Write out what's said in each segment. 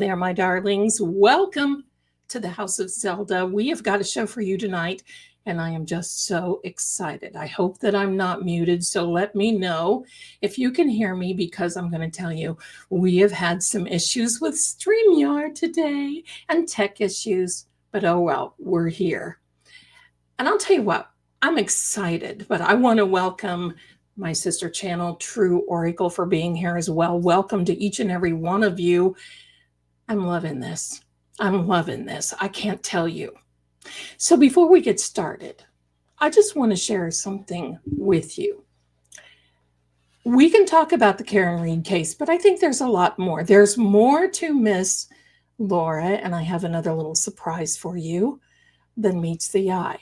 there, my darlings. Welcome to the House of Zelda. We have got a show for you tonight, and I am just so excited. I hope that I'm not muted, so let me know if you can hear me, because I'm going to tell you, we have had some issues with StreamYard today and tech issues, but oh well, we're here. And I'll tell you what, I'm excited, but I want to welcome my sister channel, True Oracle, for being here as well. Welcome to each and every one of you. I'm loving this. I'm loving this. I can't tell you. So before we get started, I just want to share something with you. We can talk about the Karen Reed case, but I think there's a lot more. There's more to Miss Laura, and I have another little surprise for you than meets the eye.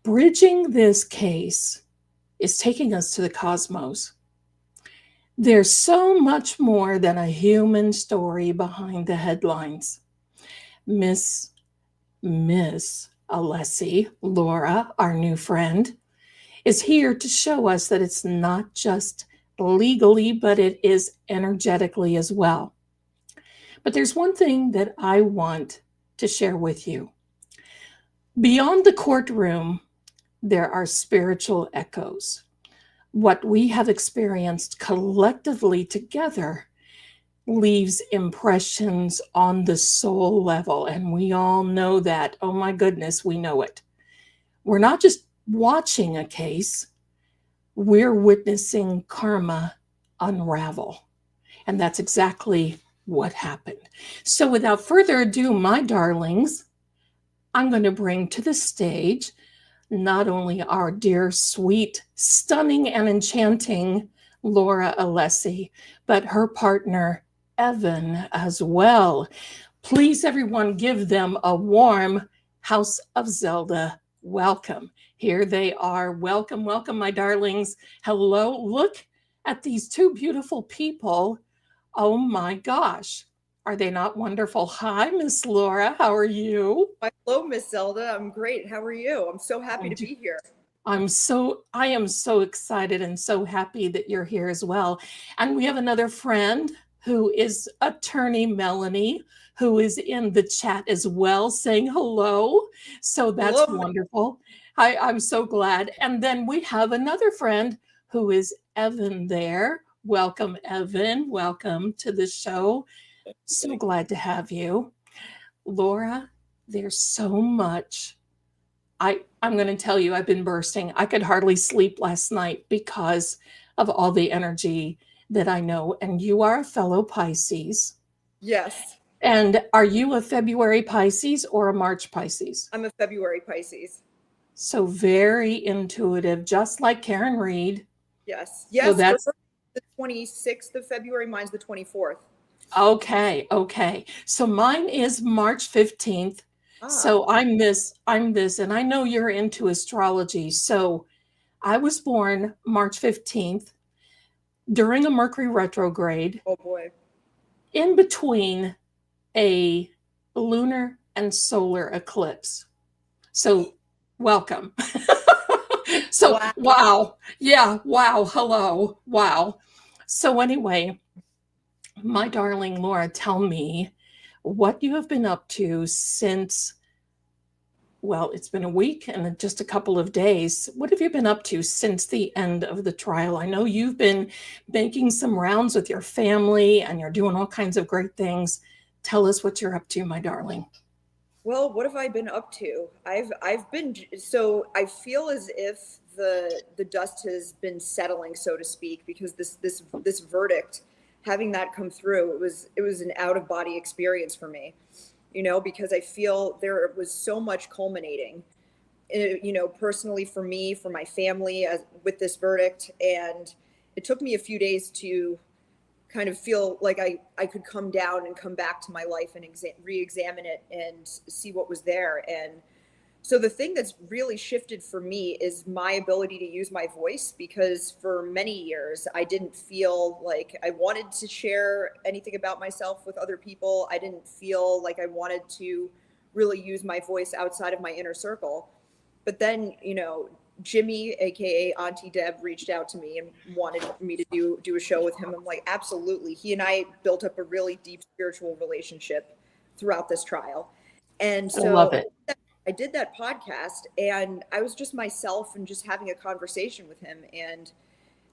Bridging this case is taking us to the cosmos. There's so much more than a human story behind the headlines. Miss Alessi, Laura, our new friend, is here to show us that it's not just legally, but it is energetically as well. But there's one thing that I want to share with you. Beyond the courtroom, there are spiritual echoes. What we have experienced collectively together leaves impressions on the soul level, and we all know that. Oh my goodness, we know it. We're not just watching a case, we're witnessing karma unravel. And that's exactly what happened. So without further ado, my darlings, I'm going to bring to the stage not only our dear, sweet, stunning, and enchanting Laura Alessi, but her partner, Evan, as well. Please, everyone, give them a warm House of Zelda welcome. Here they are. Welcome, welcome, my darlings. Hello. Look at these two beautiful people. Oh, my gosh. Are they not wonderful? Hi, Miss Laura. How are you? Hello, Miss Zelda. I'm great. How are you? I'm so happy to be here. I am so excited and so happy that you're here as well. And we have another friend who is Attorney Melanie, who is in the chat as well, saying hello. So that's Hello. Wonderful. I'm so glad. And then we have another friend who is Evan there. Welcome, Evan. Welcome to the show. So glad to have you. Laura, there's so much. I'm going to tell you, I've been bursting. I could hardly sleep last night because of all the energy that I know. And you are a fellow Pisces. Yes. And are you a February Pisces or a March Pisces? I'm a February Pisces. So very intuitive, just like Karen Reed. Yes. Yes. So that's the 26th of February. Mine's the 24th. Okay. So mine is March 15th. So I'm this, and I know you're into astrology. So I was born March 15th during a Mercury retrograde. Oh boy. In between a lunar and solar eclipse. So welcome. So wow. Yeah. Wow. Hello. Wow. So anyway, my darling Laura, tell me what you have been up to since, well, it's been a week and just a couple of days. What have you been up to since the end of the trial? I know you've been making some rounds with your family and you're doing all kinds of great things. Tell us what you're up to, my darling. Well, what have I been up to? I've been, so I feel as if the dust has been settling, so to speak, because this verdict, having that come through, it was an out of body experience for me, because I feel there was so much culminating, personally for me, for my family, with this verdict. And it took me a few days to kind of feel like I could come down and come back to my life and re-examine it and see what was there. And so the thing that's really shifted for me is my ability to use my voice, because for many years I didn't feel like I wanted to share anything about myself with other people. I didn't feel like I wanted to really use my voice outside of my inner circle. But then, Jimmy, aka Auntie Deb, reached out to me and wanted me to do a show with him. I'm like, absolutely. He and I built up a really deep spiritual relationship throughout this trial. And I love so it. I did that podcast, and I was just myself and just having a conversation with him, and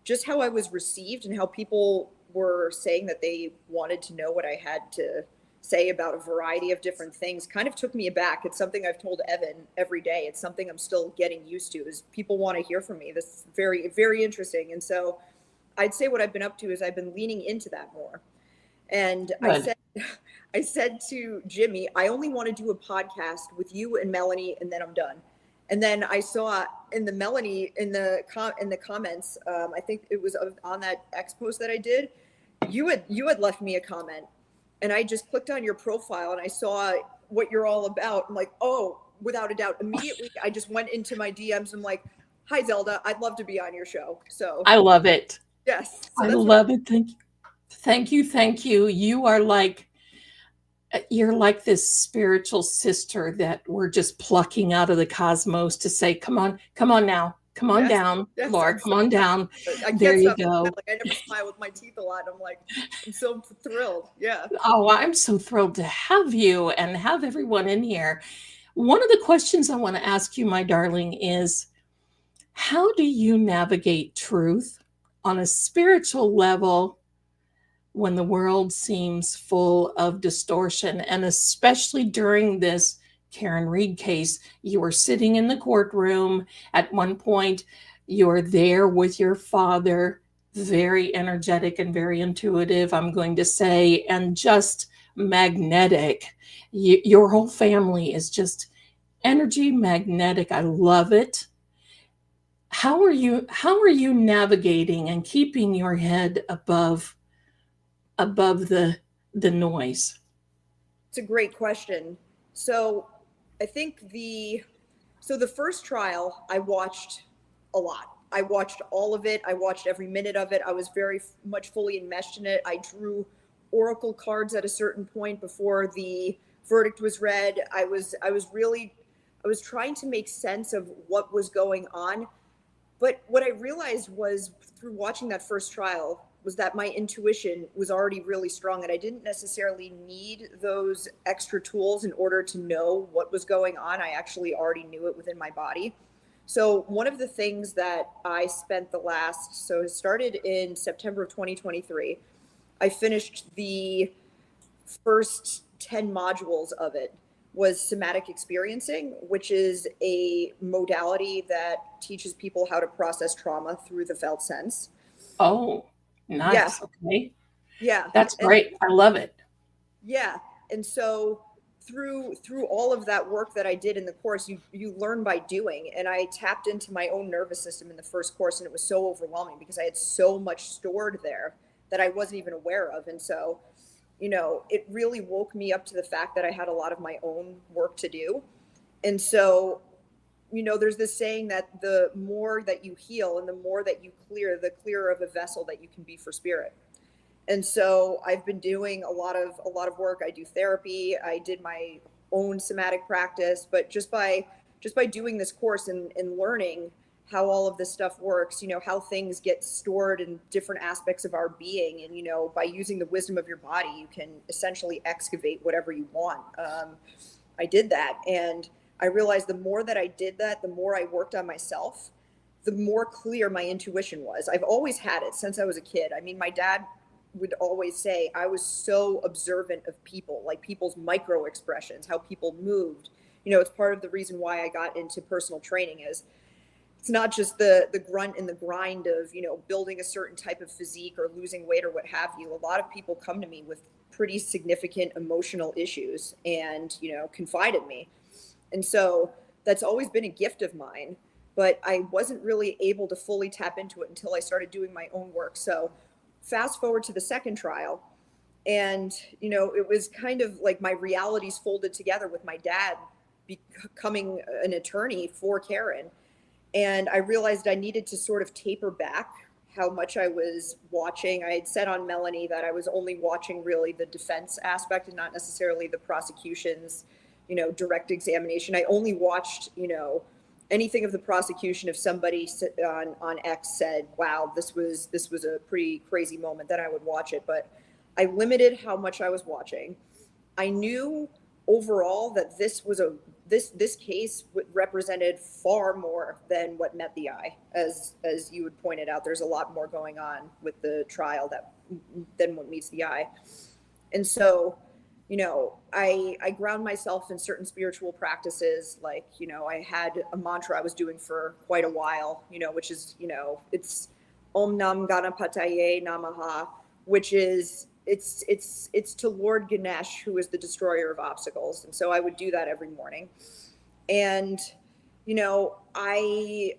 just how I was received and how people were saying that they wanted to know what I had to say about a variety of different things kind of took me aback. It's something I've told Evan every day. It's something I'm still getting used to, is people want to hear from me. This is very, very interesting. And so I'd say what I've been up to is I've been leaning into that more. And Good. I said to Jimmy, I only want to do a podcast with you and Melanie, and then I'm done. And then I saw in the Melanie in the comments, I think it was on that X post that I did, you had left me a comment, and I just clicked on your profile and I saw what you're all about. I'm like, oh, without a doubt. Immediately, I just went into my DMs. I'm like, hi Zelda, I'd love to be on your show. So I love it. yes, so I that's love it. Thank you. Thank you. Thank you. You're like this spiritual sister that we're just plucking out of the cosmos to say, come on now. Come on yes, down, yes, Laura, come on down. I There can't you stop. go. Like, I never smile with my teeth a lot. I'm like, I'm so thrilled. Yeah. Oh, I'm so thrilled to have you and have everyone in here. One of the questions I want to ask you, my darling, is how do you navigate truth on a spiritual level when the world seems full of distortion? And especially during this Karen Reed case, you were sitting in the courtroom. At one point, you're there with your father, very energetic and very intuitive, I'm going to say, and just magnetic. Your whole family is just energy magnetic. I love it. How are you navigating and keeping your head above the noise? It's a great question. So I think the first trial I watched a lot. I watched all of it. I watched every minute of it. I was very much fully enmeshed in it. I drew oracle cards at a certain point before the verdict was read. I was trying to make sense of what was going on. But what I realized was through watching that first trial was that my intuition was already really strong, and I didn't necessarily need those extra tools in order to know what was going on. I actually already knew it within my body. So one of the things that I spent so it started in September of 2023. I finished the first 10 modules of it was SematicExperiencing, which is a modality that teaches people how to process trauma through the felt sense. Oh, Yeah, nice. Okay. yeah, That's and great. I love it. yeah, and so through all of that work that I did in the course, you learn by doing, and I tapped into my own nervous system in the first course, and it was so overwhelming because I had so much stored there that I wasn't even aware of, and so it really woke me up to the fact that I had a lot of my own work to do. And so, there's this saying that the more that you heal and the more that you clear, the clearer of a vessel that you can be for spirit. And so I've been doing a lot of work. I do therapy. I did my own somatic practice, but just by doing this course and learning how all of this stuff works, how things get stored in different aspects of our being. And, by using the wisdom of your body, you can essentially excavate whatever you want. I did that. And I realized the more that I did that, the more I worked on myself, the more clear my intuition was. I've always had it since I was a kid. I mean, my dad would always say I was so observant of people, like people's micro expressions, how people moved. It's part of the reason why I got into personal training is it's not just the grunt and the grind of building a certain type of physique or losing weight or what have you. A lot of people come to me with pretty significant emotional issues and confide in me, and so that's always been a gift of mine, but I wasn't really able to fully tap into it until I started doing my own work. So fast forward to the second trial, and it was kind of like my realities folded together with my dad becoming an attorney for Karen. And I realized I needed to sort of taper back how much I was watching. I had said on Melanie that I was only watching really the defense aspect and not necessarily the prosecution's, direct examination. I only watched, anything of the prosecution, if somebody on X said, wow, this was a pretty crazy moment, then I would watch it. But I limited how much I was watching. I knew overall that this case represented far more than what met the eye. As you had pointed out, there's a lot more going on with the trial than what meets the eye. And so, you know, I ground myself in certain spiritual practices. Like, you know, I had a mantra I was doing for quite a while, you know, which is, you know, it's Om Nam Ganapataye Namaha, which is, it's to Lord Ganesh, who is the destroyer of obstacles. And so I would do that every morning. And, you know, I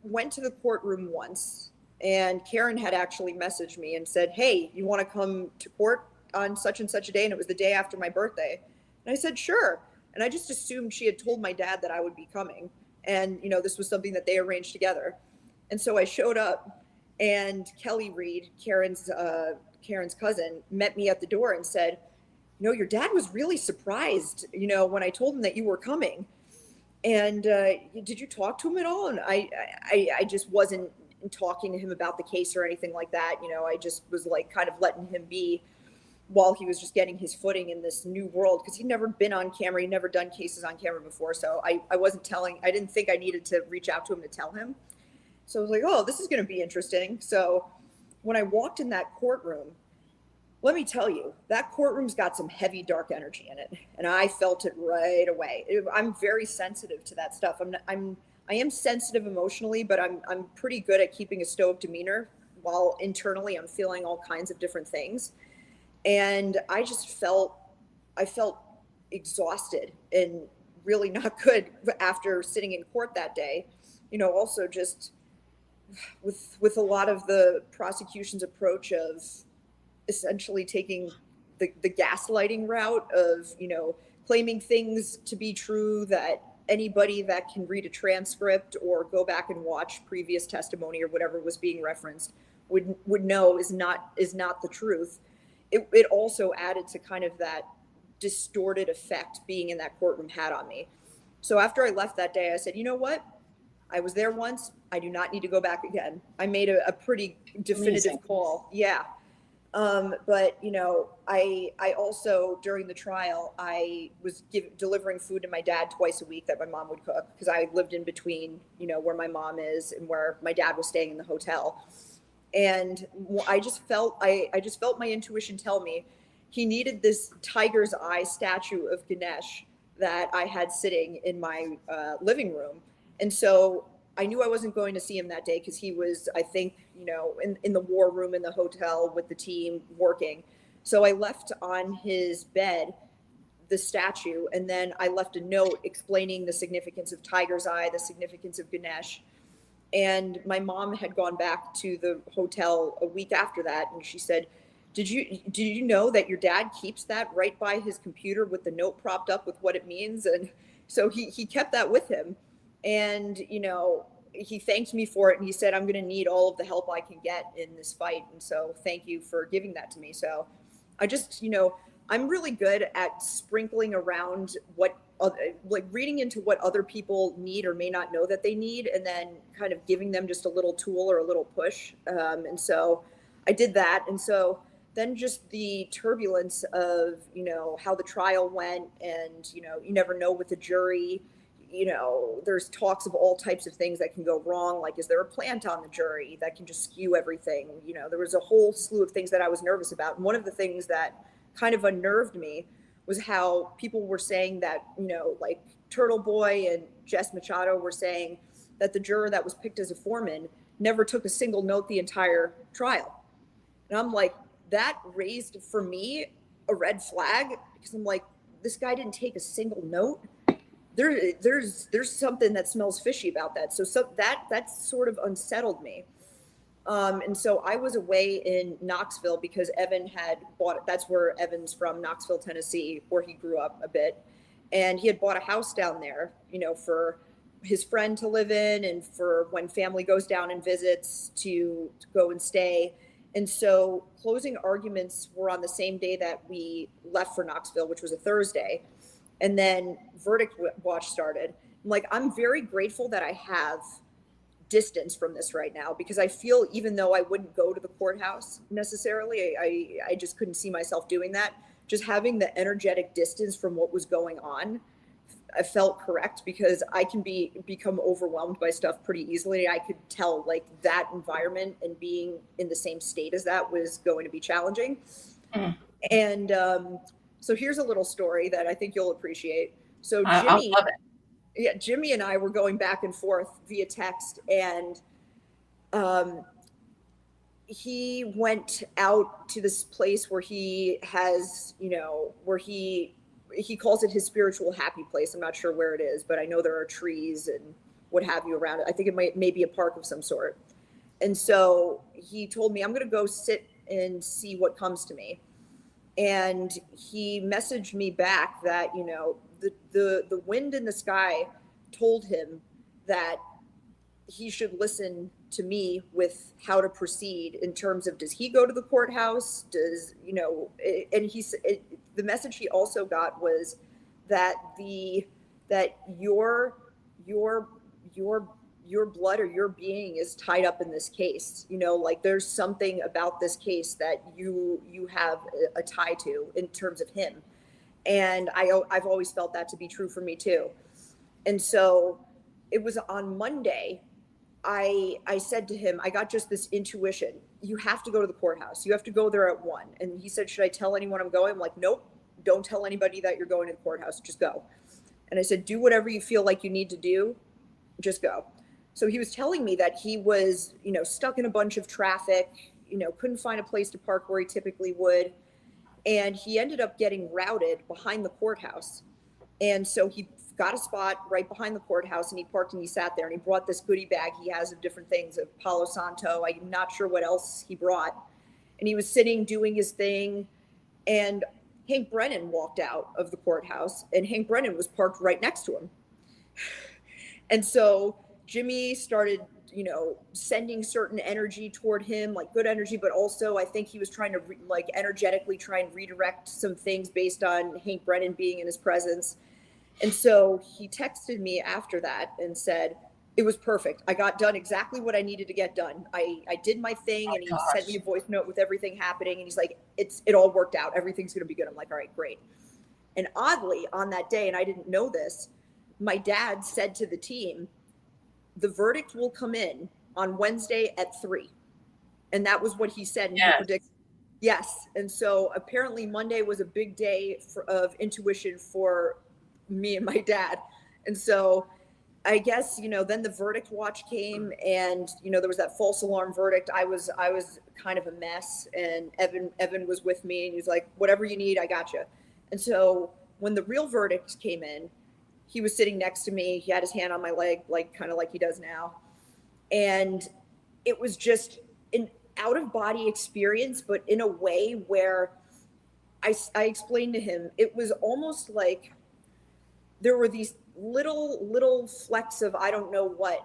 went to the courtroom once, and Karen had actually messaged me and said, hey, you want to come to court on such and such a day? And it was the day after my birthday. And I said, sure. And I just assumed she had told my dad that I would be coming. And, you know, this was something that they arranged together. And so I showed up, and Kelly Reed, Karen's cousin, met me at the door and said, you know, your dad was really surprised, you know, when I told him that you were coming. And did you talk to him at all? And I just wasn't talking to him about the case or anything like that. You know, I just was like kind of letting him be while he was just getting his footing in this new world, because he'd never been on camera. He'd never done cases on camera before. So I didn't think I needed to reach out to him to tell him. So I was like, oh, this is going to be interesting. So when I walked in that courtroom, let me tell you, that courtroom's got some heavy, dark energy in it. And I felt it right away. I'm very sensitive to that stuff. I am sensitive emotionally, but I'm pretty good at keeping a stoic demeanor while internally I'm feeling all kinds of different things. And I felt exhausted and really not good after sitting in court that day. You know, also just with a lot of the prosecution's approach of essentially taking the gaslighting route of, you know, claiming things to be true that anybody that can read a transcript or go back and watch previous testimony or whatever was being referenced would know is not the truth. It also added to kind of that distorted effect being in that courtroom had on me. So after I left that day, I said, you know what? I was there once. I do not need to go back again. I made a pretty definitive call. Yeah. But, you know, I also, during the trial, I was delivering food to my dad twice a week that my mom would cook, because I lived in between, you know, where my mom is and where my dad was staying in the hotel. And I just felt my intuition tell me he needed this tiger's eye statue of Ganesh that I had sitting in my living room. And so I knew I wasn't going to see him that day, because he was, I think, you know, in the war room in the hotel with the team working. So I left on his bed the statue, and then I left a note explaining the significance of tiger's eye, the significance of Ganesh. And my mom had gone back to the hotel a week after that, and she said, did you know that your dad keeps that right by his computer with the note propped up with what it means? And so he kept that with him. And, you know, he thanked me for it, and he said, I'm going to need all of the help I can get in this fight. And so thank you for giving that to me. So I just, you know, I'm really good at sprinkling around like reading into what other people need or may not know that they need, and then kind of giving them just a little tool or a little push. And so I did that. And so then just the turbulence of, you know, how the trial went, and, you know, you never know with the jury. You know, there's talks of all types of things that can go wrong. Like, is there a plant on the jury that can just skew everything? You know, there was a whole slew of things that I was nervous about. And one of the things that kind of unnerved me was how people were saying that, you know, like Turtle Boy and Jess Machado were saying that the juror that was picked as a foreman never took a single note the entire trial. And I'm like, that raised for me a red flag, because I'm like, this guy didn't take a single note. There's something that smells fishy about that. So that sort of unsettled me. And so I was away in Knoxville because Evan had bought, that's where Evan's from, Knoxville, Tennessee, where he grew up a bit. And he had bought a house down there, you know, for his friend to live in, and for when family goes down and visits to go and stay. And so closing arguments were on the same day that we left for Knoxville, which was a Thursday. And then verdict watch started. Like, I'm very grateful that I have distance from this right now, because I feel, even though I wouldn't go to the courthouse necessarily, I just couldn't see myself doing that. Just having the energetic distance from what was going on, I felt correct, because I can become overwhelmed by stuff pretty easily. I could tell, like, that environment and being in the same state as that was going to be challenging. Mm. And so here's a little story that I think you'll appreciate. So I'll love it. Yeah, Jimmy and I were going back and forth via text, and he went out to this place where he has, where he calls it his spiritual happy place. I'm not sure where it is, but I know there are trees and what have you around it. I think it may be a park of some sort. And so he told me, I'm going to go sit and see what comes to me. And he messaged me back that, the wind in the sky told him that he should listen to me with how to proceed in terms of, does he go to the courthouse? And the message he also got was that your blood or your being is tied up in this case. Like, there's something about this case that you have a tie to in terms of him. And I've always felt that to be true for me too. And so it was on Monday, I said to him, I got just this intuition. You have to go to the courthouse. You have to go there at 1. And he said, should I tell anyone I'm going? I'm like, nope, don't tell anybody that you're going to the courthouse. Just go. And I said, do whatever you feel like you need to do. Just go. So he was telling me that he was, stuck in a bunch of traffic, couldn't find a place to park where he typically would. And he ended up getting routed behind the courthouse. And so he got a spot right behind the courthouse, and he parked and he sat there, and he brought this goodie bag he has of different things, of Palo Santo. I'm not sure what else he brought. And he was sitting doing his thing, and Hank Brennan walked out of the courthouse, and Hank Brennan was parked right next to him. And so Jimmy started, sending certain energy toward him, like good energy, but also I think he was trying to energetically try and redirect some things based on Hank Brennan being in his presence. And so he texted me after that and said, it was perfect. I got done exactly what I needed to get done. I did my thing, and he sent me a voice note with everything happening. And he's like, it all worked out. Everything's going to be good. I'm like, all right, great. And oddly, on that day, and I didn't know this, my dad said to the team, the verdict will come in on Wednesday at 3. And that was what he said. And Yes. he predicted. Yes. And so apparently Monday was a big day of intuition for me and my dad. And so I guess, then the verdict watch came, and, there was that false alarm verdict. I was kind of a mess, and Evan was with me, and he's like, whatever you need, I got you. And so when the real verdict came in, he was sitting next to me. He had his hand on my leg, kind of like he does now. And it was just an out of body experience, but in a way where I explained to him, it was almost like there were these little flecks of, I don't know what,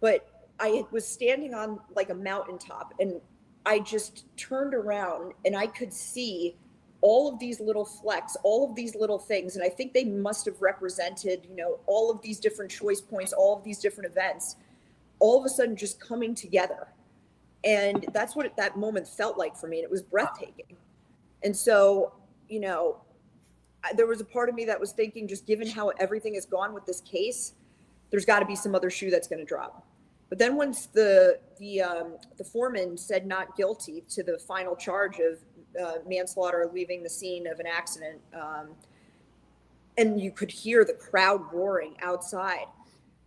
but I was standing on like a mountaintop, and I just turned around and I could see all of these little flecks, all of these little things. And I think they must have represented, all of these different choice points, all of these different events, all of a sudden just coming together. And that's what that moment felt like for me. And it was breathtaking. And so, there was a part of me that was thinking, just given how everything has gone with this case, there's got to be some other shoe that's going to drop. But then once the foreman said not guilty to the final charge of manslaughter, leaving the scene of an accident, and you could hear the crowd roaring outside,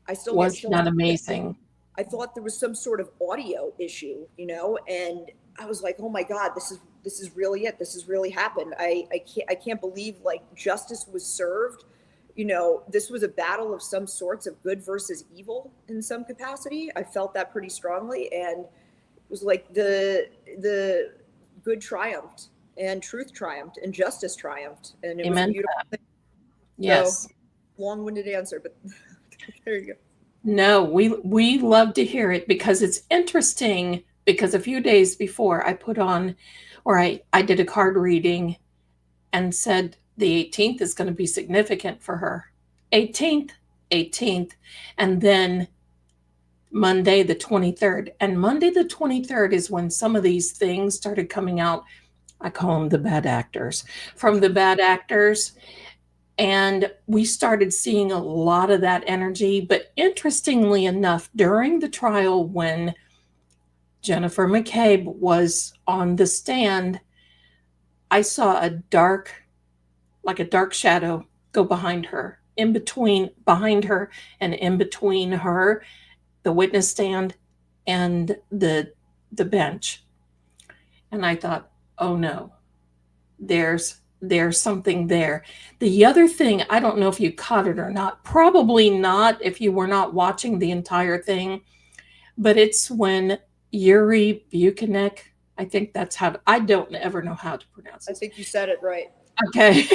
I still was not amazing. I thought there was some sort of audio issue, and I was like, oh my God, this is really it. This has really happened. I can't believe justice was served. This was a battle of some sorts of good versus evil in some capacity. I felt that pretty strongly, and it was like the good triumphed, and truth triumphed, and justice triumphed, and it Amen. was a beautiful thing. Yes. So, long-winded answer, but there you go. No, we love to hear it, because it's interesting, because a few days before I put on, or I did a card reading and said the 18th is going to be significant for her. 18th, 18th, and then Monday the 23rd. And Monday the 23rd is when some of these things started coming out. I call them the bad actors. From the bad actors, and we started seeing a lot of that energy. But interestingly enough, during the trial, when Jennifer McCabe was on the stand, I saw a dark, like a dark shadow go behind her, behind her and in between her, the witness stand and the bench. And I thought, oh no, there's something there. The other thing, I don't know if you caught it or not, probably not if you were not watching the entire thing, but it's when Yuri Buchanek, I think that's how, I don't ever know how to pronounce it. I think you said it right. Okay.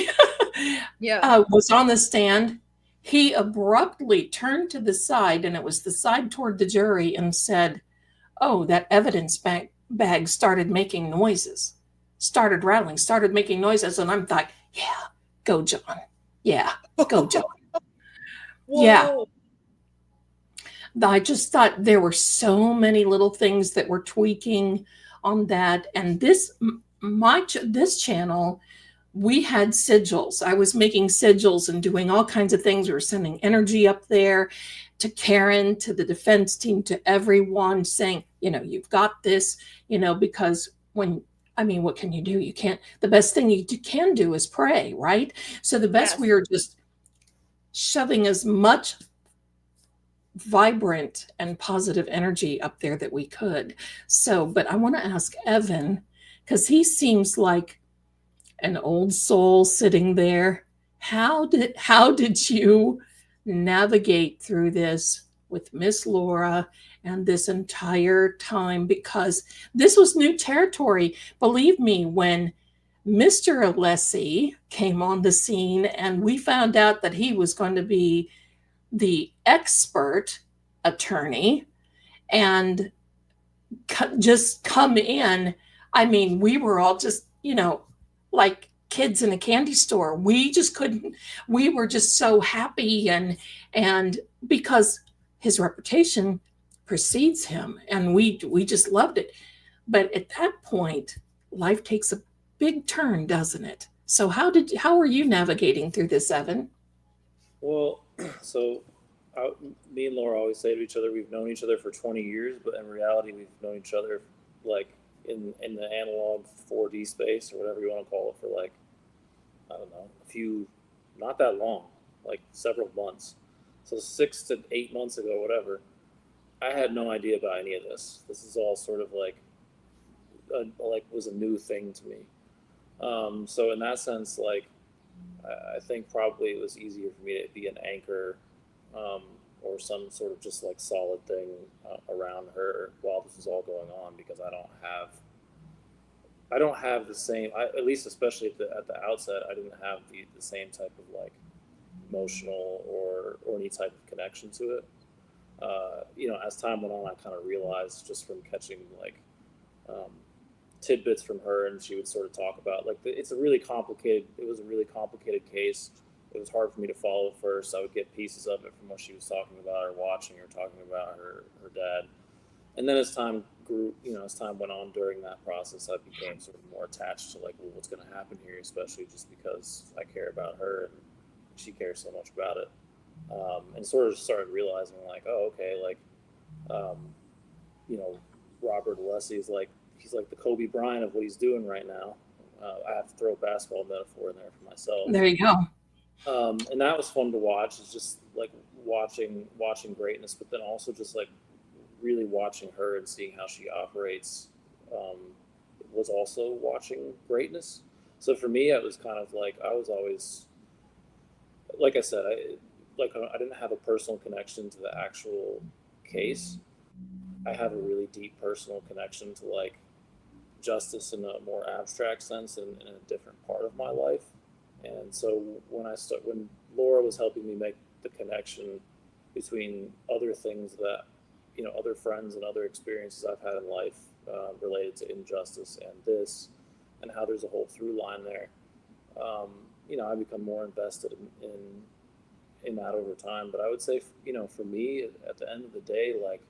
Yeah. Was on the stand. He abruptly turned to the side, and it was the side toward the jury, and said, oh, that evidence bag started making noises, started rattling, started making noises. And I'm like, yeah, go, John. Yeah, go, John. Yeah. I just thought there were so many little things that were tweaking on that. And this channel, we had sigils. I was making sigils and doing all kinds of things. We were sending energy up there to Karen, to the defense team, to everyone, saying, you've got this, because what can you do? You can't, the best thing you can do is pray, right? So the best, yes. We were just shoving as much vibrant and positive energy up there that we could. So, but I want to ask Evan, because he seems like an old soul sitting there. How did you navigate through this with Miss Laura and this entire time? Because this was new territory. Believe me, when Mr. Alessi came on the scene and we found out that he was going to be the expert attorney and just come in, we were all just, like kids in a candy store. We just couldn't, we were just so happy, and because his reputation precedes him, and we just loved it. But at that point, life takes a big turn, doesn't it? So how are you navigating through this, Evan? Well, so me and Laura always say to each other, we've known each other for 20 years, but in reality, we've known each other like in the analog 4D space, or whatever you want to call it, for like, I don't know, not that long, like several months. So 6 to 8 months ago, whatever, I had no idea about any of this. This is all sort of like was a new thing to me. So in that sense, like, I think probably it was easier for me to be an anchor, or some sort of just like solid thing around her while this is all going on, because I don't have the same, at least especially at the outset, I didn't have the same type of like emotional or any type of connection to it. As time went on, I kind of realized, just from catching like tidbits from her, and she would sort of talk about like it was a really complicated case. It was hard for me to follow at first. I would get pieces of it from what she was talking about, or watching her talking about her dad. And then as time grew, as time went on during that process, I became sort of more attached to like, well, what's going to happen here, especially just because I care about her and she cares so much about it. And sort of started realizing like, oh, okay, like, Robert Alessi is like, he's like the Kobe Bryant of what he's doing right now. I have to throw a basketball metaphor in there for myself. There you go. And that was fun to watch. It's just like watching greatness, but then also just like really watching her and seeing how she operates was also watching greatness. So for me, it was kind of like, I was always, like I said, I didn't have a personal connection to the actual case. I have a really deep personal connection to like justice in a more abstract sense in a different part of my life. And so when Laura was helping me make the connection between other things that, other friends and other experiences I've had in life related to injustice and this, and how there's a whole through line there, I become more invested in in that over time. But I would say, for me, at the end of the day, like,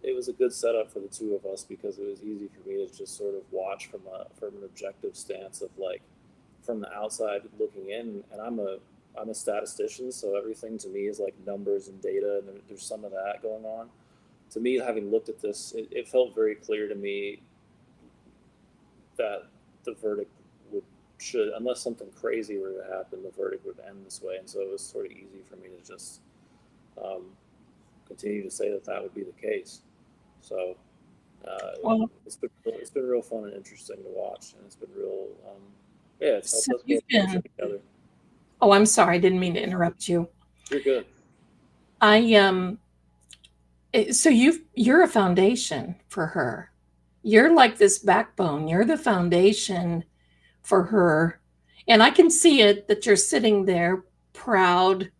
it was a good setup for the two of us because it was easy for me to just sort of watch from an objective stance of, like, from the outside looking in. And I'm a statistician, so everything to me is like numbers and data, and there's some of that going on. To me, having looked at this, it felt very clear to me that the verdict should, unless something crazy were to happen, the verdict would end this way. And so it was sort of easy for me to just continue to say that would be the case. So Well, it's been real fun and interesting to watch, and it's been real, it's helped so us you've both been, together. oh, I'm sorry, I didn't mean to interrupt you. You're good. So you're a foundation for her. You're like this backbone. You're the foundation for her. And I can see it that you're sitting there proud,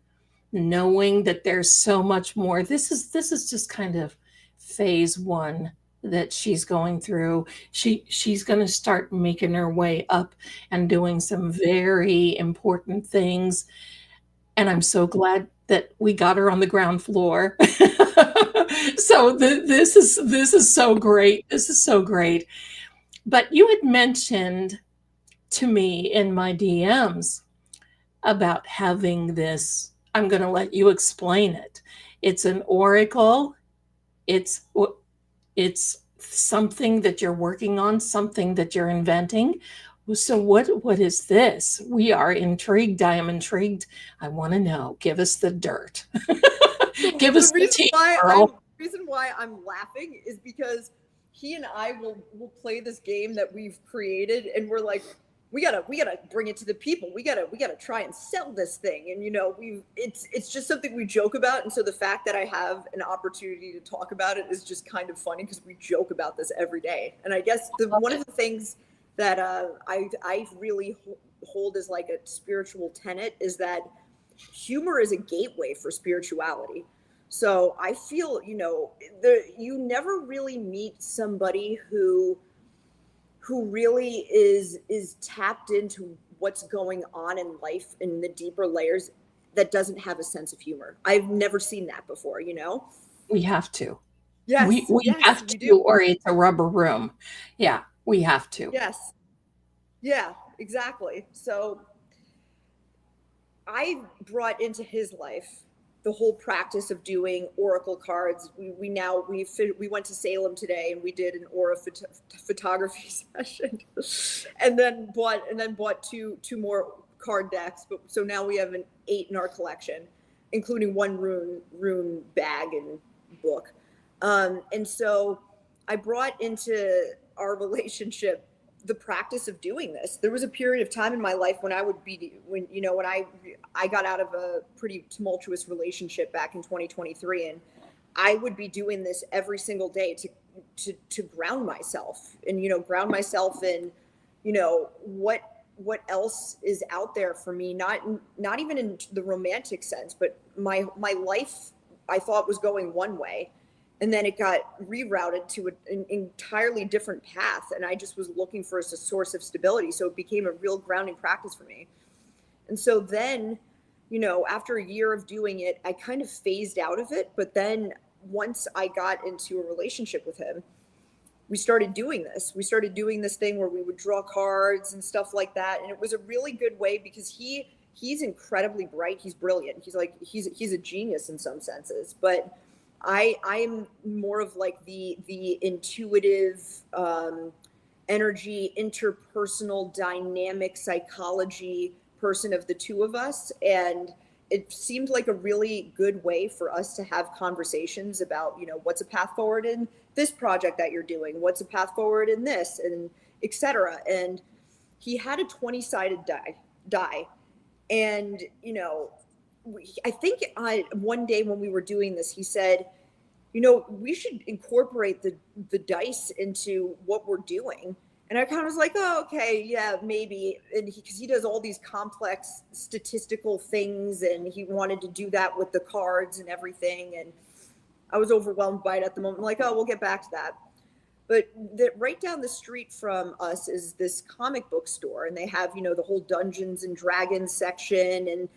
knowing that there's so much more. This is just kind of phase one that she's going through. She's going to start making her way up and doing some very important things. And I'm so glad that we got her on the ground floor. So this is so great. This is so great. But you had mentioned to me in my DMs about having this. I'm going to let you explain it. It's an oracle. It's something that you're working on, something that you're inventing. So what is this? We are intrigued. I am intrigued. I want to know. Give us the dirt. Give us the tea, girl. The reason why I'm laughing is because he and I will play this game that we've created, and we're like, we gotta bring it to the people. We gotta try and sell this thing. And it's just something we joke about. And so the fact that I have an opportunity to talk about it is just kind of funny because we joke about this every day. And I guess one of the things that I really hold as like a spiritual tenet is that humor is a gateway for spirituality. So I feel, you never really meet somebody who really is tapped into what's going on in life in the deeper layers that doesn't have a sense of humor. I've never seen that before, We have to. Yes, we have to, do. Or it's a rubber room. Yeah, we have to. Yes. Yeah, exactly. So I brought into his life the whole practice of doing oracle cards. We went to Salem today and we did an aura photography session, and then bought two more card decks. But so now we have 8 in our collection, including one rune bag and book. And so I brought into our relationship the practice of doing this. There was a period of time in my life when I got out of a pretty tumultuous relationship back in 2023, and I would be doing this every single day to ground myself and, ground myself in, what else is out there for me, not even in the romantic sense, but my life I thought was going one way. And then it got rerouted to an entirely different path. And I just was looking for a source of stability. So it became a real grounding practice for me. And so then, after a year of doing it, I kind of phased out of it. But then once I got into a relationship with him, we started doing this. We started doing this thing where we would draw cards and stuff like that. And it was a really good way because he's incredibly bright. He's brilliant. He's a genius in some senses. But I'm more of like the intuitive energy, interpersonal dynamic psychology person of the two of us. And it seemed like a really good way for us to have conversations about, what's a path forward in this project that you're doing? What's a path forward in this, and et cetera. And he had a 20-sided die. And, I think one day when we were doing this, he said, we should incorporate the dice into what we're doing. And I kind of was like, oh, okay, yeah, maybe. And because he does all these complex statistical things, and he wanted to do that with the cards and everything. And I was overwhelmed by it at the moment. I'm like, oh, we'll get back to that. But right down the street from us is this comic book store, and they have, the whole Dungeons and Dragons section, and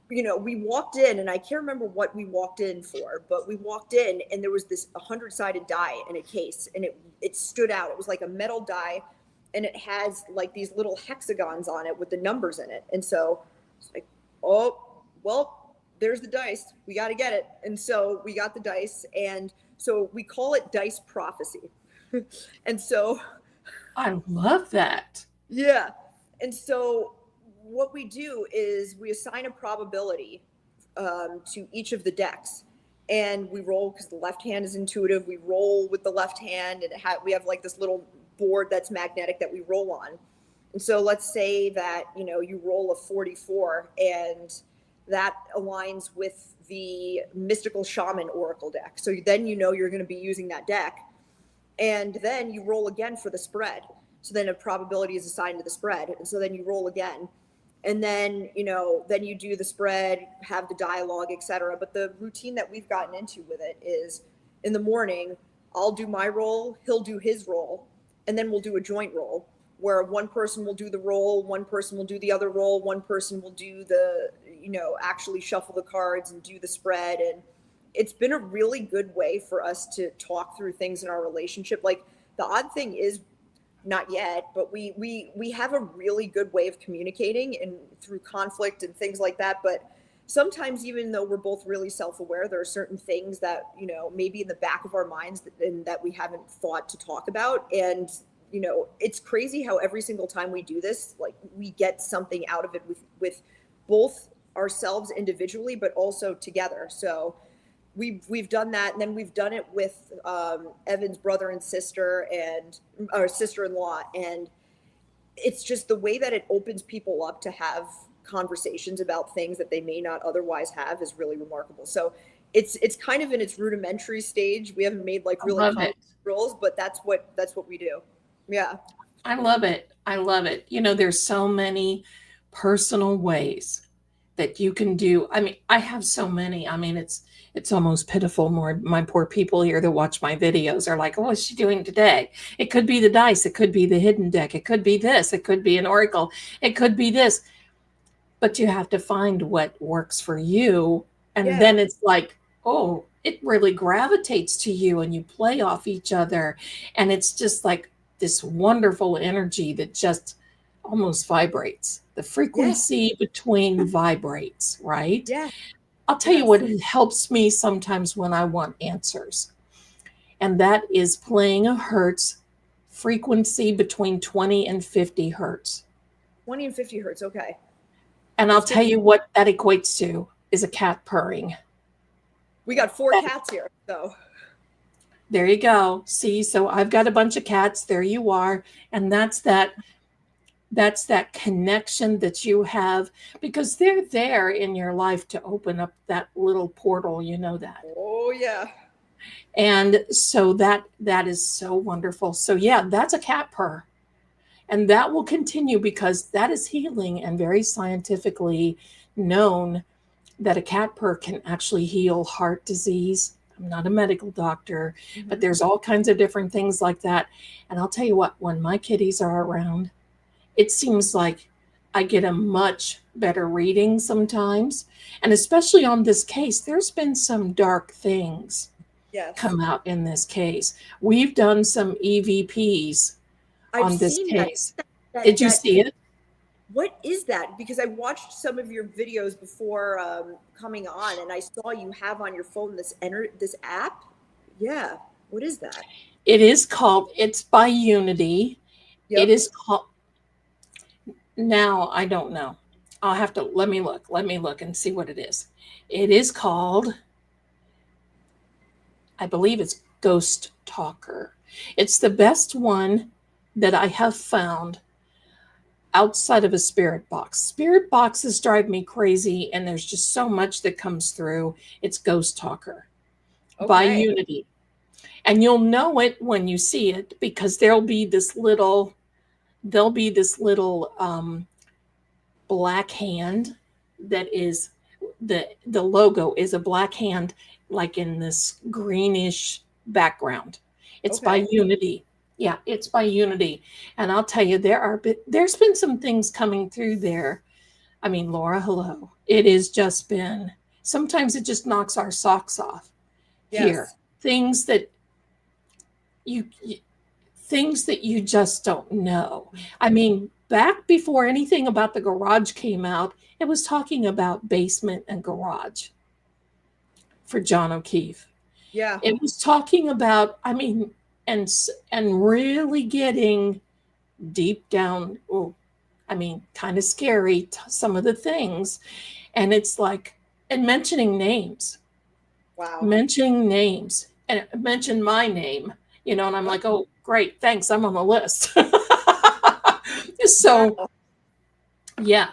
we walked in, and I can't remember what we walked in for, but we walked in and there was this 100-sided die in a case, and it stood out. It was like a metal die, and it has like these little hexagons on it with the numbers in it. And so it's like, oh, well, there's the dice. We got to get it. And so we got the dice, and so we call it dice prophecy. And so I love that. yeah. And so what we do is we assign a probability to each of the decks, and we roll, because the left hand is intuitive. We roll with the left hand, and we have like this little board that's magnetic that we roll on. And so let's say that, you roll a 44, and that aligns with the mystical shaman oracle deck. So then you're going to be using that deck, and then you roll again for the spread. So then a probability is assigned to the spread. And so then you roll again. And then, then you do the spread, have the dialogue, etc. But the routine that we've gotten into with it is, in the morning, I'll do my roll, he'll do his roll, and then we'll do a joint roll where one person will do the roll, one person will do the other roll, one person will do the, actually shuffle the cards and do the spread. And it's been a really good way for us to talk through things in our relationship. Like, the odd thing is, not yet, but we have a really good way of communicating and through conflict and things like that. But sometimes, even though we're both really self-aware, there are certain things that, maybe in the back of our minds that we haven't thought to talk about. And, it's crazy how every single time we do this, like, we get something out of it with both ourselves individually, but also together. So we've done that, and then we've done it with Evan's brother and sister and our sister-in-law, and it's just the way that it opens people up to have conversations about things that they may not otherwise have is really remarkable. So it's kind of in its rudimentary stage. We haven't made like really complex rules, but that's what we do. Yeah, I love it. I love it. There's so many personal ways that you can do. I mean, I have so many. I mean, it's almost pitiful. My poor people here that watch my videos are like, oh, what's she doing today? It could be the dice. It could be the hidden deck. It could be this. It could be an oracle. It could be this. But you have to find what works for you. And then it's like, oh, it really gravitates to you, and you play off each other. And it's just like this wonderful energy that just almost vibrates. The frequency between vibrates, right? Yeah. I'll tell you what helps me sometimes when I want answers. And that is playing a hertz frequency between 20 and 50 hertz. 20 and 50 hertz, okay. And I'll tell you what that equates to is a cat purring. We got 4 cats here, so. There you go. See, so I've got a bunch of cats. There you are. And that's that connection that you have, because they're there in your life to open up that little portal, that. Oh yeah. And so that is so wonderful. So yeah, that's a cat purr. And that will continue, because that is healing, and very scientifically known that a cat purr can actually heal heart disease. I'm not a medical doctor, but there's all kinds of different things like that. And I'll tell you what, when my kitties are around, it seems like I get a much better reading sometimes. And especially on this case, there's been some dark things come out in this case. We've done some EVPs on this case. Did you see it? What is that? Because I watched some of your videos before coming on, and I saw you have on your phone this app. Yeah. What is that? It's by Unity. Yep. It is called, now I don't know. I'll have to, let me look and see what it is. It is called, I believe it's Ghost Talker. It's the best one that I have found outside of a spirit box. Spirit boxes drive me crazy, and there's just so much that comes through. It's Ghost Talker by Unity. And you'll know it when you see it, because there'll be this little black hand that is the logo is a black hand, like in this greenish background. It's by Unity. Yeah, it's by Unity. And I'll tell you, there's been some things coming through there. I mean, Laura, hello. It has just been, sometimes it just knocks our socks off here. Yes. Things that you things that you just don't know. I mean, back before anything about the garage came out, it was talking about basement and garage for John O'Keefe. Yeah. It was talking about, I mean, and really getting deep down, I mean, kind of scary, some of the things. And it's like, and mentioning names, Wow. and it mentioned my name, and I'm like, oh, great, thanks, I'm on the list. So, Wow. yeah.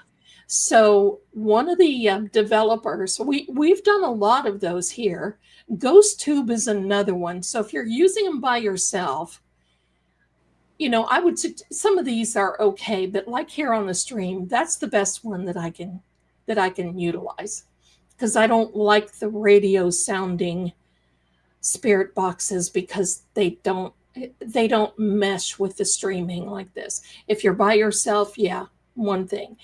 So one of the developers, we've done a lot of those here. GhostTube is another one. So if you're using them by yourself, I would, some of these are okay, but like here on the stream, that's the best one that I can utilize, because I don't like the radio sounding spirit boxes, because they don't mesh with the streaming like this. If you're by yourself, yeah, one thing,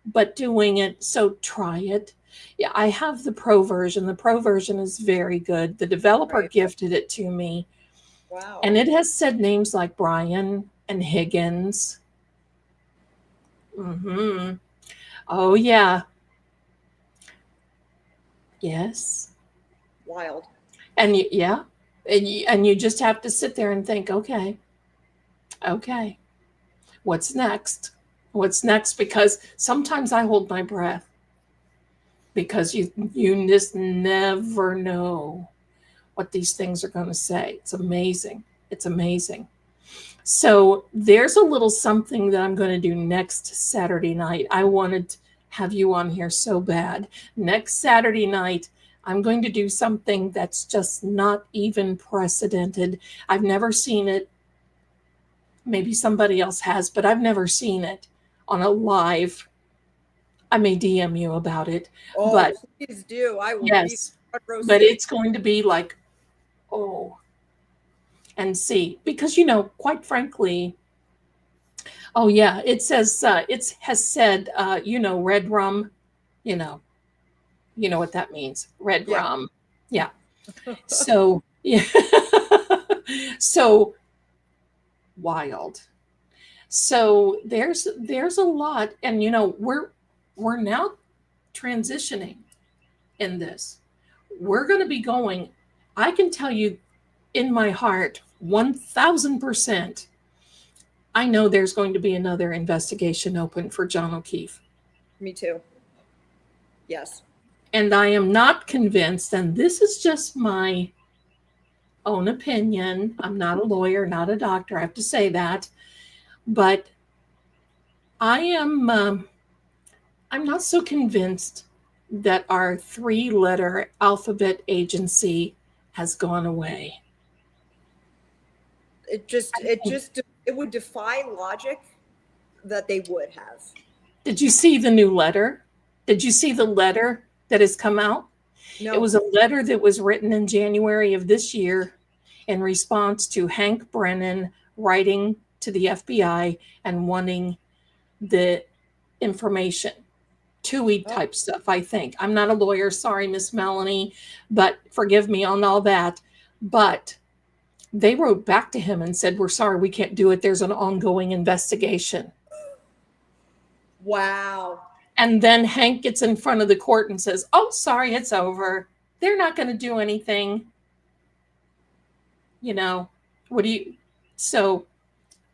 but doing it, so try it. Yeah, I have the pro version. The pro version is very good. The developer Right. gifted it to me. Wow. And it has said names like Brian and Higgins. Mm-hmm. Oh, yeah. Yes. Wild. And yeah. And you just have to sit there and think, okay, what's next? What's next? Because sometimes I hold my breath, because you just never know what these things are going to say. It's amazing. It's amazing. So there's a little something that I'm going to do next Saturday night. I wanted to have you on here so bad. Next Saturday night, I'm going to do something that's just not even precedented. I've never seen it. Maybe somebody else has, but I've never seen it on a live. I may DM you about it. Oh, but please do. I will yes, be row but seat. it's going to be like, oh, and see, because, quite frankly, oh yeah, it says, it has said, red rum, you know what that means, red Yeah. rum. Yeah. So, yeah. So wild. So there's a lot, and we're now transitioning in this. We're going to be going, I can tell you in my heart, 1000%, I know there's going to be another investigation open for John O'Keefe. Me too. Yes. And I am not convinced, and this is just my own opinion. I'm not a lawyer, not a doctor, I have to say that. But I am, I'm not so convinced that our 3-letter alphabet agency has gone away. It would defy logic that they would have. Did you see the new letter? Did you see the letter that has come out? No. It was a letter that was written in January of this year in response to Hank Brennan writing to the FBI and wanting the information. TUI type stuff, I think. I'm not a lawyer. Sorry, Miss Melanie, but forgive me on all that. But they wrote back to him and said, we're sorry, we can't do it. There's an ongoing investigation. Wow. And then Hank gets in front of the court and says, oh, sorry, it's over. They're not going to do anything. So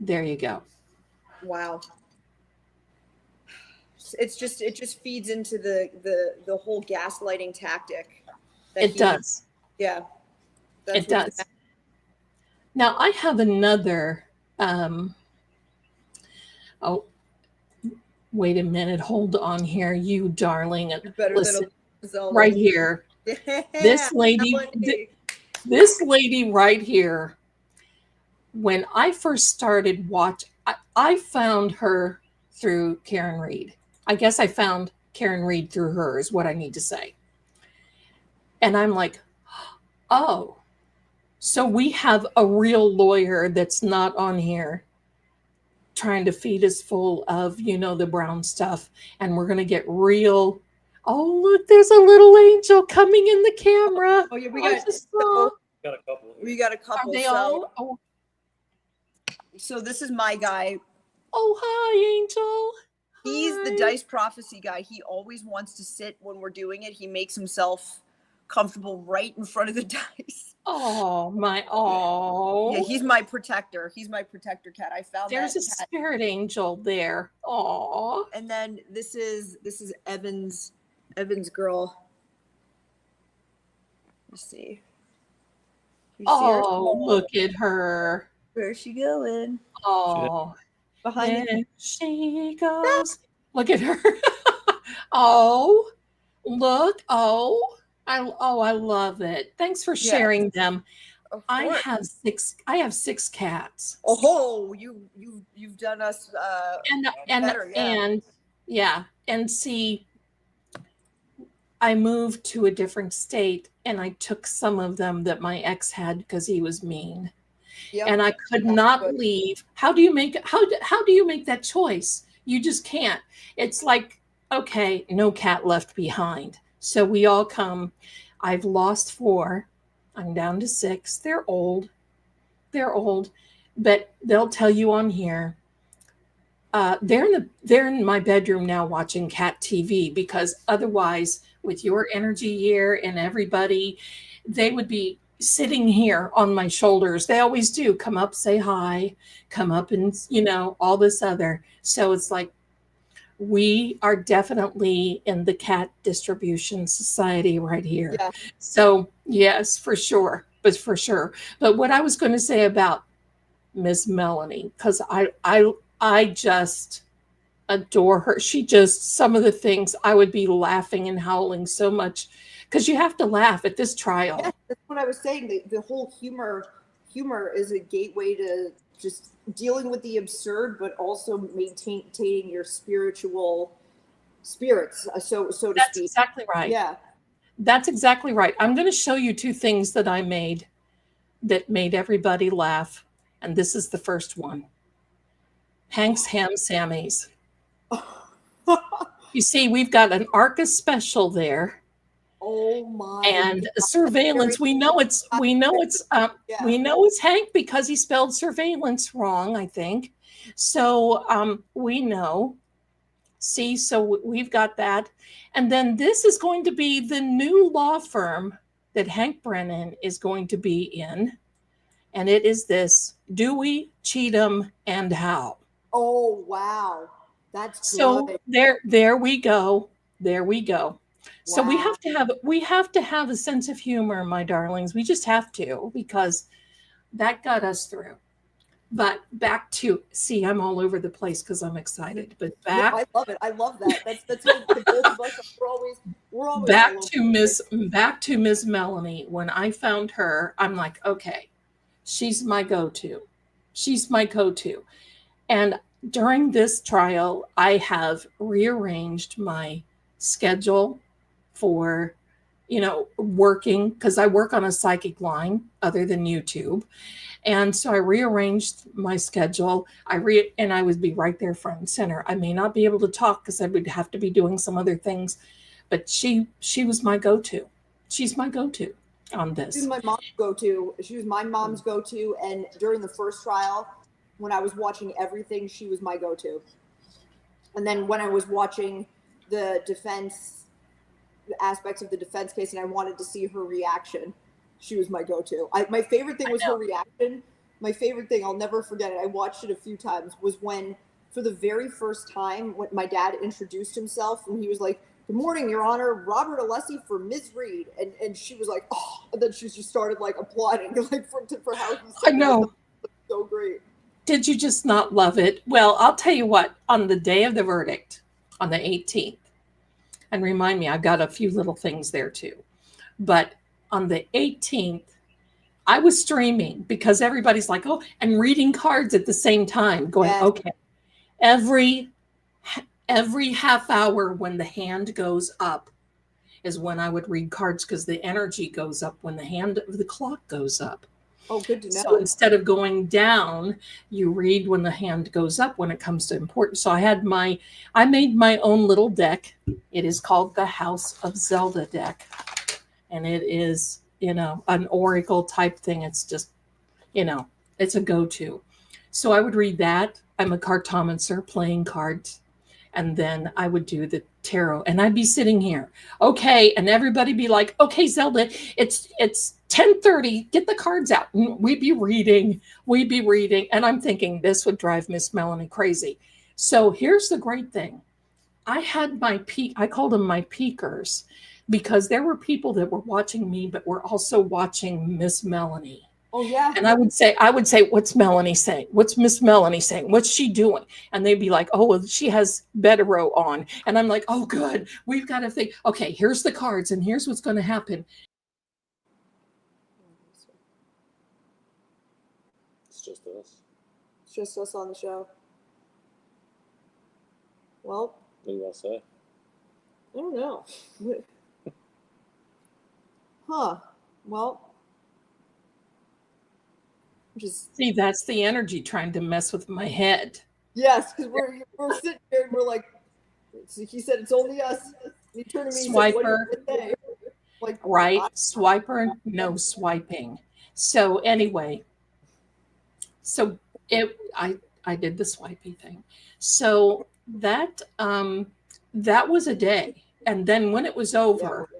there you go. Wow. It just feeds into the whole gaslighting tactic. It does. Yeah. It does. Now I have another, wait a minute, hold on here, you darling. Listen, right here. Yeah, this lady right here, when I first started I found her through Karen Reed. I guess I found Karen Reed through her, is what I need to say. And I'm like, oh, so we have a real lawyer that's not on here trying to feed us full of, the brown stuff. And we're going to get real. Oh, look, there's a little angel coming in the camera. Oh yeah, I just saw. Got a couple. we got a Are couple. they So all? Oh, so this is my guy. oh, hi, Angel. He's the Hi. dice prophecy guy. He always wants to sit when we're doing it. He makes himself comfortable right in front of the dice. Oh, my. Yeah, Oh. he's my protector. He's my protector cat. I found There's a that cat. spirit angel there. Oh. And then this is Evan's girl. Let's see. You see her? Oh, look at her. Where's she going? Oh, Behind there she goes. Look at her. Oh, look. Oh, I love it. Thanks for sharing them. Of I course. have six cats. Oh, you've done us better, yeah. And see, I moved to a different state and I took some of them that my ex had because he was mean. Yep. And I could not leave. How do you make that choice? You just can't. It's like, okay, no cat left behind. So we all come. I've lost 4. I'm down to 6. They're old, but they'll tell you on here. They're in my bedroom now watching cat TV, because otherwise, with your energy here and everybody, they would be sitting here on my shoulders. They always do come up, say hi, come up, and all this other. So it's like, we are definitely in the cat distribution society right here. Yeah. So yes, for sure. But what I was going to say about Miss Melanie, because I just adore her. Some of the things, I would be laughing and howling so much, because you have to laugh at this trial. Yeah, that's what I was saying. The whole humor is a gateway to just dealing with the absurd, but also maintaining your spiritual spirits, so to speak. That's exactly right. Yeah. That's exactly right. I'm going to show you 2 things that I made that made everybody laugh. And this is the first one. Hank's Ham Sammys. You see, we've got an Arca special there. Oh my! And surveillance. We know it's Hank because he spelled surveillance wrong, I think. So we know. See, so we've got that. And then this is going to be the new law firm that Hank Brennan is going to be in. And it is this: Dewey, Cheatham, and Howe. Oh, wow. That's so good. There we go. Wow. So we have to have a sense of humor, my darlings. We just have to, because that got us through. But back to, see, I'm all over the place because I'm excited. But back, I love it. I love that. That's how the both of us, we're always back to Miss Melanie. When I found her, I'm like, okay, she's my go-to. And during this trial, I have rearranged my schedule for, working, because I work on a psychic line other than YouTube. And so I rearranged my schedule. And I would be right there front and center. I may not be able to talk because I would have to be doing some other things, but she was my go-to. She's my go-to on this. She was my mom's go-to. She was my mom's go-to. And during the first trial, when I was watching everything, she was my go-to. And then when I was watching the aspects of the defense case, and I wanted to see her reaction, she was my go-to. My favorite thing was her reaction. My favorite thing, I'll never forget it, I watched it a few times, was when, for the very first time, when my dad introduced himself, and he was like, "Good morning, Your Honor, Robert Alessi for Ms. Reed." And she was like, "Oh," and then she just started like applauding, like for how he said I know. it. So great. Did you just not love it? Well, I'll tell you what, on the day of the verdict, on the 18th, and remind me, I've got a few little things there too, but on the 18th, I was streaming because everybody's like, oh, and reading cards at the same time, going, yes. Okay, every half hour when the hand goes up is when I would read cards, because the energy goes up when the hand of the clock goes up. Oh, good to know. So instead of going down, you read when the hand goes up when it comes to important. So I made my own little deck. It is called the House of Zelda deck. And it is, an oracle type thing. It's just, it's a go-to. So I would read that. I'm a cartomancer playing cards. And then I would do the tarot, and I'd be sitting here. Okay. And everybody be like, okay, Zelda, it's 10:30. Get the cards out. And we'd be reading. And I'm thinking this would drive Miss Melanie crazy. So here's the great thing. I had I called them my peekers, because there were people that were watching me, but were also watching Miss Melanie. Oh yeah. And I would say, what's Melanie saying? What's Miss Melanie saying? What's she doing? And they'd be like, oh, well, she has Betero on. And I'm like, oh, good. We've got to think, okay, here's the cards and here's what's going to happen. It's just us. It's just us on the show. Well, What do you want to say? I don't know. Huh. Well, just See, that's the energy trying to mess with my head. yes, because we're sitting here and we're like, he said it's only us. He turned to me and said, what do you say? Like, Right? Swiper, no swiping. So anyway, so I did the swipey thing. So that was a day. And then when it was over,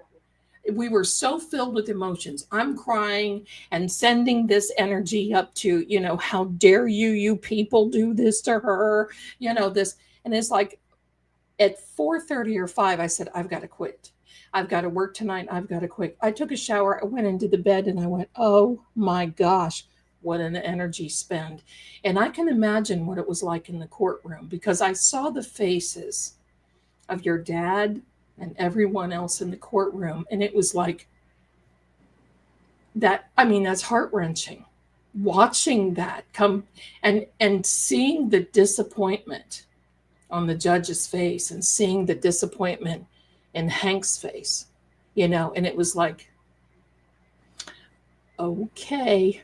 we were so filled with emotions. I'm crying and sending this energy up to, how dare you people do this to her, this. And it's like at 4:30 or 5, I said, I've got to quit. I've got to work tonight. I've got to quit. I took a shower. I went into the bed and I went, oh my gosh, what an energy spend. And I can imagine what it was like in the courtroom, because I saw the faces of your dad and everyone else in the courtroom. And it was like that. I mean, that's heart-wrenching, watching that come and seeing the disappointment on the judge's face and seeing the disappointment in Hank's face, and it was like, okay,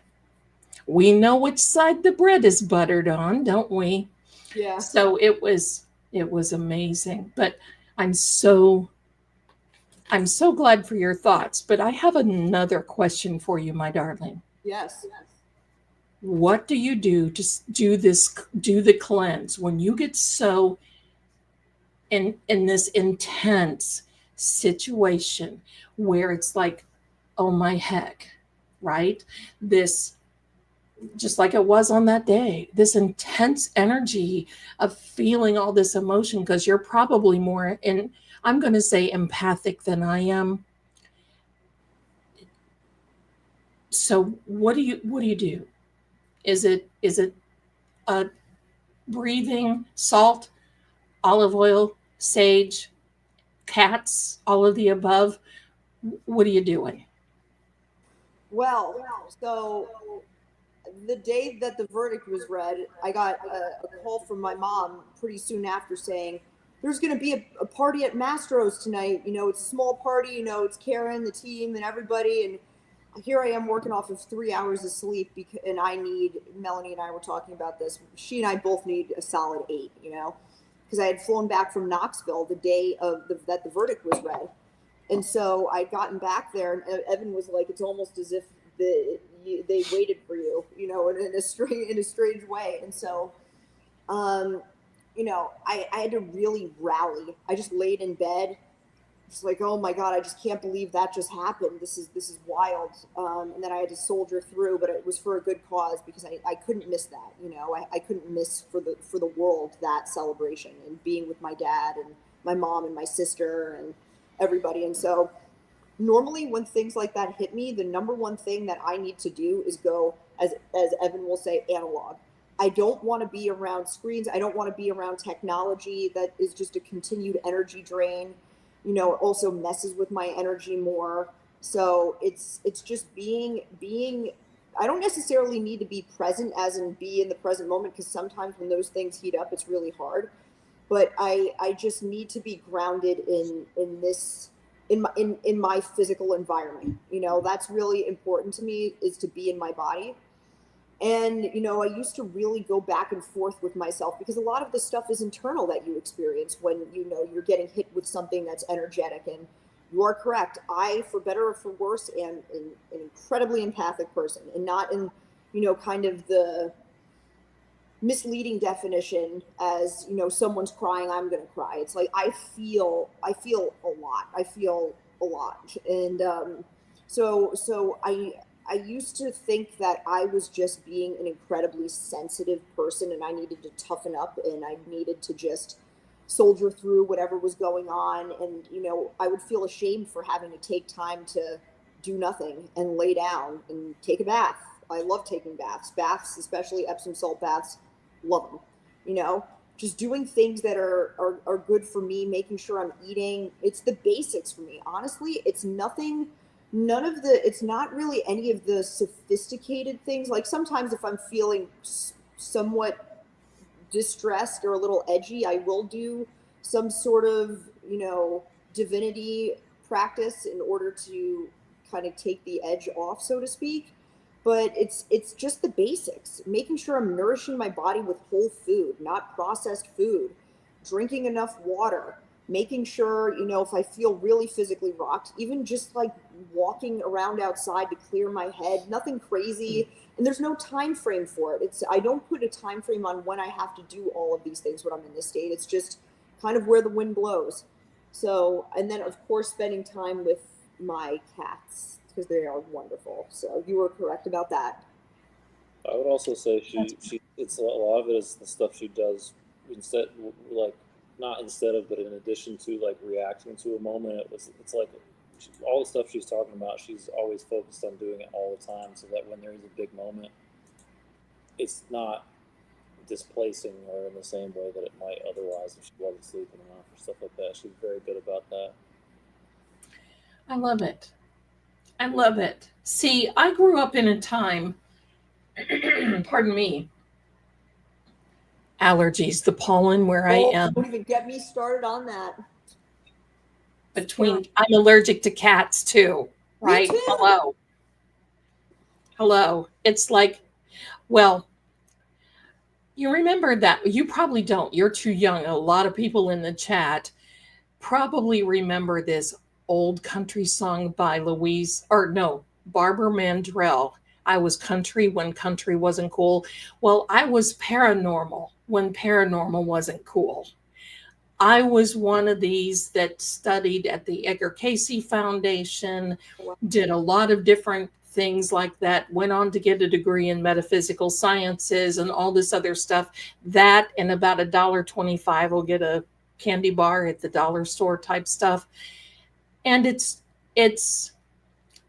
we know which side the bread is buttered on, don't we? Yeah. So it was amazing. But I'm so glad for your thoughts. But I have another question for you, my darling. Yes. What do you do to do the cleanse when you get so in this intense situation where it's like, oh my heck, right? This, just like it was on that day, this intense energy of feeling all this emotion, because you're probably more I'm going to say empathic than I am. So what do you do? Is it breathing, salt, olive oil, sage, cats, all of the above? What are you doing? Well, so the day that the verdict was read, I got a call from my mom pretty soon after saying, there's going to be a party at Mastro's tonight. It's a small party, it's Karen, the team, and everybody. And here I am working off of 3 hours of sleep, and Melanie and I were talking about this. She and I both need a solid 8, because I had flown back from Knoxville the day that the verdict was read. And so I'd gotten back there, and Evan was like, it's almost as if they waited for you, in a strange way. And so, I had to really rally. I just laid in bed, just like, oh my God, I just can't believe that just happened. This is wild. And then I had to soldier through, but it was for a good cause, because I couldn't miss that. I couldn't miss for the world that celebration and being with my dad and my mom and my sister and everybody. And so normally when things like that hit me, the number one thing that I need to do is go, as Evan will say, analog. I don't want to be around screens. I don't want to be around technology that is just a continued energy drain. It also messes with my energy more. So it's just being, I don't necessarily need to be present as in be in the present moment, because sometimes when those things heat up, it's really hard. But I just need to be grounded in this in my physical environment. You know, that's really important to me, is to be in my body. And, you know, I used to really go back and forth with myself, because a lot of this stuff is internal that you experience when, you know, you're getting hit with something that's energetic. And you are correct. I, for better or for worse, am an incredibly empathic person, and not in, you know, kind of the misleading definition as, you know, someone's crying, I'm going to cry. It's like, I feel a lot. And so I used to think that I was just being an incredibly sensitive person, and I needed to toughen up, and I needed to just soldier through whatever was going on. And, you know, I would feel ashamed for having to take time to do nothing and lay down and take a bath. I love taking baths, especially Epsom salt baths. Love them. You know, just doing things that are good for me, making sure I'm eating. It's the basics for me. Honestly, it's nothing. It's not really any of the sophisticated things. Like, sometimes if I'm feeling somewhat distressed or a little edgy, I will do some sort of, you know, divinity practice in order to kind of take the edge off, so to speak. But it's just the basics, making sure I'm nourishing my body with whole food, not processed food, drinking enough water, making sure, you know, if I feel really physically rocked, even just like walking around outside to clear my head, nothing crazy. And there's no time frame for it. I don't put a time frame on when I have to do all of these things when I'm in this state. It's just kind of where the wind blows. So, and then of course, spending time with my cats, because they are wonderful. So you were correct about that. I would also say it's a lot of it is the stuff she does instead, like, not instead of, but in addition to, like, reacting to a moment. It's like all the stuff she's talking about, she's always focused on doing it all the time, so that when there is a big moment, it's not displacing her in the same way that it might otherwise if she wasn't sleeping enough or stuff like that. She's very good about that. I love it. I love it. See, I grew up in a time, pardon me, allergies, the pollen where I am. Don't even get me started on that. I'm allergic to cats too, right? Me too. Hello. It's like, well, you remember that. You probably don't. You're too young. A lot of people in the chat probably remember this old country song by Barbara Mandrell. I was country when country wasn't cool. Well, I was paranormal when paranormal wasn't cool. I was one of these that studied at the Edgar Cayce Foundation, did a lot of different things like that, went on to get a degree in metaphysical sciences and all this other stuff. That and about $1.25 will get a candy bar at the dollar store type stuff. And it's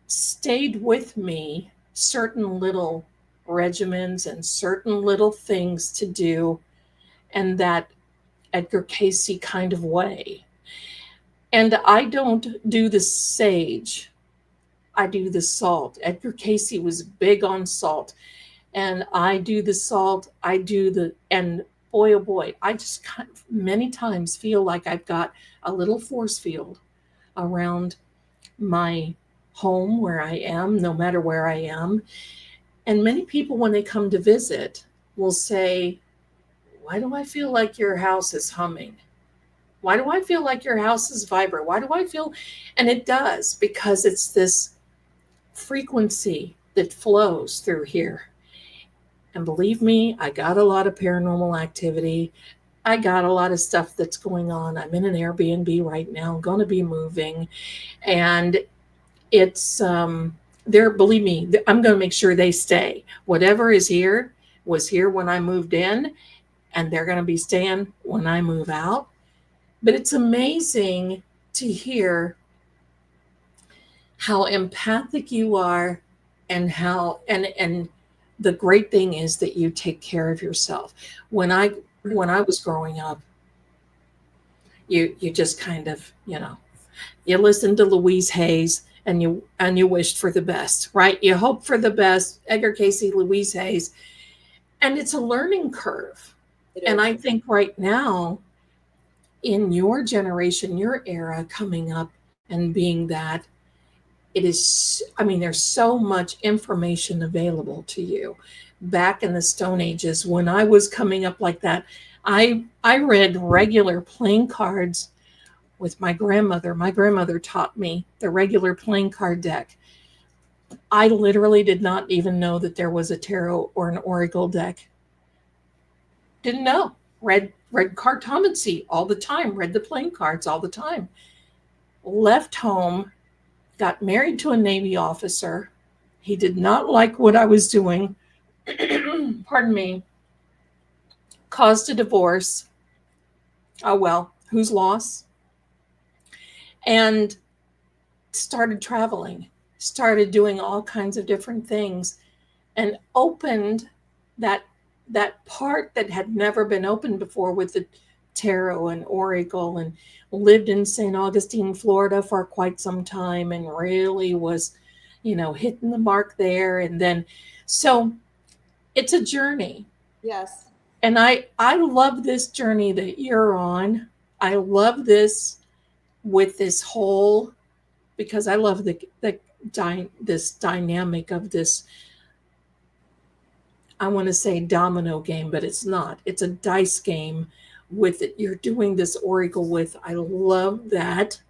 stayed with me, certain little regimens and certain little things to do, and that Edgar Cayce kind of way. And I don't do the sage. I do the salt. Edgar Cayce was big on salt. And I do the salt. And boy, oh boy, I just many times feel like I've got a little force field around my home where I am, no matter where I am. And many people, when they come to visit, will say, why do I feel like your house is humming? Why do I feel like your house is vibrant? Why do I feel? And it does, because it's this frequency that flows through here. And believe me, I got a lot of paranormal activity. I got a lot of stuff that's going on. I'm in an Airbnb right now. I'm going to be moving. And it's, believe me, I'm going to make sure they stay. Whatever is here was here when I moved in, and they're going to be staying when I move out. But it's amazing to hear how empathic you are, and how, and the great thing is that you take care of yourself. When I was growing up, you just kind of, you listened to Louise Hayes and you wished for the best, right? You hope for the best. Edgar Cayce, Louise Hayes, and it's a learning curve. And I think right now, in your generation, your era coming up, and being that it is, I mean, there's so much information available to you. Back in the Stone Ages, when I was coming up like that, I read regular playing cards with my grandmother. My grandmother taught me the regular playing card deck. I literally did not even know that there was a tarot or an oracle deck. Didn't know. Read Cartomancy all the time, read the playing cards all the time. Left home, got married to a Navy officer. He did not like what I was doing. Pardon me. Caused a divorce. Oh well, whose loss? And started traveling, started doing all kinds of different things, and opened that part that had never been opened before with the tarot and oracle, and lived in St. Augustine, Florida for quite some time, and really was, hitting the mark there. And then, so it's a journey. Yes. And I love this journey that you're on. I love this with this whole, because I love this dynamic of this, I want to say domino game, but it's not. It's a dice game with it. You're doing this oracle with. I love that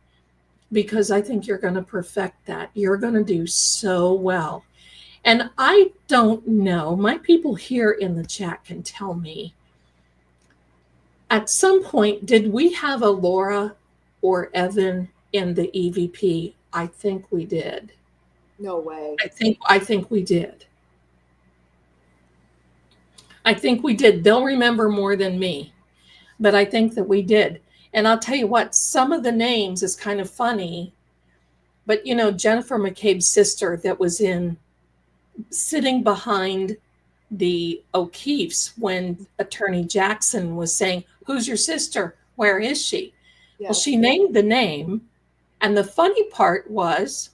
because I think you're going to perfect that. You're going to do so well. And I don't know, my people here in the chat can tell me, at some point, did we have a Laura or Evan in the EVP? I think we did. No way. I think we did. I think we did. They'll remember more than me, but I think that we did. And I'll tell you what, some of the names is kind of funny, but Jennifer McCabe's sister that was sitting behind the OKeefes when Attorney Jackson was saying, "Who's your sister? Where is she?" Yes. Well, she named the name. And the funny part was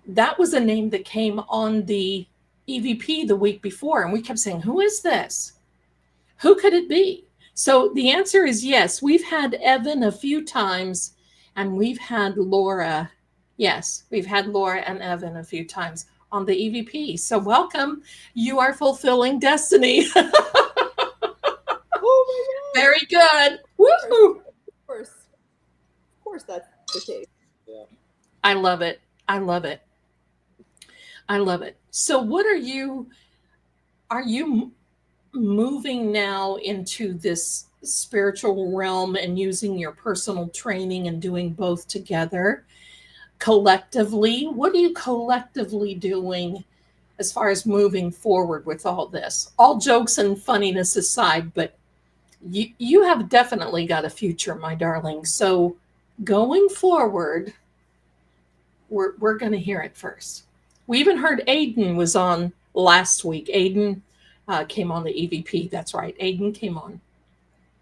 that was a name that came on the EVP the week before. And we kept saying, who is this? Who could it be? So the answer is yes. We've had Evan a few times, and we've had Laura. Yes, we've had Laura and Evan a few times on the EVP. So welcome. You are fulfilling destiny. Oh my God. Very good. Woo! Of course that's the case. Yeah. I love it. I love it. I love it. So what are you moving now into this spiritual realm and using your personal training and doing both together collectively? What are you collectively doing as far as moving forward with all this? All jokes and funniness aside, but you have definitely got a future, my darling. So going forward, we're going to hear it first. We even heard Aiden was on last week. Aiden came on the EVP. That's right. Aiden came on.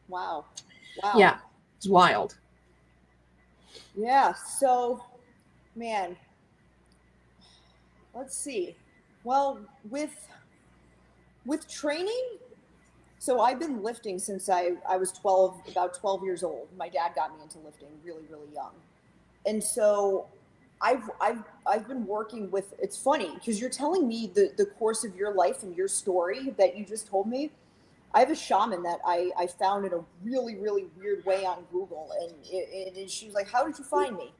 Wow. Yeah, it's wild. Yeah. So, man, let's see. Well, with training, so I've been lifting since I was about 12 years old. My dad got me into lifting really, really young. And so I've been working with, it's funny because you're telling me the course of your life and your story that you just told me. I have a shaman that I found in a really, really weird way on Google. And she was like, how did you find me?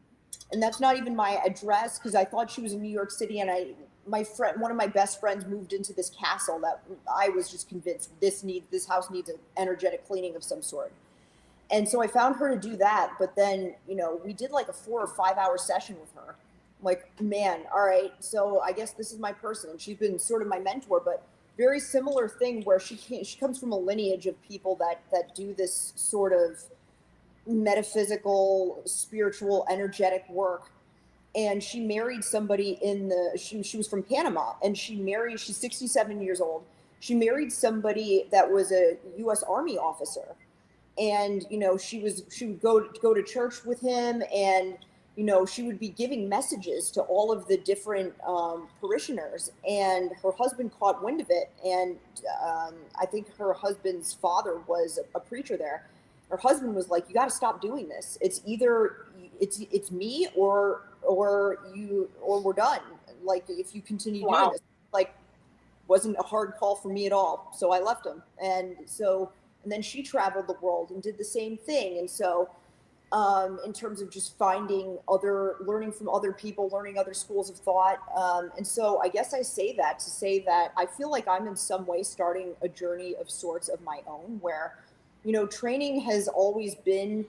And that's not even my address because I thought she was in New York City. And one of my best friends moved into this castle that I was just convinced this house needs an energetic cleaning of some sort. And so I found her to do that. But then, we did like a 4 or 5 hour session with her. I'm like, man, all right. So I guess this is my person. And she's been sort of my mentor, but very similar thing where she comes from a lineage of people that do this sort of metaphysical, spiritual, energetic work. And she married somebody she was from Panama, and she's 67 years old. She married somebody that was a U.S. Army officer. And, she would go to church with him, and, she would be giving messages to all of the different parishioners, and her husband caught wind of it. And I think her husband's father was a preacher there. Her husband was like, you got to stop doing this. It's either it's me or we're done. Like, if you continue doing this, like, wasn't a hard call for me at all. So I left him. And then she traveled the world and did the same thing. And so, in terms of just learning from other people, learning other schools of thought. And so I guess I say that to say that I feel like I'm in some way starting a journey of sorts of my own, where, training has always been,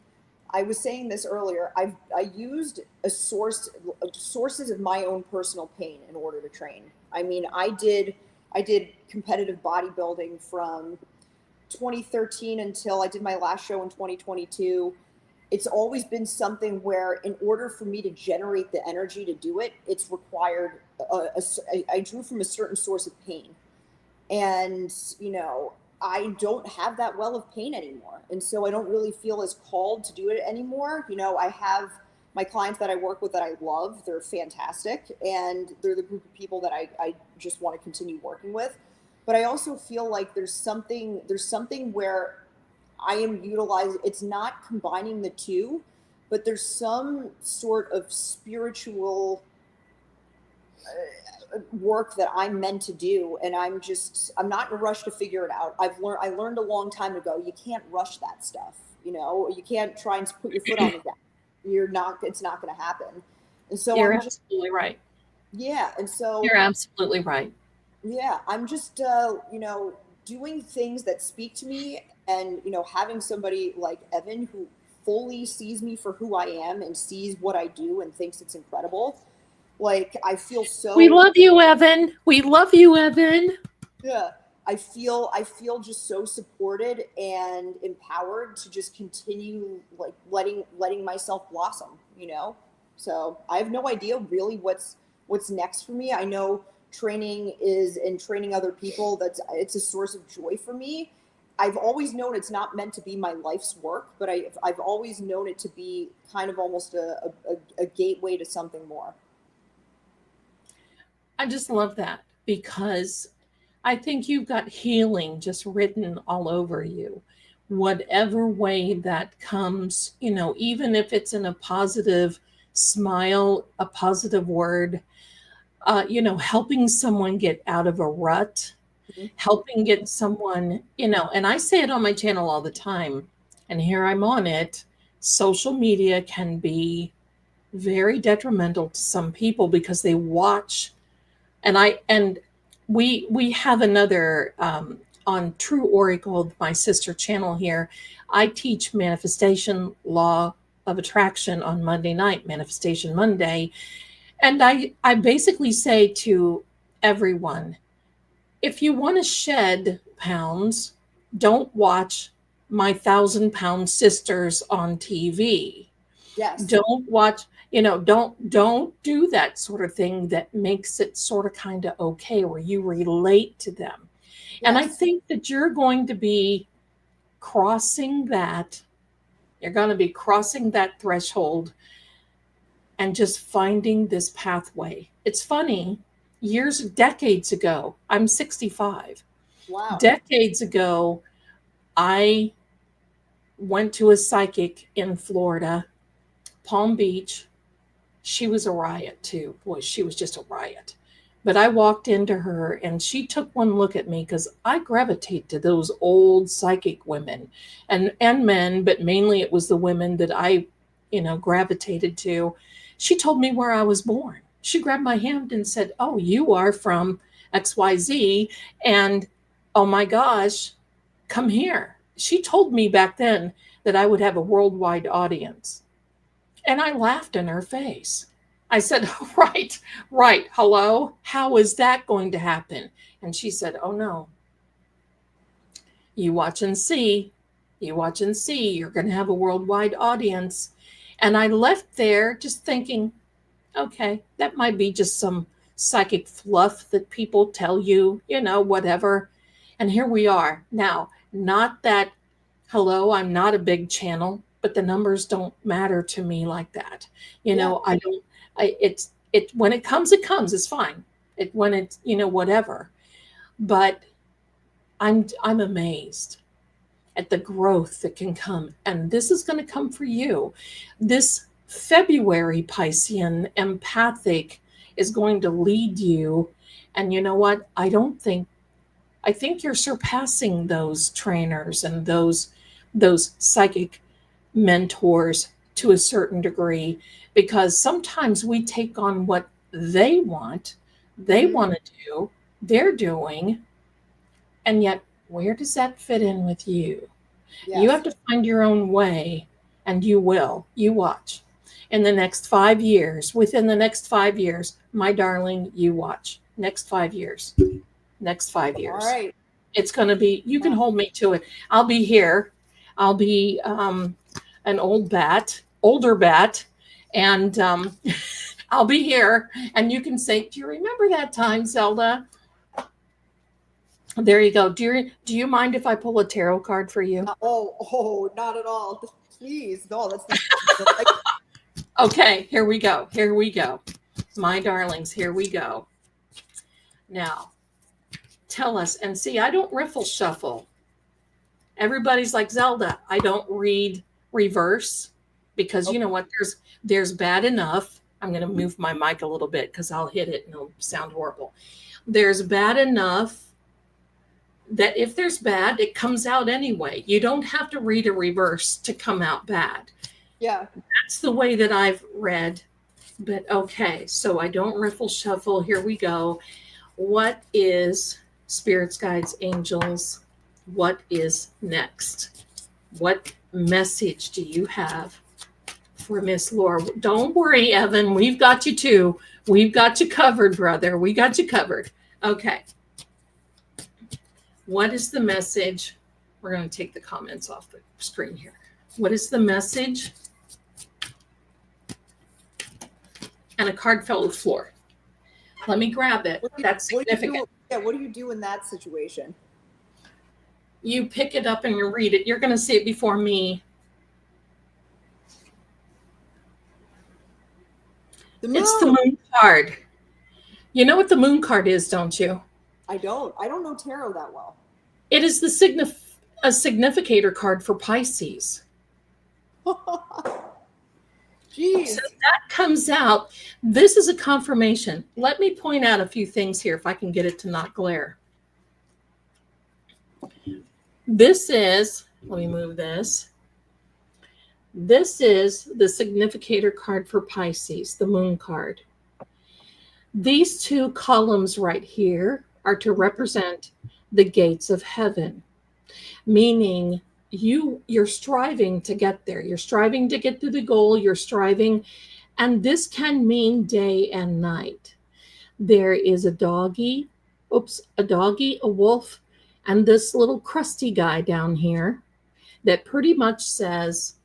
I was saying this earlier, I used sources of my own personal pain in order to train. I mean, I did competitive bodybuilding from 2013 until I did my last show in 2022. It's always been something where, in order for me to generate the energy to do it, it's required, I drew from a certain source of pain. And, I don't have that well of pain anymore. And so I don't really feel as called to do it anymore. I have my clients that I work with that I love. They're fantastic. And they're the group of people that I just want to continue working with. But I also feel like there's something where I am utilizing, it's not combining the two, but there's some sort of spiritual work that I'm meant to do. And I'm not in a rush to figure it out. I learned a long time ago, you can't rush that stuff. You can't try and put your foot on the gas. It's not going to happen. And so you're absolutely right. Yeah. And so you're absolutely right. Yeah. I'm just, doing things that speak to me, and, having somebody like Evan who fully sees me for who I am and sees what I do and thinks it's incredible. Like, I feel so. We love you, Evan. We love you, Evan. Yeah. I feel just so supported and empowered to just continue, like, letting myself blossom, So I have no idea really what's next for me. I know training other people, it's a source of joy for me. I've always known it's not meant to be my life's work, but I've always known it to be kind of almost a gateway to something more. I just love that, because I think you've got healing just written all over you. Whatever way that comes, even if it's in a positive smile, a positive word, helping someone get out of a rut, helping get someone, and I say it on my channel all the time, and here I'm on it. Social media can be very detrimental to some people because they watch, and we have another on True Oracle, my sister channel here. I teach manifestation, law of attraction on Monday night, Manifestation Monday. And I basically say to everyone, if you want to shed pounds, don't watch my 1,000-pound sisters on TV. Yes. Don't watch, don't do that sort of thing that makes it sort of kind of okay, where you relate to them. Yes. And I think that you're going to be crossing that. You're going to be crossing that threshold and just finding this pathway. It's funny, decades ago, I'm 65. Wow. Decades ago, I went to a psychic in Florida, Palm Beach. She was a riot too. Boy, she was just a riot. But I walked into her and she took one look at me, because I gravitate to those old psychic women and men, but mainly it was the women that I, gravitated to. She told me where I was born. She grabbed my hand and said, "Oh, you are from XYZ. And oh my gosh, come here." She told me back then that I would have a worldwide audience. And I laughed in her face. I said, right. Hello. How is that going to happen? And she said, "Oh no. You watch and see. You're going to have a worldwide audience." And I left there just thinking, okay, that might be just some psychic fluff that people tell you, whatever. And here we are now. Not that, hello, I'm not a big channel, but the numbers don't matter to me like that. When it comes, it's fine. When it's, whatever. But I'm amazed at the growth that can come. And this is going to come for you. This February Piscean empathic is going to lead you. And you know what? I think you're surpassing those trainers and those psychic mentors to a certain degree, because sometimes we take on what they want to do, they're doing, and yet where does that fit in with you? Yes. You have to find your own way, and you will. You watch. In the next 5 years, within the next 5 years, my darling, you watch. Next 5 years. Next 5 years. All right. It's going to be, you can hold me to it. I'll be here. I'll be an older bat, and I'll be here. And you can say, do you remember that time, Zelda? There you go. Do you mind if I pull a tarot card for you? Oh, not at all. Please, no. Okay, here we go. Here we go. My darlings, here we go. Now, tell us, and see, I don't riffle shuffle. Everybody's like, Zelda, I don't read reverse, because you know what? There's bad enough. I'm going to move my mic a little bit because I'll hit it and it'll sound horrible. There's bad enough that if there's bad, it comes out anyway. You don't have to read a reverse to come out bad. Yeah. That's the way that I've read. But okay, so I don't riffle shuffle. Here we go. What is spirits, guides, angels? What is next? What message do you have for Miss Laura? Don't worry, Evan. We've got you too. We've got you covered, brother. We got you covered. Okay. What is the message? We're going to take the comments off the screen here. What is the message? And a card fell to the floor. Let me grab it. That's significant. What do you do in that situation? You pick it up and you read it. You're going to see it before me. It's the moon card. You know what the moon card is, don't you? I don't know tarot that well. It is a significator card for Pisces. Jeez. So that comes out. This is a confirmation. Let me point out a few things here if I can get it to not glare. This is, let me move this. This is the significator card for Pisces, the moon card. These two columns right here are to represent the gates of heaven, meaning you're striving to get there. You're striving to get to the goal. You're striving, and this can mean day and night. There is a doggy, a wolf, and this little crusty guy down here that pretty much says,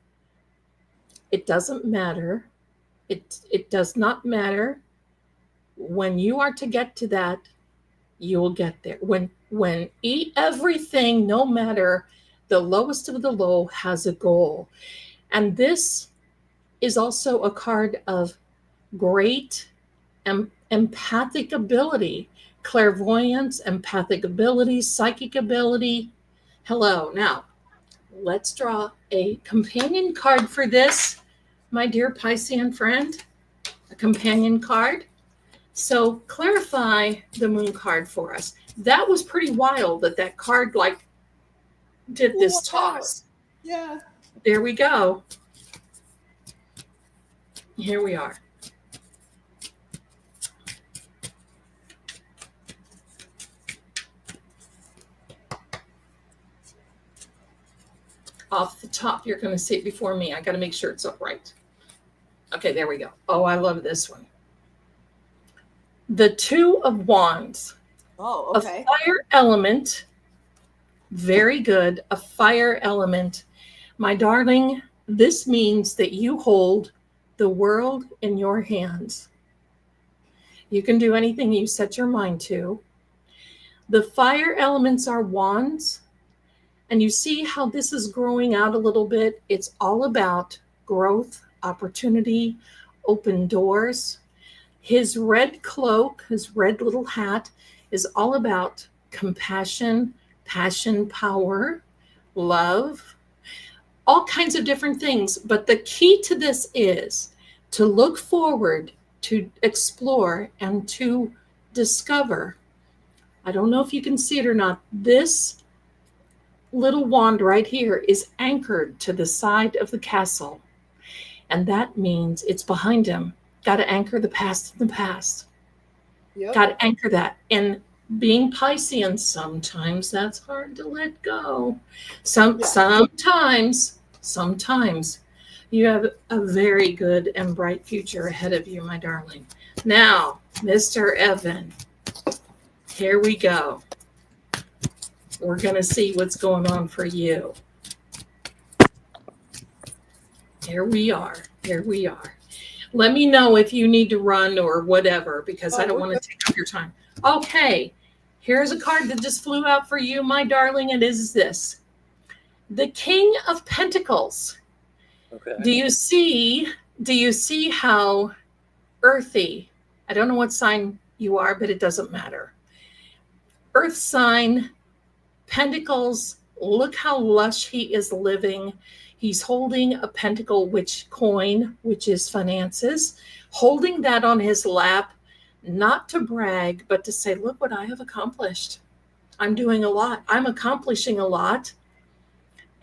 it doesn't matter. It does not matter. When you are to get to that, you will get there. When everything, no matter the lowest of the low, has a goal. And this is also a card of great empathic ability, clairvoyance, empathic ability, psychic ability. Hello. Now, let's draw a companion card for this, my dear Piscean friend. A companion card. So clarify the moon card for us. That was pretty wild that card did this toss. Yeah. There we go. Here we are. Off the top, you're going to see it before me. I got to make sure it's upright. Okay, there we go. Oh, I love this one. The Two of Wands. Oh, okay. A fire element. Very good. A fire element. My darling, this means that you hold the world in your hands. You can do anything you set your mind to. The fire elements are wands. And you see how this is growing out a little bit. It's all about growth, opportunity, open doors. His red cloak, his red little hat, is all about compassion, passion, power, love, all kinds of different things. But the key to this is to look forward, to explore, and to discover. I don't know if you can see it or not. This little wand right here is anchored to the side of the castle. And that means it's behind him. Got to anchor the past in the past. Yep. Got to anchor that. And being Piscean, sometimes that's hard to let go. Sometimes you have a very good and bright future ahead of you, my darling. Now, Mr. Evan, here we go. We're going to see what's going on for you. Here we are. Let me know if you need to run or whatever, because I don't want to take up your time. Okay, here's a card that just flew out for you, my darling. It is this. The King of Pentacles. Okay. Do you see how earthy? I don't know what sign you are, but it doesn't matter. Earth sign, Pentacles. Look how lush he is living. He's holding a pentacle coin, which is finances, holding that on his lap, not to brag, but to say, look what I have accomplished. I'm doing a lot. I'm accomplishing a lot.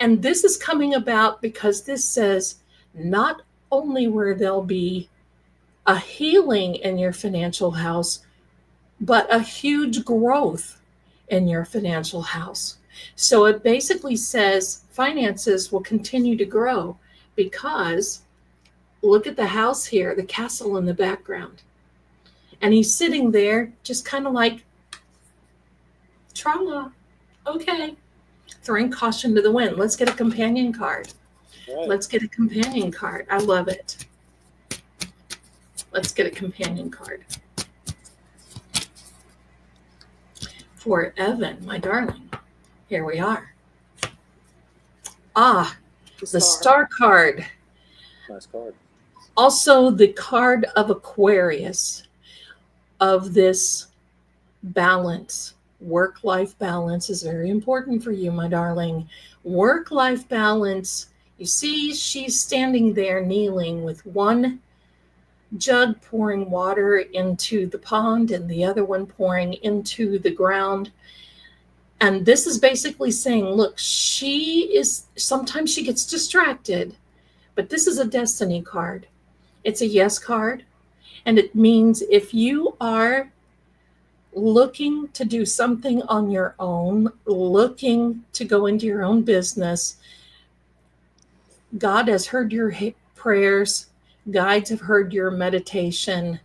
And this is coming about because this says not only will there be a healing in your financial house, but a huge growth in your financial house. So it basically says finances will continue to grow because look at the house here, the castle in the background. And he's sitting there just kind of like, trauma, okay. Throwing caution to the wind. Let's get a companion card. Right. Let's get a companion card. I love it. Let's get a companion card. For Evan, my darling. Here we are. The star card. Nice card. Also the card of Aquarius, of this balance. Work-life balance is very important for you, my darling. Work-life balance. You see, she's standing there kneeling with one jug pouring water into the pond and the other one pouring into the ground. And this is basically saying, look, sometimes she gets distracted, but this is a destiny card. It's a yes card. And it means if you are looking to do something on your own, looking to go into your own business, God has heard your prayers, guides have heard your meditation.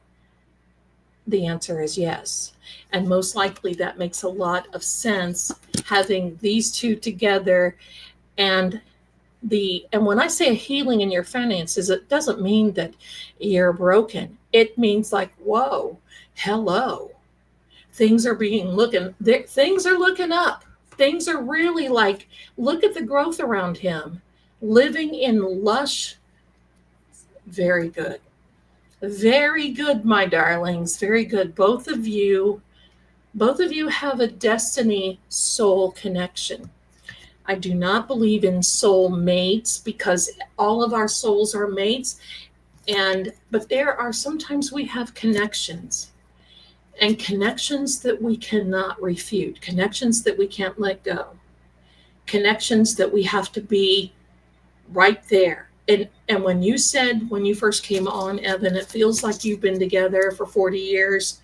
The answer is yes. And most likely that makes a lot of sense, having these two together. And when I say a healing in your finances, it doesn't mean that you're broken. It means like, whoa, hello. Things are things are looking up. Things are really like, look at the growth around him. Living in lush. Very good. Very good, my darlings. Very good. Both of you have a destiny soul connection. I do not believe in soul mates because all of our souls are mates. But there are sometimes we have connections, and connections that we cannot refute, connections that we can't let go, connections that we have to be right there. And when you first came on, Evan, it feels like you've been together for 40 years,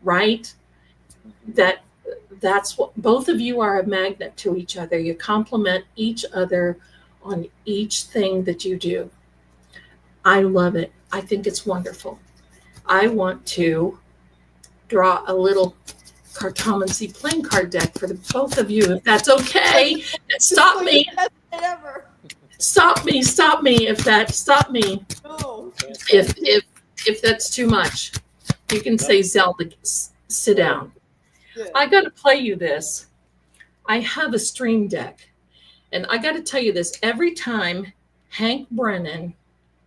right? That's what both of you are, a magnet to each other. You complement each other on each thing that you do. I love it. I think it's wonderful. I want to draw a little Cartomancy playing card deck for the both of you, if that's okay. Stop me. Stop me. No. If that's too much. You can say, Zelda, sit down. Good. I got to play you this. I have a stream deck, and I got to tell you this. Every time Hank Brennan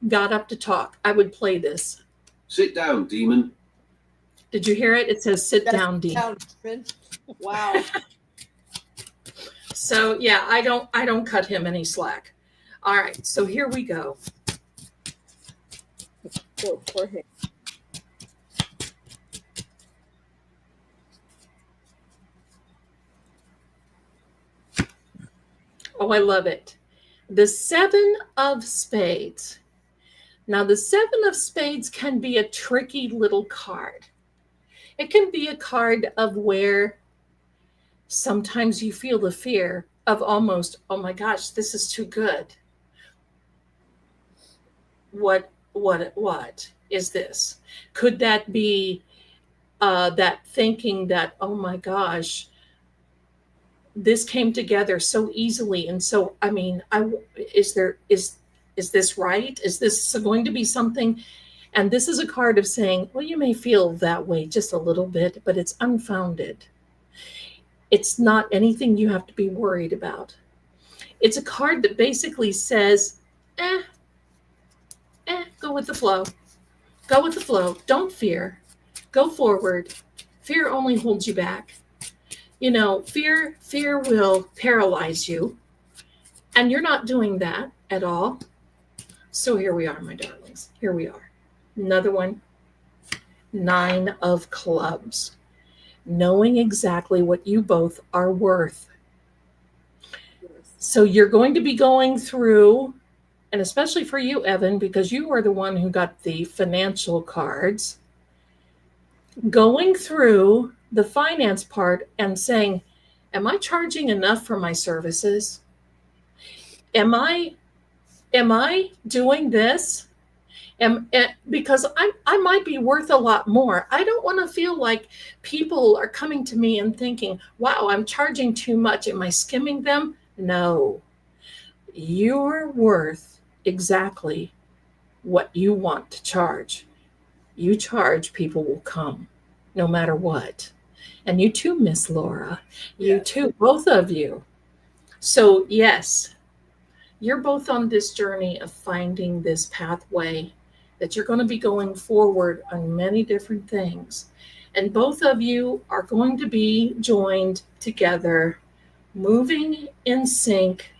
got up to talk, I would play this. Sit down, demon. Did you hear it? It says, sit down, demon. Wow. So yeah, I don't cut him any slack. All right, so here we go. for him. Oh, I love it. The Seven of Spades. Now, the Seven of Spades can be a tricky little card. It can be a card of where sometimes you feel the fear of almost, oh my gosh, this is too good. What is this? Could that be that thinking that, oh my gosh, this came together so easily, and so I mean, is this right? Is this going to be something? And this is a card of saying, well, you may feel that way just a little bit, but it's unfounded. It's not anything you have to be worried about. It's a card that basically says, go with the flow. Go with the flow. Don't fear. Go forward. Fear only holds you back. You know, fear will paralyze you. And you're not doing that at all. So here we are, my darlings. Here we are. Another one. 9 of Clubs. Knowing exactly what you both are worth. So you're going to be going through, and especially for you, Evan, because you are the one who got the financial cards, going through the finance part and saying, am I charging enough for my services? Am I doing this? Because I might be worth a lot more. I don't want to feel like people are coming to me and thinking, wow, I'm charging too much. Am I skimming them? No. You're worth exactly what you want to charge. You charge, people will come, no matter what. And you too, Miss Laura. You too, both of you. So yes, you're both on this journey of finding this pathway that you're going to be going forward on many different things. And both of you are going to be joined together, moving in sync,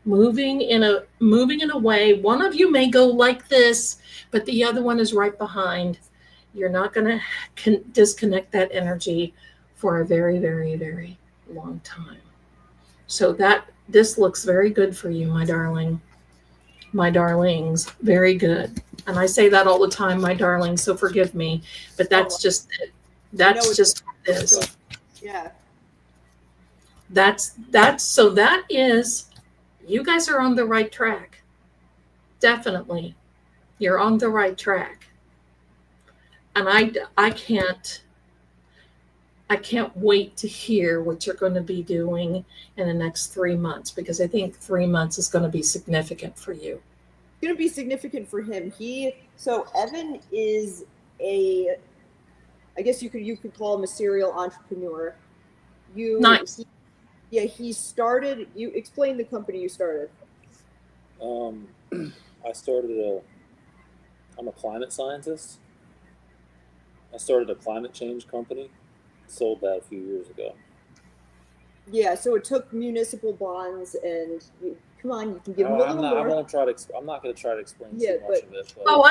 moving in a way. One of you may go like this, but the other one is right behind. You're not going to disconnect that energy for a very, very, very long time. So this looks very good for you, my darling. My darlings, very good. And I say that all the time, my darling, so forgive me, but that's just it. That's just what it is. Yeah. So that is, you guys are on the right track. Definitely. You're on the right track. And I can't wait to hear what you're going to be doing in the next 3 months, because I think 3 months is going to be significant for you. It's going to be significant for him. So Evan is I guess you could call him a serial entrepreneur. Nice. He started, you explain the company you started. I'm a climate scientist. I started a climate change company, sold that a few years ago. Yeah, so it took municipal bonds, and come on, you can give them a little more. I'm not going to try to explain too much of it. But. Oh,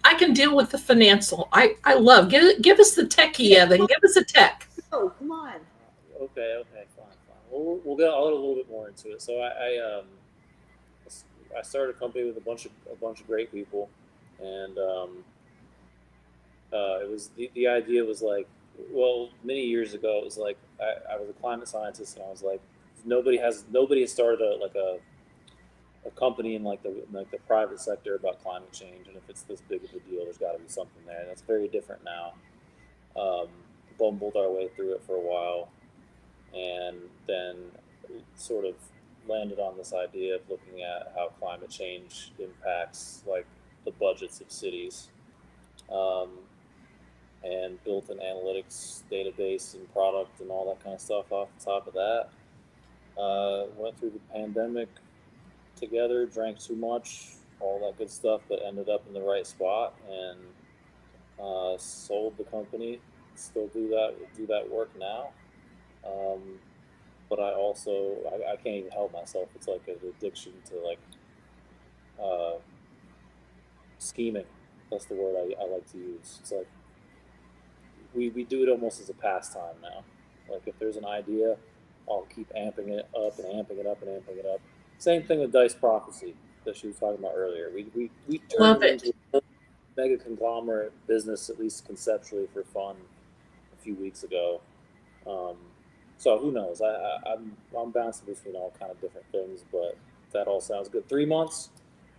I can deal with the financial. I love. Give us the techie, Evan. Give us a tech. Oh, come on. Okay, fine. We'll get a little bit more into it. So I started a company with a bunch of great people, and it was the idea was like, well, many years ago it was like I was a climate scientist, and I was like, nobody has started a company in like the private sector about climate change, and if it's this big of a deal, there's got to be something there. And that's very different now. Bumbled our way through it for a while, and then sort of landed on this idea of looking at how climate change impacts like the budgets of cities, and built an analytics database and product and all that kind of stuff off the top of that. Went through the pandemic together, drank too much, all that good stuff, but ended up in the right spot and sold the company. Still do that work now. But I also, I can't even help myself. It's like an addiction to like scheming. That's the word I like to use. It's like we do it almost as a pastime now. Like if there's an idea, I'll keep amping it up and amping it up and amping it up. Same thing with Dice Prophecy that she was talking about earlier. We turned Love it it. into a mega conglomerate business, at least conceptually, for fun a few weeks ago. So who knows? I'm bouncing between all kind of different things, but that all sounds good. 3 months,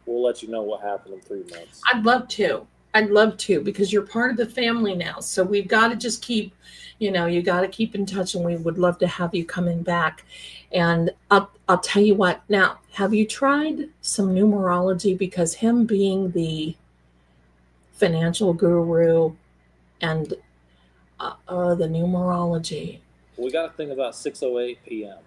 we'll let you know what happened in 3 months. I'd love to. I'd love to, because you're part of the family now. So we've got to just keep, you got to keep in touch, and we would love to have you coming back. And I'll tell you what, now, have you tried some numerology? Because him being the financial guru and the numerology. Oh We got to think about 6:08 p.m.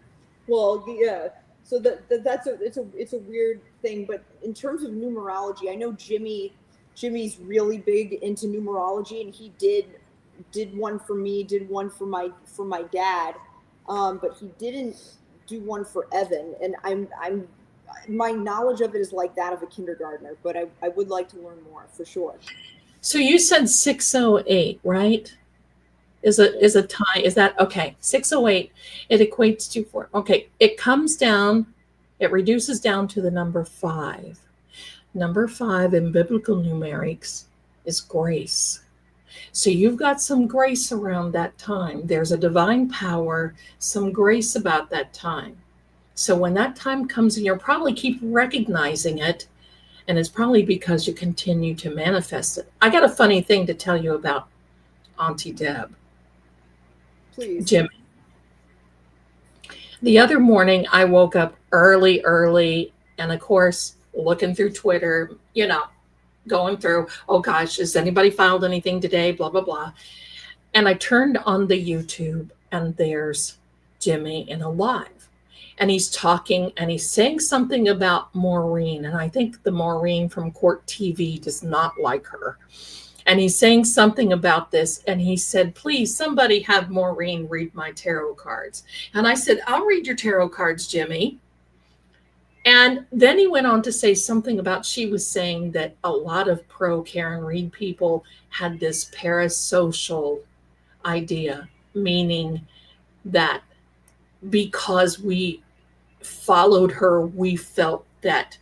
Well, yeah. So it's a weird thing, but in terms of numerology, I know Jimmy's really big into numerology, and he did one for me, did one for my dad, but he didn't do one for Evan. And I'm my knowledge of it is like that of a kindergartner, but I would like to learn more for sure. So you said 608, right? Is a tie? Is that okay? 608. It equates to 4. Okay, it comes down. It reduces down to the number 5. Number 5 in biblical numerics is grace. So you've got some grace around that time. There's a divine power, some grace about that time. So when that time comes, and you'll probably keep recognizing it, and it's probably because you continue to manifest it. I got a funny thing to tell you about Auntie Deb. Please. Jimmy. The other morning, I woke up early, and of course, looking through Twitter, going through, oh gosh, has anybody filed anything today? Blah, blah, blah. And I turned on the YouTube, and there's Jimmy in a live. And he's talking, and he's saying something about Maureen. And I think the Maureen from Court TV does not like her. And he's saying something about this. And he said, please, somebody have Maureen read my tarot cards. And I said, I'll read your tarot cards, Jimmy. And then he went on to say something about, she was saying that a lot of pro Karen Reed people had this parasocial idea, meaning that because we followed her, we feel that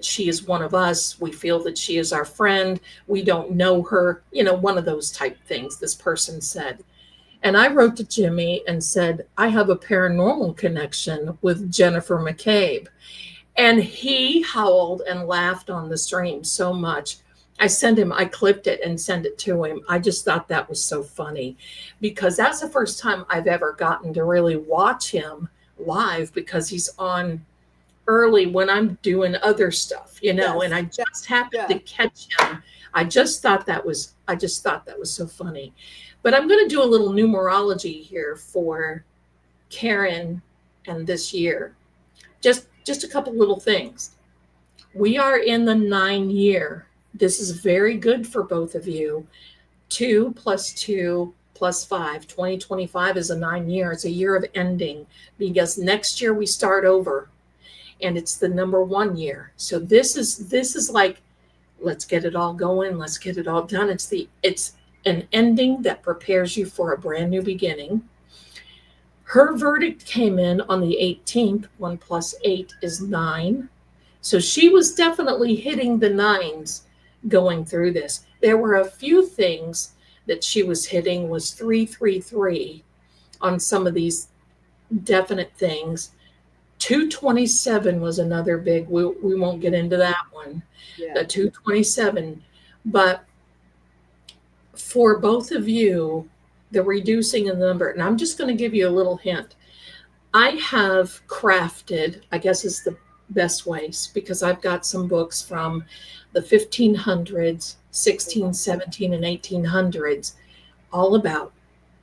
she is one of us. We feel that she is our friend. We don't know her, one of those type things this person said. And I wrote to Jimmy and said, I have a paranormal connection with Jennifer McCabe. And he howled and laughed on the stream so much. I clipped it and sent it to him. I just thought that was so funny, because that's the first time I've ever gotten to really watch him live, because he's on early when I'm doing other stuff, Yes. and I just happened to catch him. I just thought that was so funny. But I'm going to do a little numerology here for Karen and this year. Just a couple little things. We are in the 9 year. This is very good for both of you. 2 + 2 + 5. 2025 is a 9 year. It's a year of ending, because next year we start over, and it's the number 1 year. So this is like, let's get it all going. Let's get it all done. It's an ending that prepares you for a brand new beginning. Her verdict came in on the 18th. 1 + 8 is 9. So she was definitely hitting the 9s going through this. There were a few things that she was hitting, was 333 on some of these definite things. 227 was another big, we won't get into that one. Yeah. The 227. But for both of you, the reducing in the number, and I'm just going to give you a little hint. I have crafted, I guess is the best ways, because I've got some books from the 1500s, 16, 17, and 1800s, all about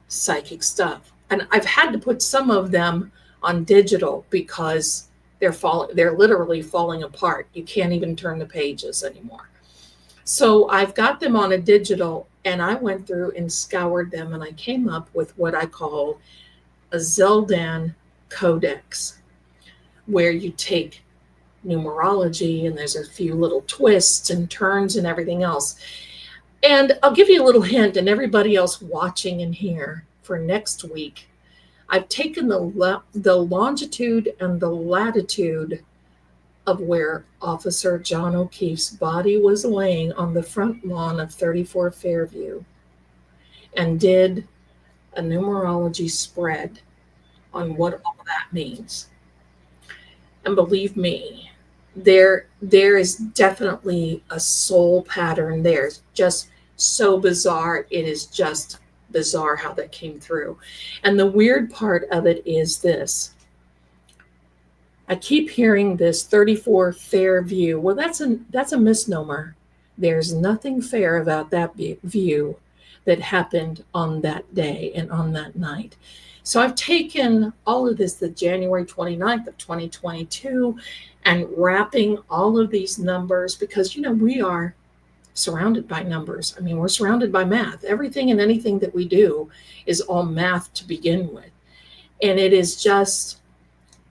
psychic stuff. And I've had to put some of them on digital because they're literally falling apart. You can't even turn the pages anymore. So I've got them on a digital, and I went through and scoured them, and I came up with what I call a Zelda codex, where you take numerology, and there's a few little twists and turns and everything else. And I'll give you a little hint, and everybody else watching in here for next week, I've taken the longitude and the latitude of where Officer John O'Keefe's body was laying on the front lawn of 34 Fairview, and did a numerology spread on what all that means. And believe me, there is definitely a soul pattern there. It's just so bizarre. It is just bizarre how that came through. And the weird part of it is this. I keep hearing this 34 Fairview. Well, that's a misnomer. There's nothing fair about that view that happened on that day and on that night. So I've taken all of this, the January 29th of 2022, and wrapping all of these numbers, because, we are surrounded by numbers. I mean, we're surrounded by math. Everything and anything that we do is all math to begin with. And it is just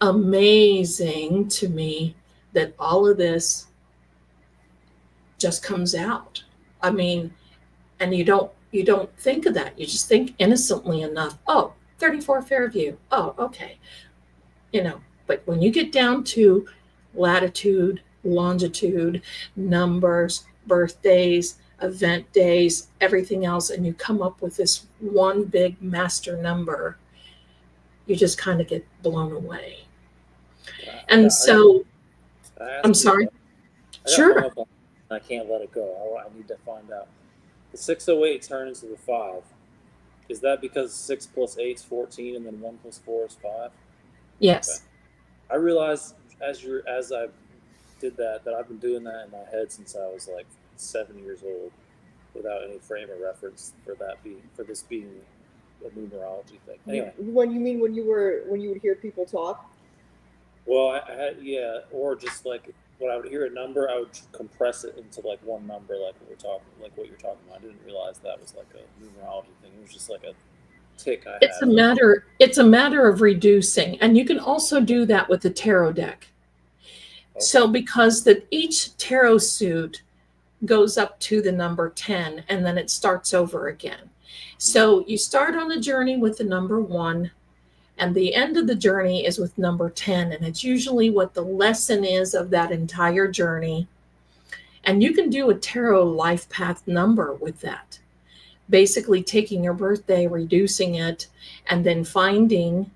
amazing to me that all of this just comes out. I mean, and you don't think of that. You just think innocently enough, oh, 34 Fairview. Oh, okay. But when you get down to latitude, longitude, numbers, birthdays, event days, everything else, and you come up with this one big master number, you just kind of get blown away. And so, I'm sorry. Sure. I can't let it go. I need to find out. The 608 turns into the 5. Is that because 6 plus 8 is 14 and then 1 plus 4 is 5? Yes. Okay. I realized as I did that I've been doing that in my head since I was like 7 years old, without any frame of reference for this being a numerology thing. Anyway. When you would hear people talk? Well, I had, or just like when I would hear a number, I would compress it into like one number, like what you're talking about. I didn't realize that was like a numerology thing. It was just like a tick I had. It's a matter of reducing, and you can also do that with the tarot deck. Okay. So because each tarot suit goes up to the number 10, and then it starts over again. So you start on the journey with the number 1. And the end of the journey is with number 10. And it's usually what the lesson is of that entire journey. And you can do a tarot life path number with that. Basically taking your birthday, reducing it, and then finding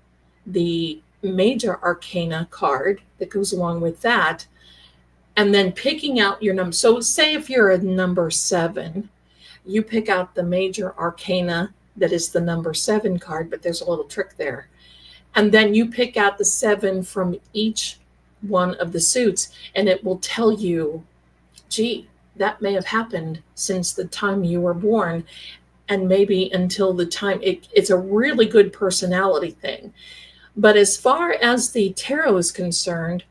the major arcana card that goes along with that. And then picking out your number. So say if you're a number 7, you pick out the major arcana that is the number 7 card, but there's a little trick there. And then you pick out the 7 from each one of the suits, and it will tell you, gee, that may have happened since the time you were born, and maybe until the time. It's a really good personality thing. But as far as the tarot is concerned,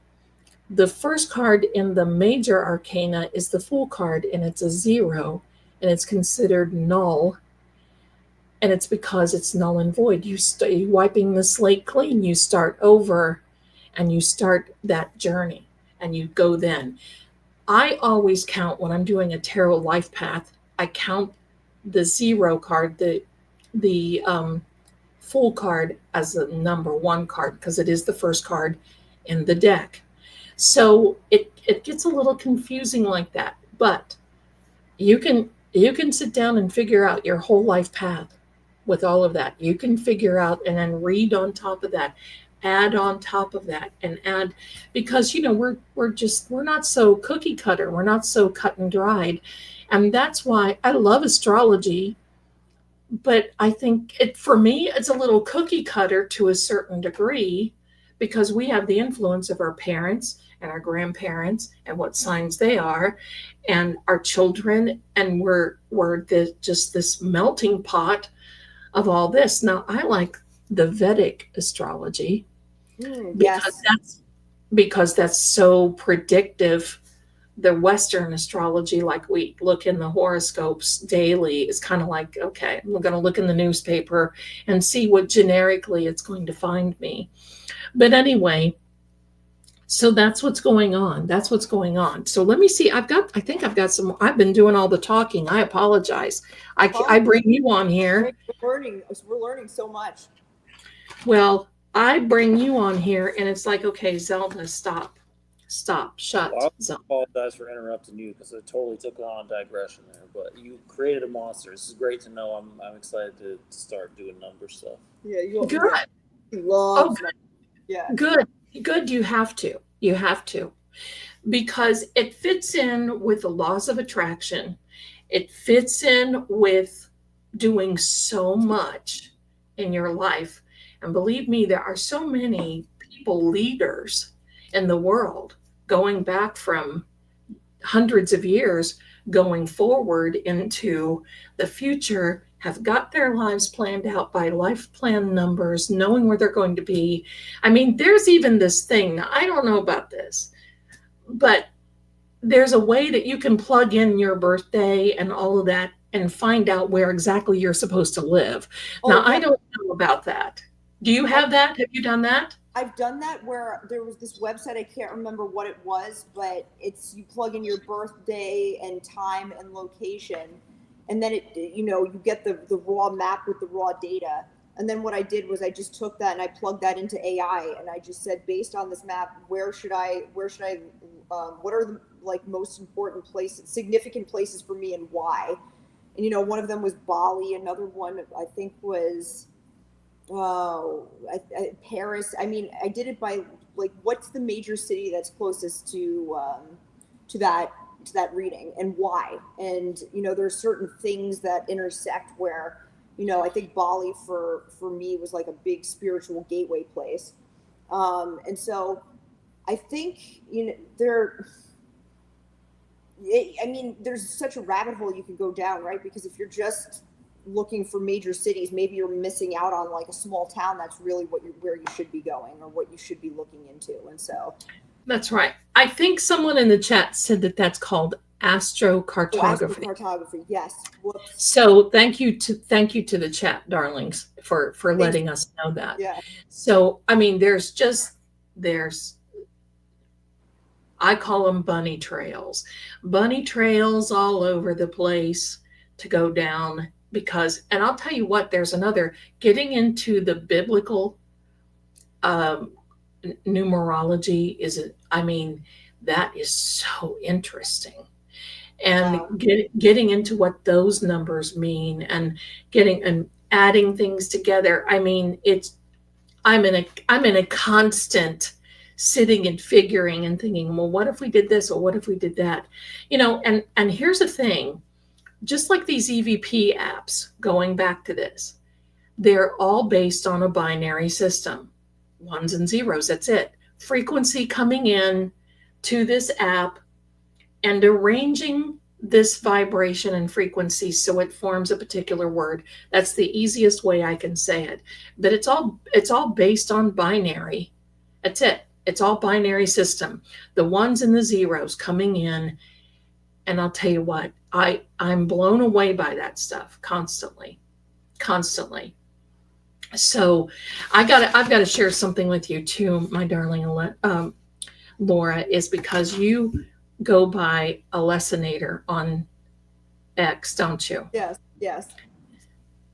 the first card in the major arcana is the Fool card, and it's a 0, and it's considered null. And it's because it's null and void. You're wiping the slate clean. You start over and you start that journey and you go then. I always count when I'm doing a tarot life path, I count the 0 card, the Fool card as the number 1 card, because it is the first card in the deck. So it gets a little confusing like that. But you can sit down and figure out your whole life path. With all of that, you can figure out and then read on top of that, add on top of that, and add, because we're not so cookie cutter, we're not so cut and dried, and that's why I love astrology. But I think for me it's a little cookie cutter to a certain degree, because we have the influence of our parents and our grandparents and what signs they are, and our children, and we're just this melting pot of all this. Now, I like the Vedic astrology because that's so predictive. The Western astrology, like we look in the horoscopes daily, is kind of like, okay, I'm going to look in the newspaper and see what generically it's going to find me. But anyway, So that's what's going on. That's what's going on. So let me see. I think I've got some, I've been doing all the talking. I apologize. I bring you on here. We're learning so much. Well, I bring you on here and it's like, okay, Zelda, stop, shut. Well, I Zelda. apologize for interrupting you because I totally took on a digression there. But you created a monster. This is great to know. I'm excited to start doing number stuff. Yeah, you Good. love. Good. Yeah. Good. You have to, because it fits in with the laws of attraction. It fits in with doing so much in your life. And believe me, there are so many people, leaders in the world, going back from hundreds of years, going forward into the future, have got their lives planned out by life plan numbers, knowing where they're going to be. I mean, there's even this thing, now, I don't know about this, but there's a way that you can plug in your birthday and all of that and find out where exactly you're supposed to live. Now, I don't know about that. Do you have that? Have you done that? I've done that where there was this website, I can't remember what it was, but it's, you plug in your birthday and time and location, and then you get the raw map with the raw data. And then what I did was I just took that and I plugged that into AI, and I just said, based on this map, what are the most important places, significant places for me, and why? And one of them was Bali. Another one I think was Paris. I mean, I did it by what's the major city that's closest to that reading, and why? And there's certain things that intersect where I think Bali for me was like a big spiritual gateway place. And so I think there's such a rabbit hole you can go down, right? Because if you're just looking for major cities, maybe you're missing out on a small town that's really where you should be going, or what you should be looking into. And so that's right. I think someone in the chat said that that's called astrocartography. Astrocartography, yes. Whoops. So thank you to the chat, darlings, for letting us know that. Yeah. So I mean, there's I call them bunny trails all over the place to go down, because, and I'll tell you what, there's another, getting into the biblical numerology that is so interesting. And getting into what those numbers mean, and adding things together. I mean, I'm in a constant sitting and figuring and thinking, well, what if we did this, or what if we did that? And here's the thing, just like these EVP apps, going back to this, they're all based on a binary system, ones and zeros, that's it. Frequency coming in to this app and arranging this vibration and frequency so it forms a particular word. That's the easiest way I can say it. But it's all based on binary. That's it. It's all binary system. The ones and the zeros coming in. And I'll tell you what, I'm blown away by that stuff constantly. So I've got to share something with you too, my darling Laura, is because you go by Alessinator on X, don't you? Yes.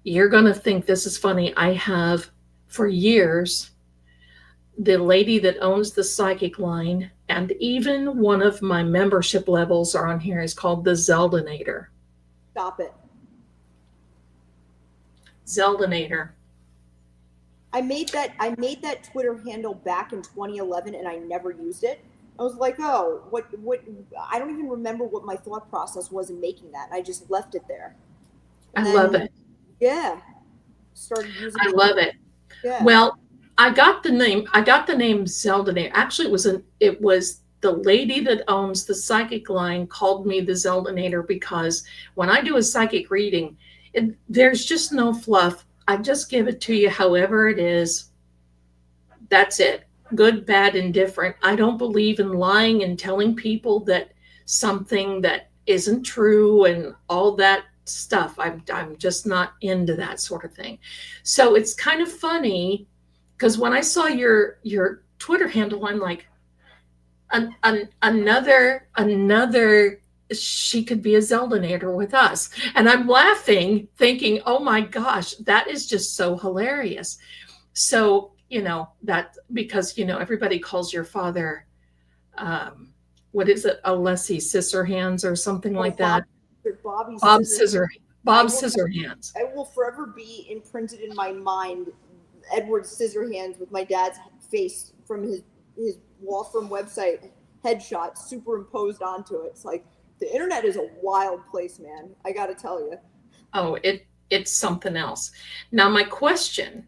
You're going to think this is funny. I have for years, the lady that owns the psychic line, and even one of my membership levels are on here, is called the Zeldanator. Stop it. Zeldanator. I made that Twitter handle back in 2011, and I never used it. I was like, oh, what? I don't even remember what my thought process was in making that. I just left it there. I love it. Yeah. Started using it. I love it. Yeah. Well, I got the name Zeldanator. Actually, it was the lady that owns the psychic line called me the Zeldanator, because when I do a psychic reading, there's just no fluff. I just give it to you however it is. That's it. Good, bad, indifferent. I don't believe in lying and telling people that something that isn't true and all that stuff. I'm just not into that sort of thing. So it's kind of funny, because when I saw your Twitter handle, I'm like, Another, she could be a Zelda with us. And I'm laughing, thinking, oh my gosh, that is just so hilarious. So, that because, everybody calls your father, what is it, Alessi Scissorhands or something Oh, like that. Bobby Bob Scissor. Bob Scissorhands. I will forever be imprinted in my mind Edward Scissorhands with my dad's face from his law firm website headshot superimposed onto it. It's like the internet is a wild place, man. I got to tell you. Oh, it's something else. Now, my question,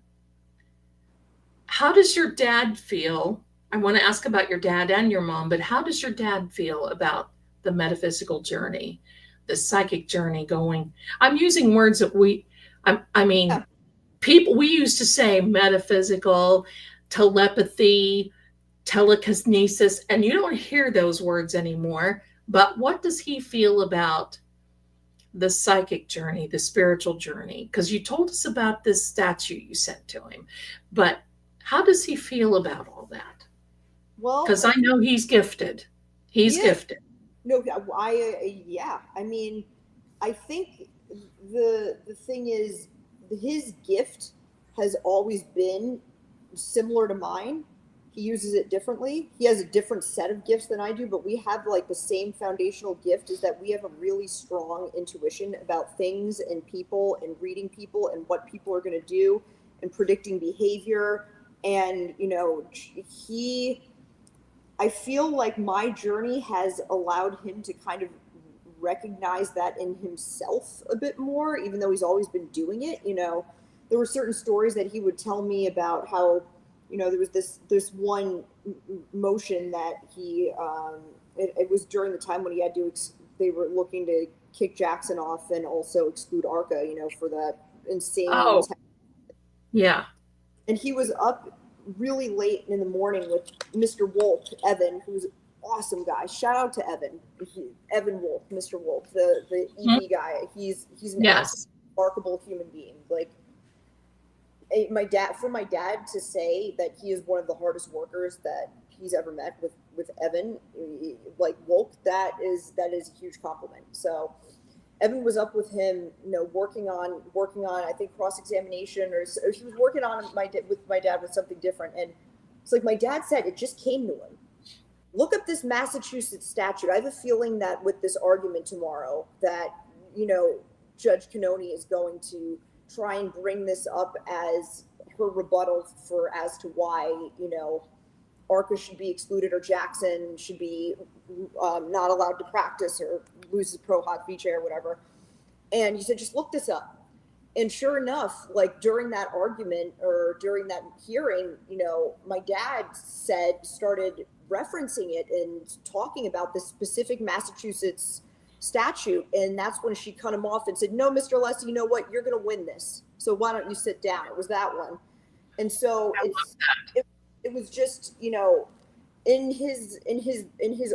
how does your dad feel? I want to ask about your dad and your mom, but how does your dad feel about the metaphysical journey, the psychic journey going? I'm using words that Yeah. people, we used to say metaphysical, telepathy, telekinesis, and you don't hear those words anymore. But what does he feel about the psychic journey, the spiritual journey? Because you told us about this statue you sent to him, but how does he feel about all that? Well, Because I know he's gifted. He's gifted. No, yeah. I mean, I think the thing is, his gift has always been similar to mine. He uses it differently. He has a different set of gifts than I do, but we have like the same foundational gift, is that we have a really strong intuition about things and people and reading people and what people are going to do and predicting behavior. And, I feel like my journey has allowed him to kind of recognize that in himself a bit more, even though he's always been doing it. There were certain stories that he would tell me about how, there was this one motion that he, it was during the time when he had to, they were looking to kick Jackson off and also exclude Arca, for that insane. Oh, yeah. And he was up really late in the morning with Mr. Wolf, Evan, who's an awesome guy. Shout out to Evan. Evan Wolf, Mr. Wolf, the EV guy. He's an remarkable human being. Like, for my dad to say that he is one of the hardest workers that he's ever met with Evan, like Wolf, that is a huge compliment. So Evan was up with him, working on, I think, cross-examination, or he was working on with my dad with something different. And it's like my dad said, it just came to him. Look up this Massachusetts statute. I have a feeling that with this argument tomorrow that, Judge Cannoni is going to try and bring this up as her rebuttal as to why, Arca should be excluded or Jackson should be not allowed to practice or loses pro hoc vice or whatever. And he said, just look this up. And sure enough, like during that argument or during that hearing, my dad started referencing it and talking about this specific Massachusetts statute. And that's when she cut him off and said, no, Mr. Alessi, you know what? You're going to win this. So why don't you sit down? It was that one. And so it was just, in his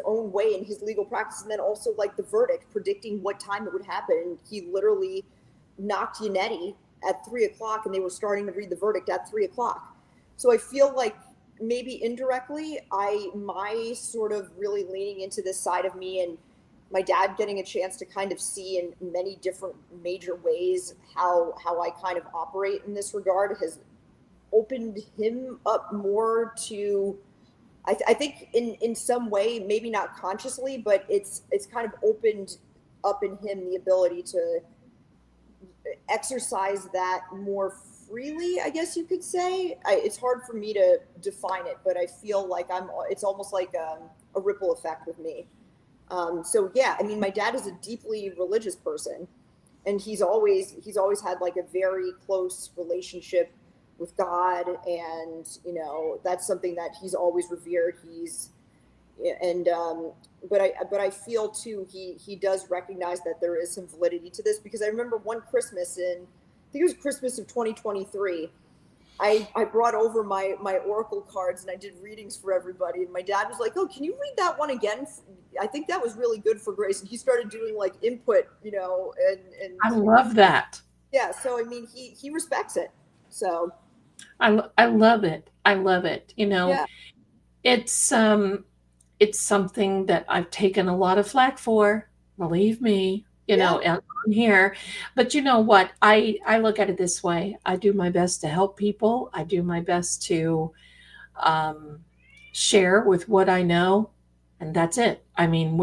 own way, in his legal practice, and then also like the verdict, predicting what time it would happen. And he literally knocked Yannetti at 3:00, and they were starting to read the verdict at 3:00. So I feel like maybe indirectly, my sort of really leaning into this side of me, and my dad getting a chance to kind of see in many different major ways how I kind of operate in this regard, has opened him up more to, I think in some way, maybe not consciously, but it's kind of opened up in him the ability to exercise that more freely, I guess you could say. It's hard for me to define it, but I feel like it's almost like a ripple effect with me. So yeah, I mean, my dad is a deeply religious person, and he's always had like a very close relationship with God, and that's something that he's always revered. But I feel too he does recognize that there is some validity to this, because I remember one Christmas I think it was Christmas of 2023. I brought over my oracle cards and I did readings for everybody, and my dad was like, "Oh, can you read that one again? I think that was really good for Grace." And he started doing like input, and I love that. Yeah, so I mean, he respects it. So I love it. I love it. Yeah. It's it's something that I've taken a lot of flack for, believe me, on here. But you know what? I look at it this way. I do my best to help people. I do my best to um, share with what I know, and that's it. I mean,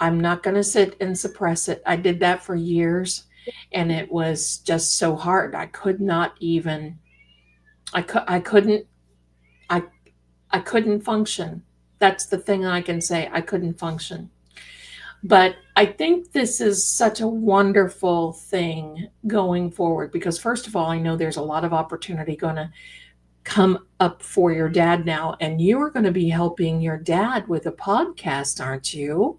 I'm not going to sit and suppress it. I did that for years, and it was just so hard. I could not even. I couldn't. I I couldn't function. That's the thing I can say. I couldn't function. But I think this is such a wonderful thing going forward because, first of all, I know there's a lot of opportunity going to come up for your dad now. And you are going to be helping your dad with a podcast, aren't you?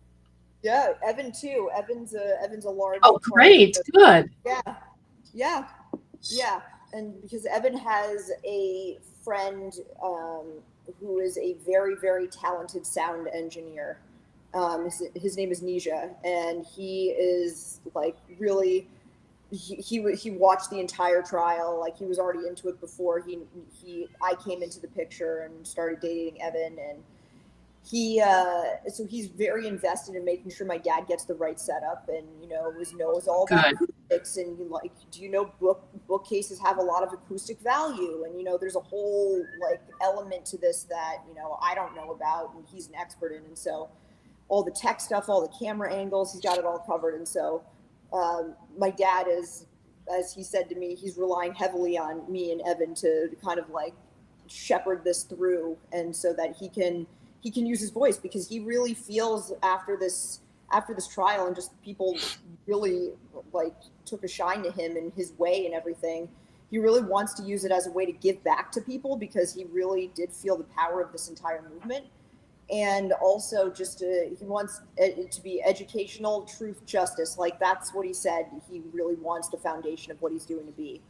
Yeah, Evan too. Evan's a large. Oh, great. Good. Yeah. And because Evan has a friend who is a very, very talented sound engineer. His name is Nisha, and he is like really. He watched the entire trial. Like, he was already into it before I came into the picture and started dating Evan, and so he's very invested in making sure my dad gets the right setup, and knows all about acoustics, and like, do you know bookcases have a lot of acoustic value, and there's a whole like element to this that I don't know about, and he's an expert in, and so all the tech stuff, all the camera angles, he's got it all covered, and so my dad is, as he said to me, he's relying heavily on me and Evan to kind of like shepherd this through, and so that he can use his voice, because he really feels after this trial, and just people really like took a shine to him and his way and everything. He really wants to use it as a way to give back to people, because he really did feel the power of this entire movement. And also just he wants it to be educational, truth, justice. Like, that's what he said. He really wants the foundation of what he's doing to be.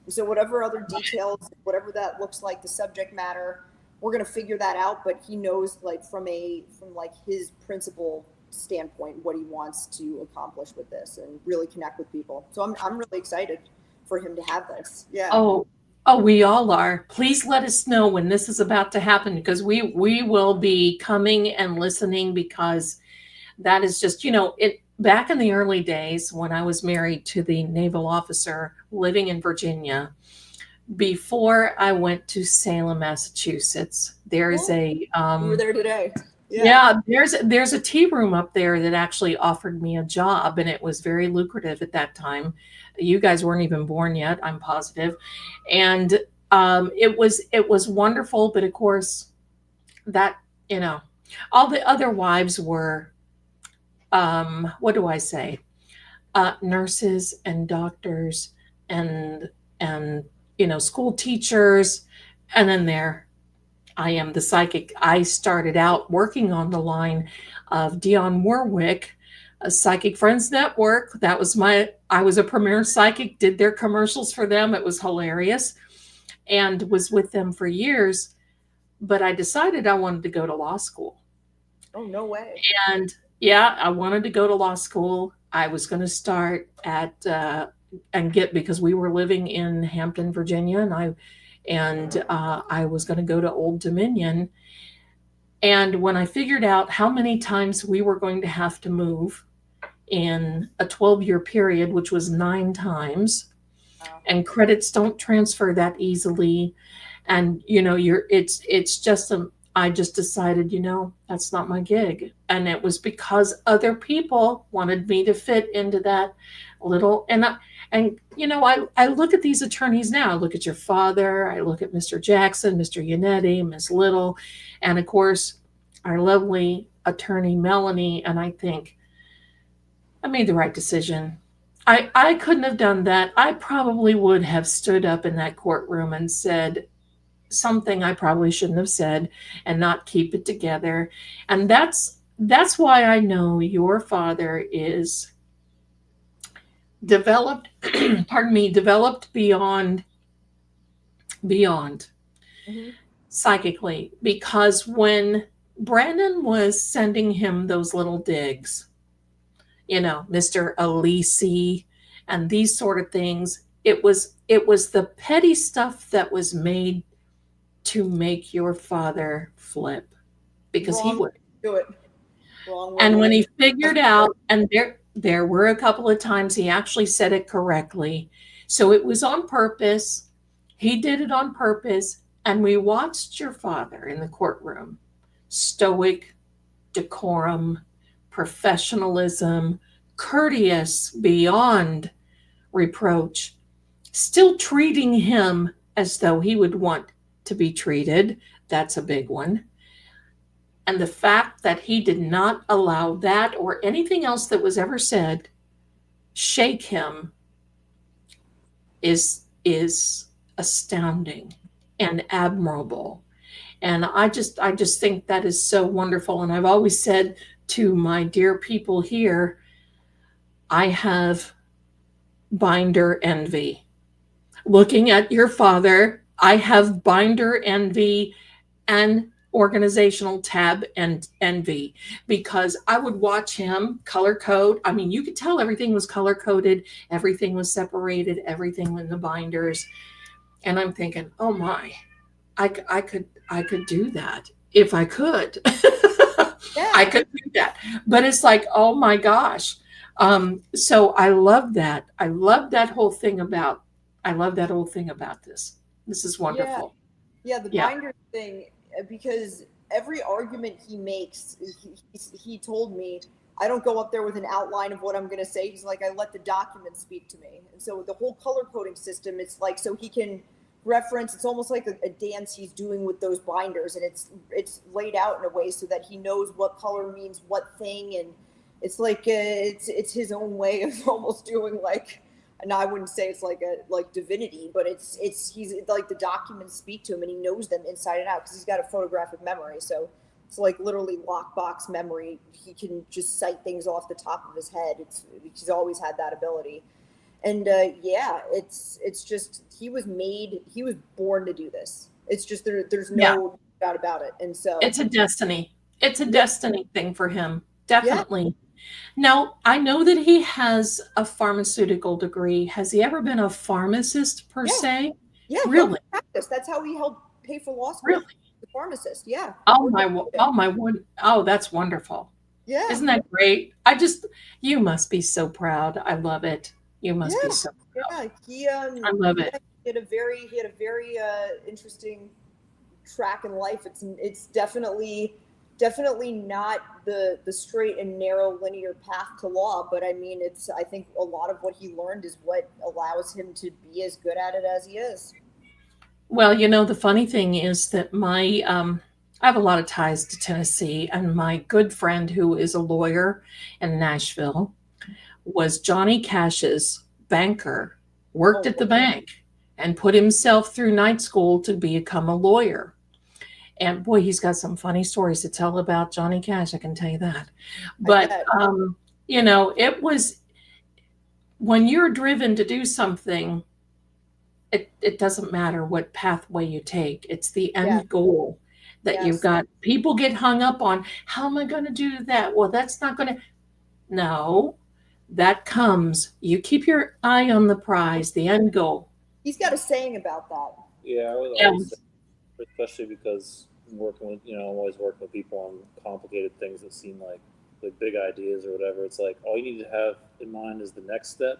So whatever other details, whatever that looks like, the subject matter, we're going to figure that out. But he knows, like, from his principal standpoint, what he wants to accomplish with this and really connect with people. So I'm really excited for him to have this. Yeah. Oh, we all are. Please let us know when this is about to happen, because we will be coming and listening, because that is just, it back in the early days when I was married to the naval officer living in Virginia, before I went to Salem, Massachusetts, there's you were there today. Yeah, there's a tea room up there that actually offered me a job, and it was very lucrative at that time. You guys weren't even born yet, I'm positive. And it was wonderful, but of course that, all the other wives were what do I say? Nurses and doctors and school teachers, and then I am the psychic. I started out working on the line of Dionne Warwick, a Psychic Friends Network. That was I was a premier psychic, did their commercials for them. It was hilarious, and was with them for years. But I decided I wanted to go to law school. Oh, no way. And yeah, I wanted to go to law school. I was going to start because we were living in Hampton, Virginia, and I was going to go to Old Dominion. And when I figured out how many times we were going to have to move in a 12-year period, which was 9 times, and credits don't transfer that easily, and it's just I just decided, that's not my gig. And it was because other people wanted me to fit into that little, I look at these attorneys now. I look at your father, I look at Mr. Jackson, Mr. Yannetti, Ms. Little, and of course, our lovely attorney, Melanie, and I think I made the right decision. I couldn't have done that. I probably would have stood up in that courtroom and said something I probably shouldn't have said and not keep it together. And that's why I know your father is developed beyond Mm-hmm. psychically, because when Brandon was sending him those little digs, Mr. Alessi and these sort of things, it was the petty stuff that was made to make your father flip, because he would. Do it. Wrong way. And when he figured out, and there were a couple of times he actually said it correctly. So it was on purpose. He did it on purpose. And we watched your father in the courtroom. Stoic, decorum, professionalism, courteous beyond reproach, still treating him as though he would want to be treated. That's a big one. And the fact that he did not allow that or anything else that was ever said shake him is astounding and admirable. And I just think that is so wonderful. And I've always said to my dear people here, I have binder envy. Looking at your father, I have binder envy and organizational tab and envy, because I would watch him color code. I mean, you could tell everything was color coded, everything was separated, everything in the binders. And I'm thinking, oh my, I could do that if I could. Yeah. I could do that. But it's like, oh my gosh. So I love that. I love that whole thing about this. This is wonderful. Yeah, the binder thing, because every argument he makes, he told me, I don't go up there with an outline of what I'm going to say. He's like, I let the document speak to me. And so the whole color coding system, it's like, so he can reference, it's almost like a dance he's doing with those binders, and it's laid out in a way so that he knows what color means what thing. And it's like, it's his own way of almost doing like, and I wouldn't say it's like divinity, but he's like, the documents speak to him and he knows them inside and out because he's got a photographic memory. So it's like literally lockbox memory. He can just cite things off the top of his head. He's always had that ability. And it's just, he was born to do this. It's just, there's no doubt about it. And so it's a destiny. It's a destiny thing for him. Definitely. Yeah. Now, I know that he has a pharmaceutical degree. Has he ever been a pharmacist per se? Yeah, really. Practice. That's how he helped pay for law school. Really, the pharmacist. Yeah. Oh my word! Oh, that's wonderful. Yeah. Isn't that great? You must be so proud. I love it. You must be so proud. Yeah, I love it. He had a very interesting track in life. It's definitely not the straight and narrow linear path to law, but I mean, I think a lot of what he learned is what allows him to be as good at it as he is. Well, the funny thing is that I have a lot of ties to Tennessee, and my good friend who is a lawyer in Nashville was Johnny Cash's banker, worked at the bank and put himself through night school to become a lawyer. And boy, he's got some funny stories to tell about Johnny Cash, I can tell you that. But, it was, when you're driven to do something, it doesn't matter what pathway you take. It's the end goal that you've got. People get hung up on, how am I going to do that? Well, that's not going to, no, that comes. You keep your eye on the prize, the end goal. He's got a saying about that. Yeah, I would always say, especially because I'm always working with people on complicated things that seem like big ideas or whatever. It's like all you need to have in mind is the next step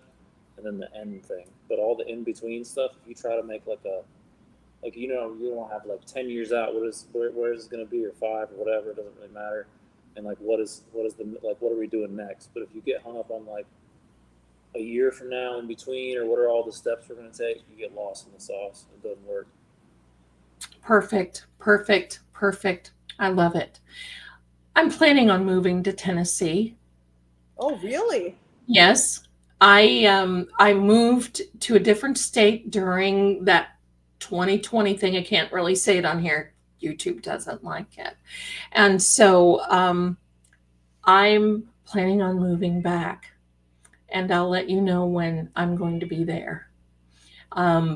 and then the end thing. But all the in between stuff, if you try to make you don't have 10 years out, where is it going to be, or 5 or whatever, it doesn't really matter. And what are we doing next? But if you get hung up on a year from now in between, or what are all the steps we're going to take, you get lost in the sauce. It doesn't work. Perfect. I love it. I'm planning on moving to Tennessee. Oh, really? Yes. I moved to a different state during that 2020 thing. I can't really say it on here. YouTube doesn't like it. And so I'm planning on moving back. And I'll let you know when I'm going to be there.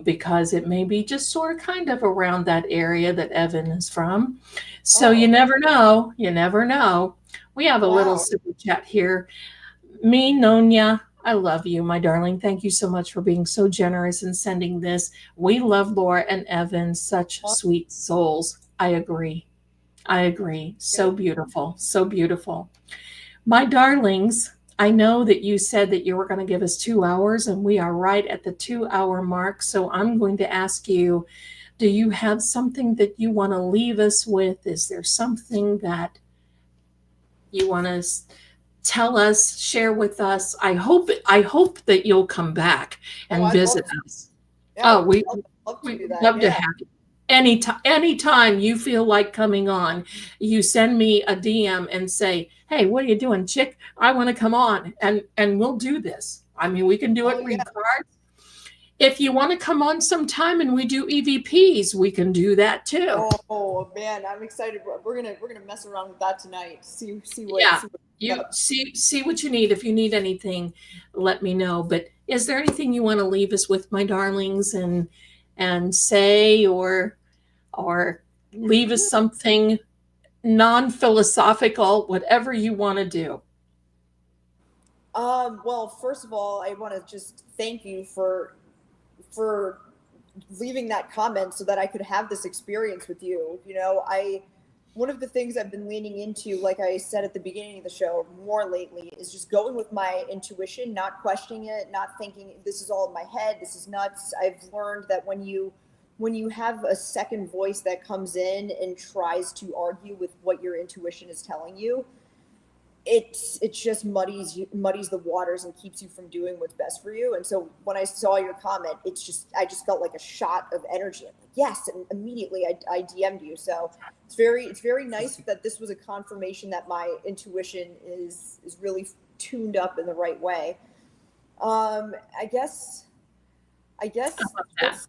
Because it may be just sort of kind of around that area that Evan is from. So you never know. We have a little super chat here. Me, Nonya, I love you, my darling. Thank you so much for being so generous in sending this. We love Laura and Evan, such sweet souls. I agree. I agree. So beautiful. So beautiful. My darlings, I know that you said that you were going to give us 2 hours, and we are right at the 2 hour mark. So I'm going to ask you, do you have something that you want to leave us with? Is there something that you want to tell us, share with us? I hope that you'll come back and I'd visit love to. us. Yeah, We love to we do that. love to Yeah. have you. Anytime you feel like coming on, you send me a DM and say, "Hey, what are you doing, chick? I want to come on," and we'll do this. I mean, we can do it Oh, yeah. regardless. If you want to come on sometime and we do EVPs, we can do that too. Oh man, I'm excited. We're gonna mess around with that tonight. See what. Yeah, See what you see what you need. If you need anything, let me know. But is there anything you want to leave us with, my darlings, and say or leave us something non-philosophical, whatever you want to do? Well, first of all, I want to just thank you for leaving that comment so that I could have this experience with you. You know, one of the things I've been leaning into, like I said at the beginning of the show, more lately is just going with my intuition, not questioning it, not thinking this is all in my head, this is nuts. I've learned that when you have a second voice that comes in and tries to argue with what your intuition is telling you, it just muddies the waters and keeps you from doing what's best for you. And so when I saw your comment, I just felt like a shot of energy. I'm like, yes, and immediately I DM'd you. So it's very nice that this was a confirmation that my intuition is really tuned up in the right way. I guess that's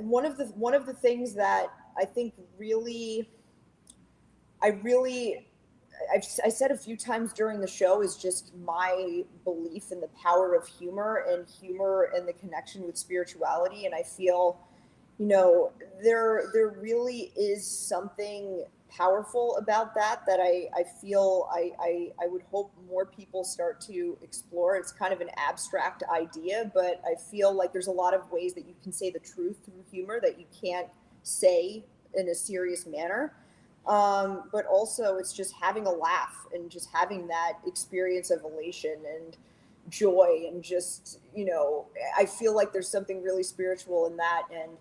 one of the things that I think I said a few times during the show is just my belief in the power of humor and the connection with spirituality. And I feel, you know, there really is something powerful about that I feel I would hope more people start to explore. It's kind of an abstract idea, but I feel like there's a lot of ways that you can say the truth through humor that you can't say in a serious manner. But also it's just having a laugh and just having that experience of elation and joy. And just, you know, I feel like there's something really spiritual in that. And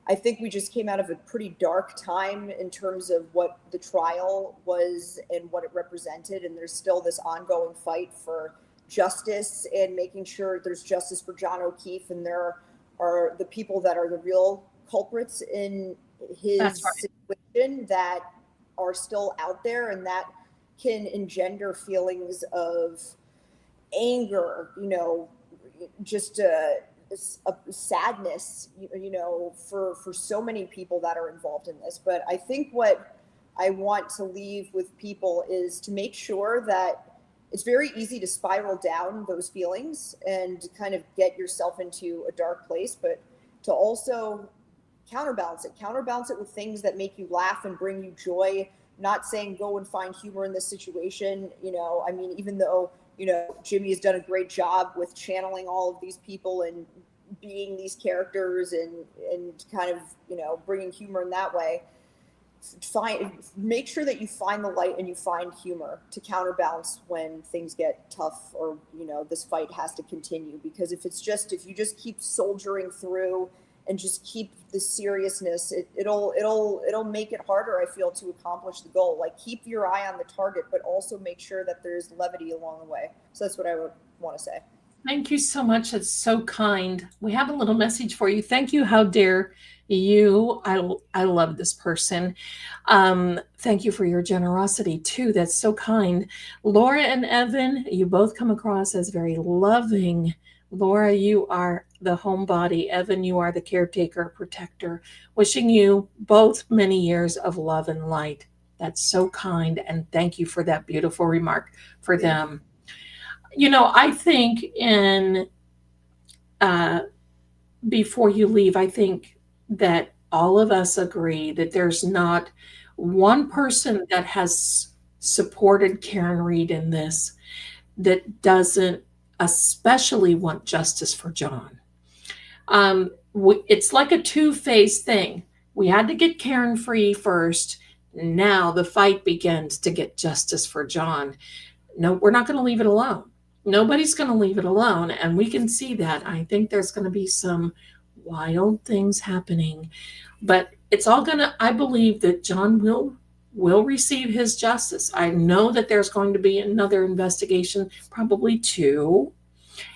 I think we just came out of a pretty dark time in terms of what the trial was and what it represented. And there's still this ongoing fight for justice and making sure there's justice for John O'Keefe. And there are the people that are the real culprits in his situation that are still out there, and that can engender feelings of anger, you know, just a sadness, you know, for so many people that are involved in this. But I think what I want to leave with people is to make sure that it's very easy to spiral down those feelings and kind of get yourself into a dark place, but to also counterbalance it with things that make you laugh and bring you joy. Not saying go and find humor in this situation. You know, I mean, even though, you know, Jimmy has done a great job with channeling all of these people and being these characters and kind of, you know, bringing humor in that way, make sure that you find the light and you find humor to counterbalance when things get tough, or, you know, this fight has to continue. Because if you just keep soldiering through and just keep the seriousness, it'll make it harder, I feel, to accomplish the goal. Like, keep your eye on the target, but also make sure that there's levity along the way. So that's what I would want to say. Thank you so much. That's so kind. We have a little message for you. Thank you. How dare you? I love this person. Thank you for your generosity too. That's so kind. Laura and Evan, you both come across as very loving. Laura, you are the homebody. Evan, you are the caretaker, protector. Wishing you both many years of love and light. That's so kind. And thank you for that beautiful remark for them. You know, I think before you leave, I think that all of us agree that there's not one person that has supported Karen Reed in this that doesn't especially want justice for John. It's like a two-phase thing. We had to get Karen free first, Now the fight begins to get justice for John. No, we're not going to leave it alone. Nobody's going to leave it alone. And we can see that. I think there's going to be some wild things happening. But it's all going to, I believe that John will receive his justice. I know that there's going to be another investigation, probably 2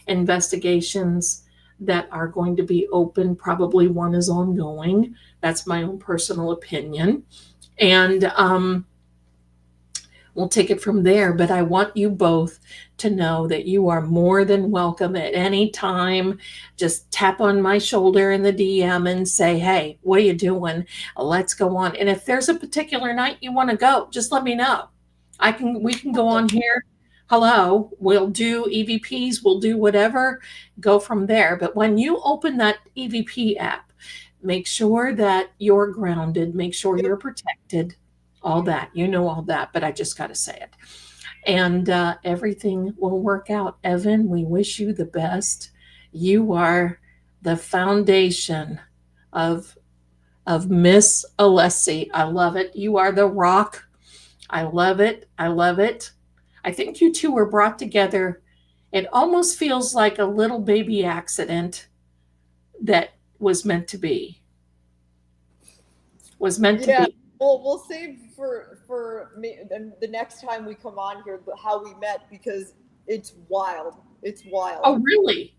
investigations that are going to be open. Probably 1 is ongoing. That's my own personal opinion. And we'll take it from there. But I want you both to know that you are more than welcome at any time. Just tap on my shoulder in the DM and say, hey, what are you doing? Let's go on. And if there's a particular night you want to go, just let me know. We can go on here. Hello, we'll do EVPs, we'll do whatever, go from there. But when you open that EVP app, make sure that you're grounded, make sure you're protected, all that. You know all that, but I just got to say it. And everything will work out. Evan, we wish you the best. You are the foundation of Miss Alessi. I love it. You are the rock. I love it. I love it. I think you two were brought together. It almost feels like a little baby accident that was meant to be. Was meant to be. Well, we'll save for me, the next time we come on here how we met, because it's wild. It's wild. Oh, really?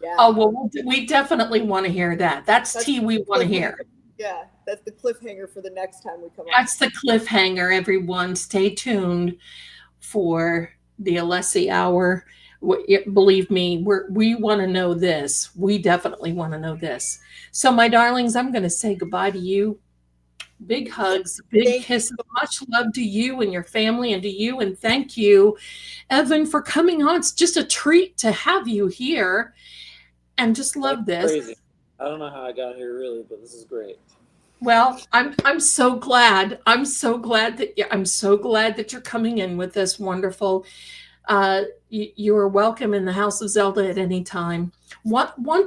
Yeah. Oh, well, we definitely want to hear that. That's tea we want to hear. Yeah, that's the cliffhanger for the next time we come on. That's the cliffhanger, everyone. Stay tuned for the Alessi Hour. Believe me, we want to know this. We definitely want to know this. So, my darlings, I'm going to say goodbye to you. Big hugs, big kisses, much love to you and your family and to you. And thank you, Evan, for coming on. It's just a treat to have you here. And just love this. Crazy. I don't know how I got here really, but this is great. Well, I'm so glad. I'm so glad that you're coming in with this wonderful. You are welcome in the House of Zelda at any time. One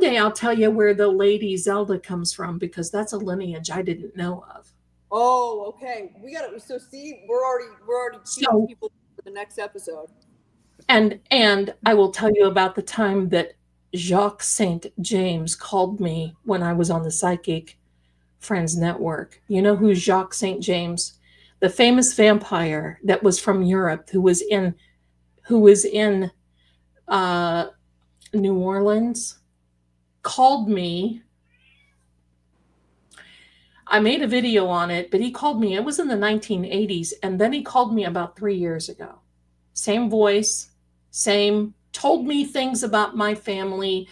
day I'll tell you where the lady Zelda comes from, because that's a lineage I didn't know of. Oh, okay. We got it. So see, we're already teaching people for the next episode. And I will tell you about the time that Jacques St. James called me when I was on the Psychic Friends Network. You know who's Jacques St. James? The famous vampire that was from Europe, who was in New Orleans, called me. I made a video on it, but he called me. It was in the 1980s, and then he called me about 3 years ago. Same voice, told me things about my family.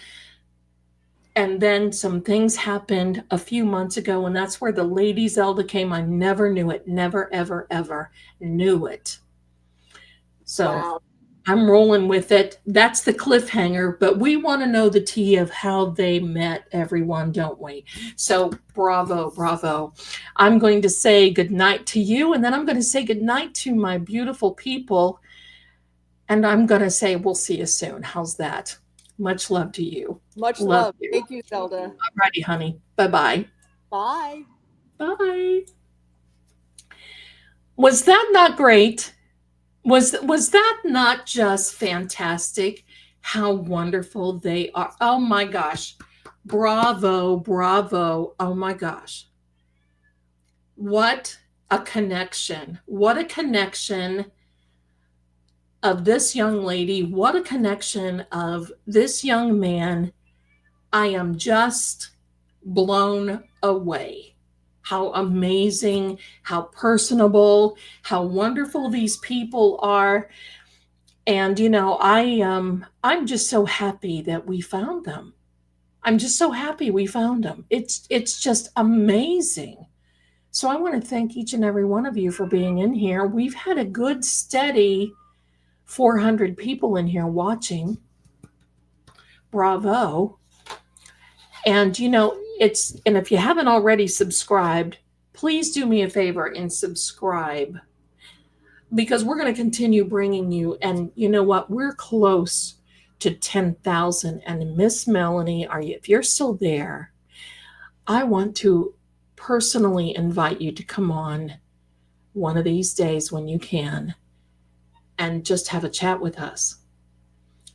And then some things happened a few months ago, and that's where the Lady Zelda came. I never knew it. Never, ever, ever knew it. So wow. I'm rolling with it. That's the cliffhanger, but we want to know the tea of how they met, everyone, don't we? So bravo, bravo. I'm going to say goodnight to you, and then I'm going to say goodnight to my beautiful people. And I'm going to say we'll see you soon. How's that? Much love to you. Much love. Thank you, Zelda. All righty, honey. Bye-bye. Bye. Bye. Was that not great? Was that not just fantastic? How wonderful they are. Oh, my gosh. Bravo, bravo. Oh, my gosh. What a connection. What a connection of this young lady. What a connection of this young man. I am just blown away. How amazing, how personable, how wonderful these people are. And, you know, I'm just so happy that we found them. I'm just so happy we found them. It's just amazing. So I want to thank each and every one of you for being in here. We've had a good, steady 400 people in here watching. Bravo. And, you know, and if you haven't already subscribed, please do me a favor and subscribe, because we're going to continue bringing you. And you know what? We're close to 10,000. And Miss Melanie, if you're still there, I want to personally invite you to come on one of these days when you can and just have a chat with us.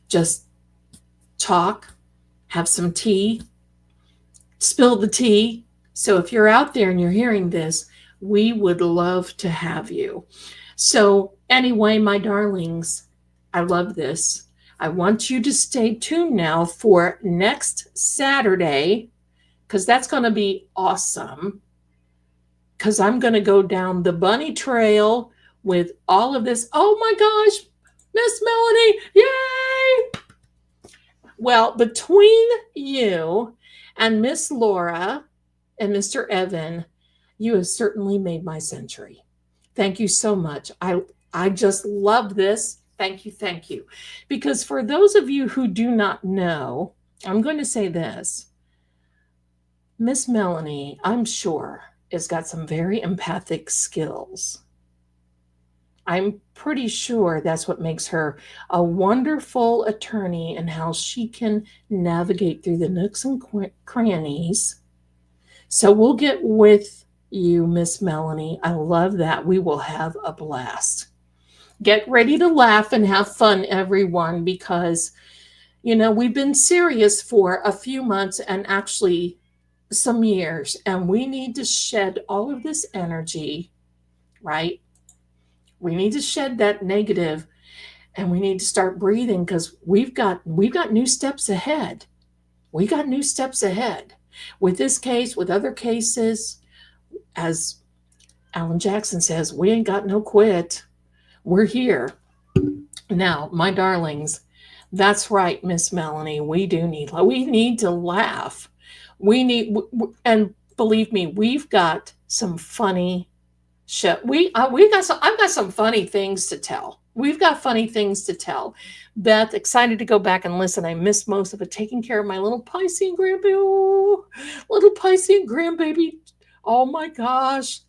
Just talk, have some tea, spill the tea. So if you're out there and you're hearing this, we would love to have you. So anyway, my darlings, I love this. I want you to stay tuned now for next Saturday, because that's going to be awesome. Because I'm going to go down the bunny trail with all of this. Oh my gosh, Miss Melanie, yay! Well, between you and Miss Laura and Mr. Evan, you have certainly made my century. Thank you so much. I just love this. Thank you, thank you. Because for those of you who do not know, I'm going to say this. Miss Melanie, I'm sure, has got some very empathic skills. I'm pretty sure that's what makes her a wonderful attorney and how she can navigate through the nooks and crannies. So we'll get with you, Miss Melanie. I love that. We will have a blast. Get ready to laugh and have fun, everyone, because, you know, we've been serious for a few months and actually some years, and we need to shed all of this energy, right? We need to shed that negative, and we need to start breathing, because we've got new steps ahead. We got new steps ahead with this case, with other cases. As Alan Jackson says, we ain't got no quit. We're here. Now, my darlings, that's right, Miss Melanie. We need to laugh. And believe me, we've got some funny shit. I've got some funny things to tell. We've got funny things to tell. Beth, excited to go back and listen. I missed most of it, taking care of my little Piscean grandbaby. Oh, little Piscean grandbaby. Oh my gosh.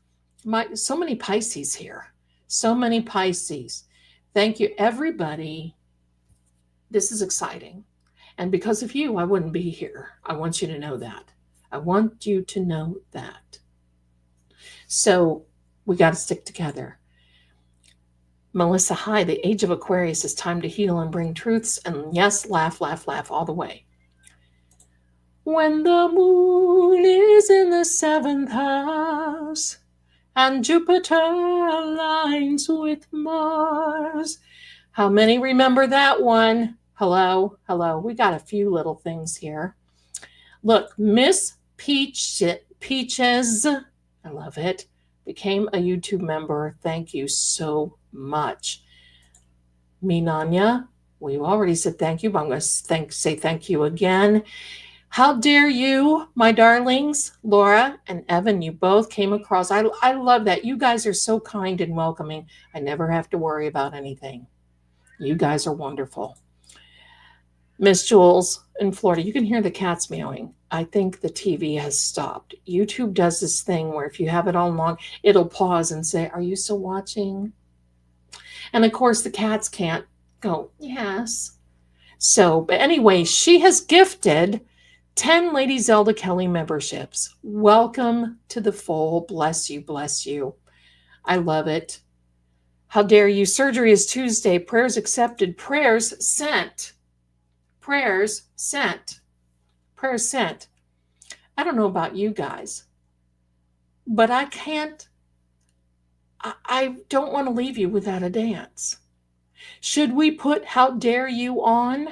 So many Pisces here. So many Pisces. Thank you, everybody. This is exciting. And because of you, I wouldn't be here. I want you to know that. I want you to know that. So we got to stick together. Melissa, hi. The age of Aquarius is time to heal and bring truths. And yes, laugh, laugh, laugh all the way. When the moon is in the 7th house and Jupiter aligns with Mars. How many remember that one? Hello, hello. We got a few little things here. Look, Miss Peaches, I love it, became a YouTube member. Thank you so much. Minanya, we already said thank you, but I'm going to say thank you again. How dare you, my darlings, Laura and Evan, you both came across. I love that. You guys are so kind and welcoming. I never have to worry about anything. You guys are wonderful. Miss Jules in Florida, you can hear the cats meowing. I think the TV has stopped. YouTube does this thing where if you have it on long, it'll pause and say, are you still watching? And of course, the cats can't go, yes. So, but anyway, she has gifted 10 Lady Zelda Kelly memberships. Welcome to the fold. Bless you, bless you. I love it. How dare you? Surgery is Tuesday. Prayers accepted. Prayers sent. Prayers sent. Prayers sent. I don't know about you guys, but I don't want to leave you without a dance. Should we put How Dare You on?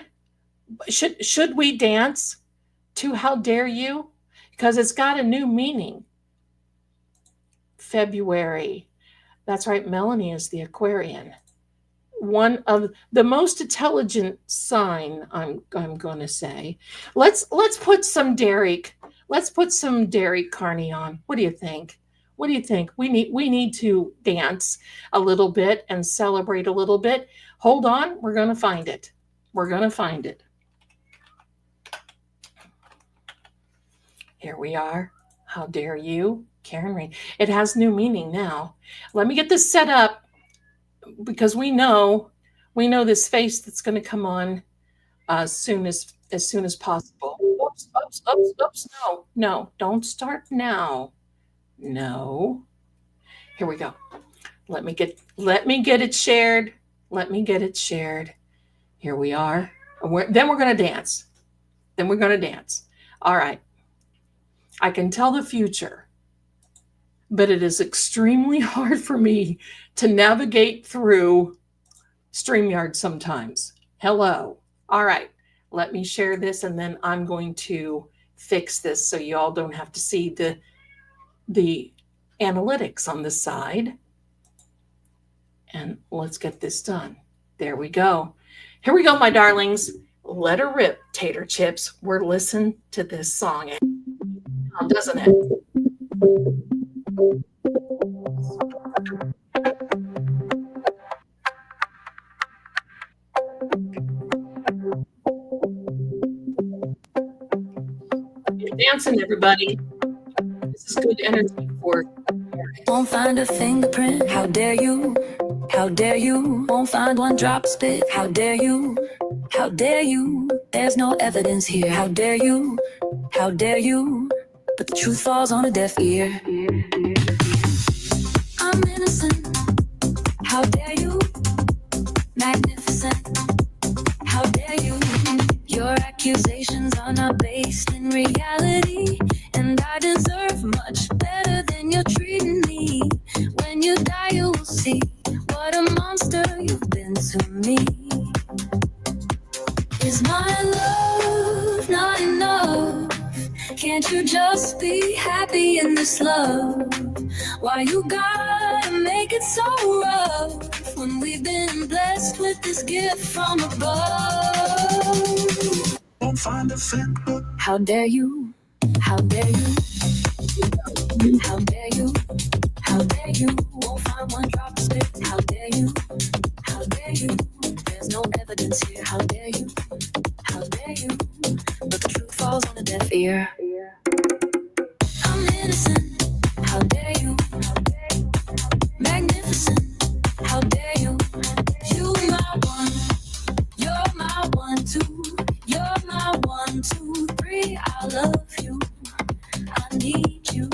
Should we dance to How Dare You? Because it's got a new meaning. February. That's right, Melanie is the Aquarian. One of the most intelligent sign, I'm going to say. Let's put some Derek. Let's put some Derek Carney on. What do you think? What do you think? We need to dance a little bit and celebrate a little bit. Hold on, we're going to find it. We're going to find it. Here we are. How dare you, Karen Rain? It has new meaning now. Let me get this set up, because we know this face that's going to come on as soon as possible. Oops, no, don't start now. No. Here we go. Let me get it shared. Let me get it shared. Here we are. Then we're going to dance. All right. I can tell the future, but it is extremely hard for me to navigate through StreamYard sometimes. Hello. All right. Let me share this, and then I'm going to fix this so you all don't have to see the analytics on the side. And let's get this done. There we go. Here we go, my darlings. Let her rip, tater chips. We're listening to this song, doesn't it? You're dancing, everybody. This is good energy for. Won't find a fingerprint, how dare you? How dare you? Won't find one drop spit, how dare you? How dare you? There's no evidence here, how dare you? How dare you? But the truth falls on a deaf ear. I'm innocent, how dare you? Magnificent, how dare you? Your accusations are not based in reality, and I deserve much better than you're treating me. When you die, you will see what a monster you've been to me. Is my love not enough? Can't you just be happy in this love? Why you gotta make it so rough when we've been blessed with this gift from above? Won't find a finger. How dare you? How dare you? How dare you? How dare you? Won't find one drop of spit. How dare you? How dare you? There's no evidence here. How dare you? How dare you? But the truth falls on a deaf ear. I'm innocent. How dare you? Magnificent. How dare you? You my one. You're my 1, 2. You're my 1, 2, 3. I love you. I need you.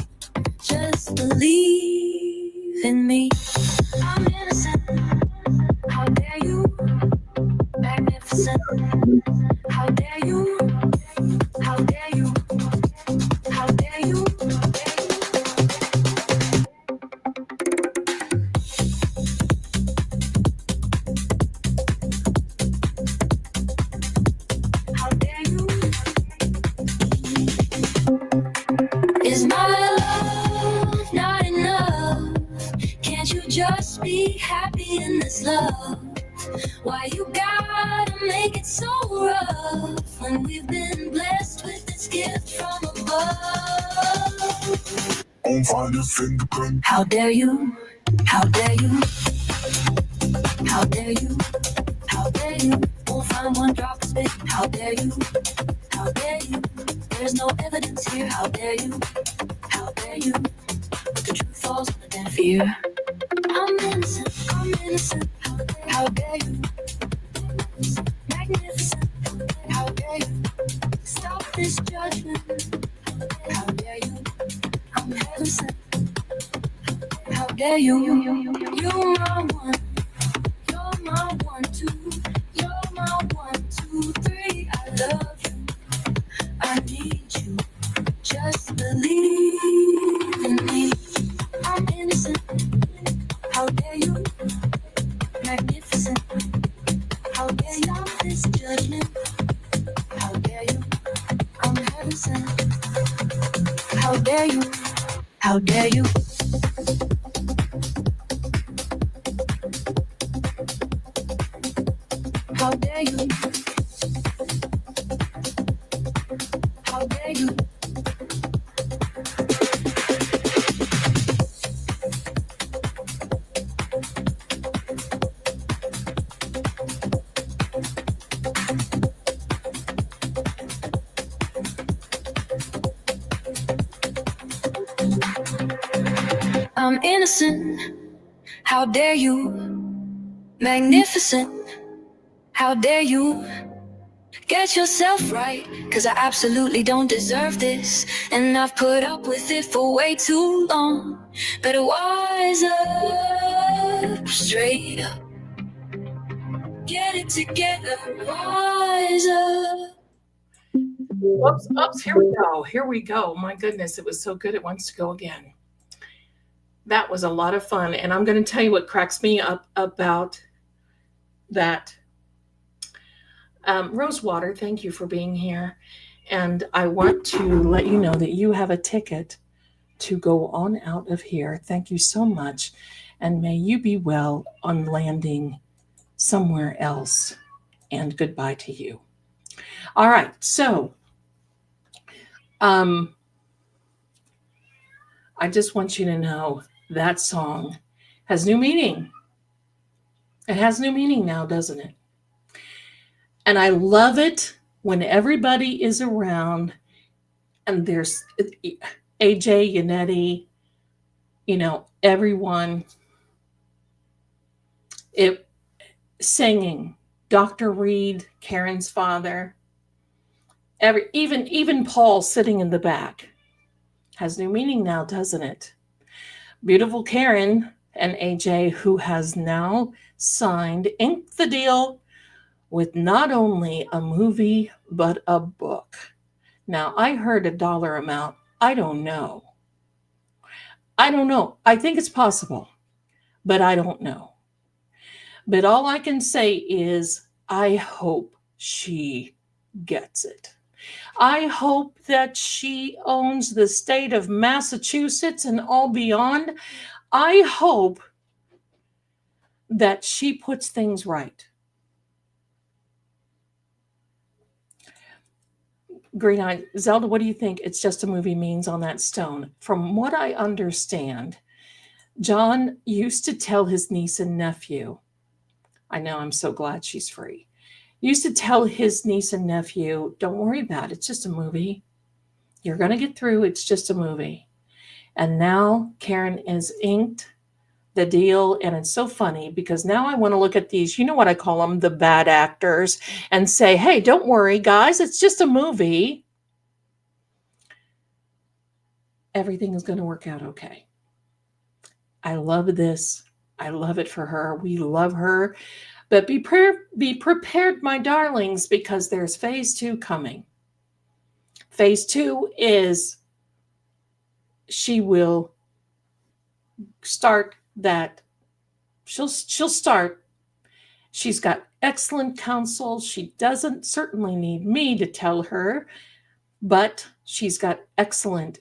Just believe in me. I'm innocent. How dare you? Magnificent. How dare you? How dare you? How dare you? How dare you? Is my love not enough? Can't you just be happy in this love? Why you gotta make it so rough when we've been blessed with this gift from above? Won't find a fingerprint. How dare you? How dare you? How dare you? How dare you? Won't find one drop of spit. How dare you? How dare you? There's no evidence here. How dare you? How dare you? But the truth falls on a deaf ear. I'm innocent. I'm innocent. How dare you? Magnificent. How dare you? Stop this judgment. How dare you? I'm heaven sent. How dare you? You're my 1. You're my 1, 2. You're my 1, 2, 3. I love you. I need you. Just believe in me. I'm innocent. How dare you? Magnificent. How dare you? Stop this judgment. How dare you? I'm heaven sent. How dare you? How dare you? How dare you? How dare you? I'm innocent. How dare you? Magnificent. How dare you? Get yourself right, cause I absolutely don't deserve this. And I've put up with it for way too long. Better wise up, straight up. Get it together, wise up. Oops, here we go. Here we go. My goodness, it was so good it wants to go again. That was a lot of fun. And I'm going to tell you what cracks me up about that. Rosewater, thank you for being here. And I want to let you know that you have a ticket to go on out of here. Thank you so much. And may you be well on landing somewhere else. And goodbye to you. All right. So, I just want you to know that song has new meaning. It has new meaning now, doesn't it? And I love it when everybody is around and there's AJ, Yannetti, everyone singing. Dr. Reed, Karen's father, even Paul sitting in the back has new meaning now, doesn't it? Beautiful Karen and AJ, who has now inked the deal with not only a movie, but a book. Now, I heard a dollar amount. I don't know. I think it's possible, but I don't know. But all I can say is I hope she gets it. I hope that she owns the state of Massachusetts and all beyond. I hope that she puts things right. Green Eye, Zelda, what do you think It's Just a Movie means on that stone? From what I understand, John used to tell his niece and nephew, I know, I'm so glad she's free, used to tell his niece and nephew, don't worry about it, it's just a movie. You're going to get through, it's just a movie. And now Karen is inked the deal, and it's so funny because now I want to look at these, you know what I call them, the bad actors, and say, hey, don't worry, guys, it's just a movie. Everything is going to work out okay. I love this. I love it for her. We love her. But be prepared, my darlings, because there's phase 2 coming. Phase 2 is she will start that. She'll start. She's got excellent counsel. She doesn't certainly need me to tell her, but she's got excellent.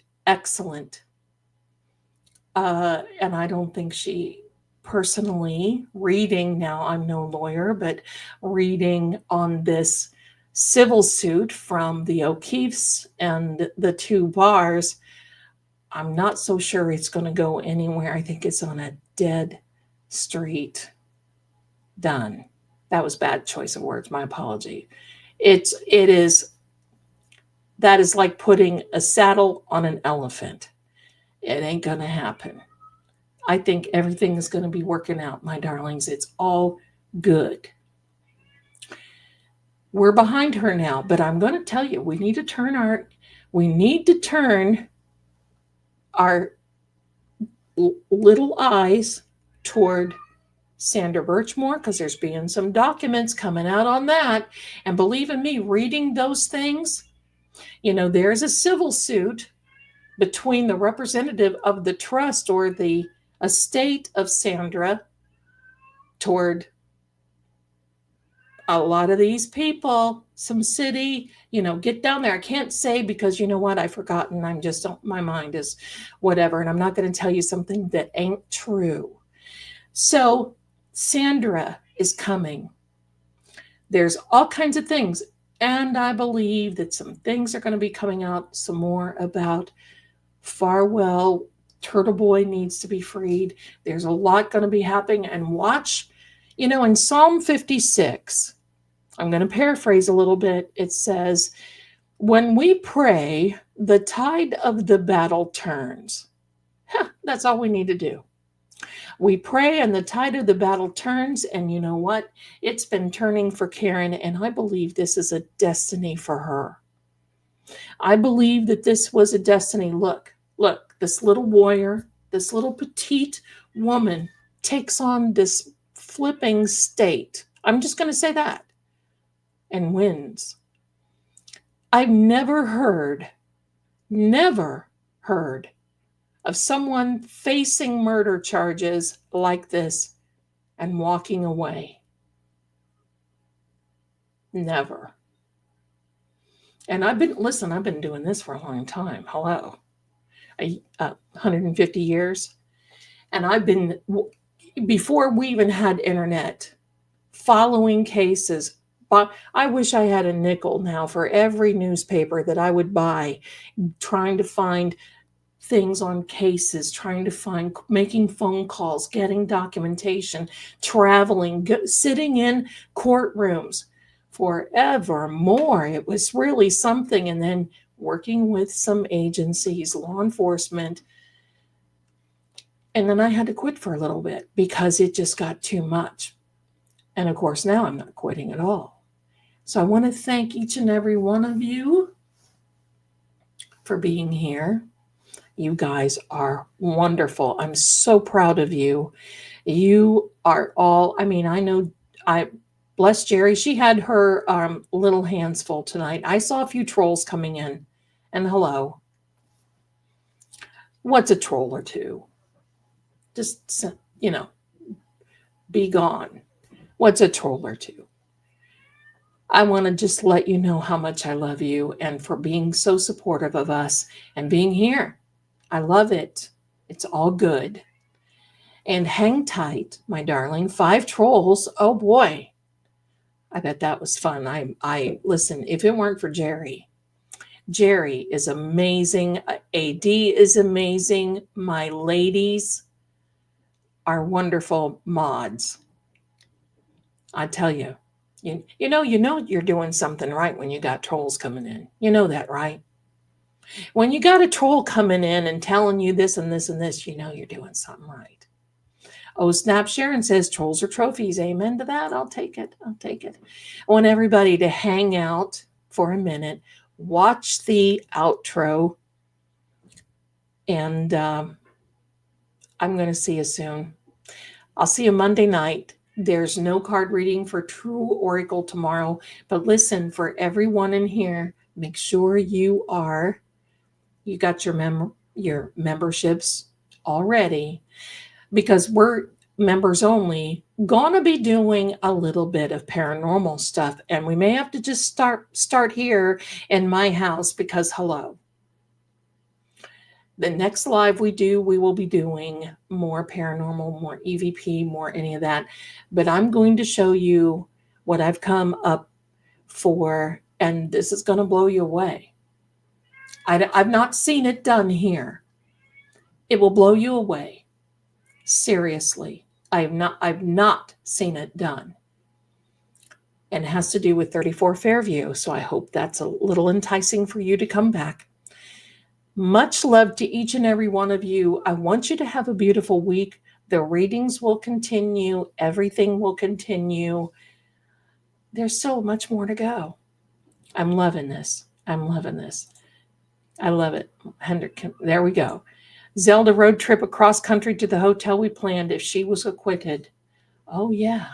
And I don't think she personally reading, now I'm no lawyer, but reading on this civil suit from the OKeefes and the 2 bars, I'm not so sure it's going to go anywhere. I think it's on a dead street. Done. That was bad choice of words. My apology. That is like putting a saddle on an elephant. It ain't going to happen. I think everything is going to be working out, my darlings. It's all good. We're behind her now, but I'm going to tell you, we need to turn our little eyes toward Sandra Birchmore, because there's been some documents coming out on that. And believe in me, reading those things, there's a civil suit between the representative of the trust or the estate of Sandra toward a lot of these people, some city, get down there. I can't say because you know what? I've forgotten. My mind is whatever. And I'm not going to tell you something that ain't true. So Sandra is coming. There's all kinds of things. And I believe that some things are going to be coming out some more about Farwell. Turtle Boy needs to be freed. There's a lot going to be happening. And watch, in Psalm 56, I'm going to paraphrase a little bit. It says, when we pray, the tide of the battle turns. That's all we need to do. We pray and the tide of the battle turns, and you know what? It's been turning for Karen, and I believe this is a destiny for her. I believe that this was a destiny. Look, this little warrior, this little petite woman takes on this flipping state. I'm just going to say that. And wins. I've never heard of someone facing murder charges like this and walking away. Never. And I've been doing this for a long time. Hello. 150 years. And I've been, before we even had internet, following cases. But I wish I had a nickel now for every newspaper that I would buy, trying to find things on cases, trying to find, making phone calls, getting documentation, traveling, sitting in courtrooms forevermore. It was really something. And then working with some agencies, law enforcement. And then I had to quit for a little bit because it just got too much. And of course, now I'm not quitting at all. So I want to thank each and every one of you for being here. You guys are wonderful. I'm so proud of you. You are all, I know, bless Jerry. She had her little hands full tonight. I saw a few trolls coming in. And hello. What's a troll or two? Just, be gone. What's a troll or two? I want to just let you know how much I love you and for being so supportive of us and being here. I love it. It's all good. And hang tight, my darling. 5 trolls. Oh boy. I bet that was fun. I listen, if it weren't for Jerry is amazing. AD is amazing. My ladies are wonderful mods. I tell you, you know you're doing something right when you got trolls coming in. You know that, right? When you got a troll coming in and telling you this and this and this, you know you're doing something right. Oh, Snap Sharon says trolls are trophies. Amen to that. I'll take it. I want everybody to hang out for a minute, watch the outro, and I'm going to see you soon. I'll see you Monday night. There's no card reading for True Oracle tomorrow. But listen, for everyone in here, make sure you got your memberships already, because we're members only gonna be doing a little bit of paranormal stuff. And we may have to just start here in my house because hello. The next live we will be doing more paranormal, more EVP, more any of that. But I'm going to show you what I've come up for, and this is going to blow you away. I've not seen it done here. It will blow you away. Seriously, I've not seen it done. And it has to do with 34 Fairview. So I hope that's a little enticing for you to come back. Much love to each and every one of you. I want you to have a beautiful week. The readings will continue. Everything will continue. There's so much more to go. I'm loving this. I love it. Hendrik, there we go. Zelda road trip across country to the hotel we planned if she was acquitted. Oh, yeah.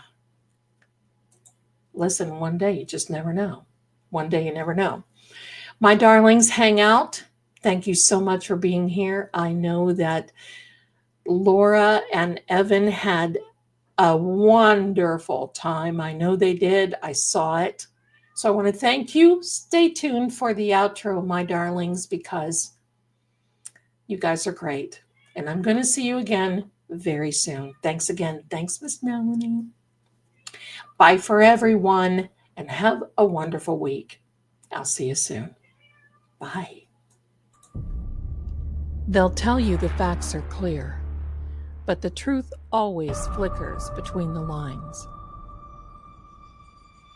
Listen, one day you just never know. One day you never know. My darlings, hang out. Thank you so much for being here. I know that Laura and Evan had a wonderful time. I know they did. I saw it. So I want to thank you. Stay tuned for the outro, my darlings, because you guys are great. And I'm going to see you again very soon. Thanks again. Thanks, Miss Melanie. Bye for everyone, and have a wonderful week. I'll see you soon. Bye. They'll tell you the facts are clear, but the truth always flickers between the lines.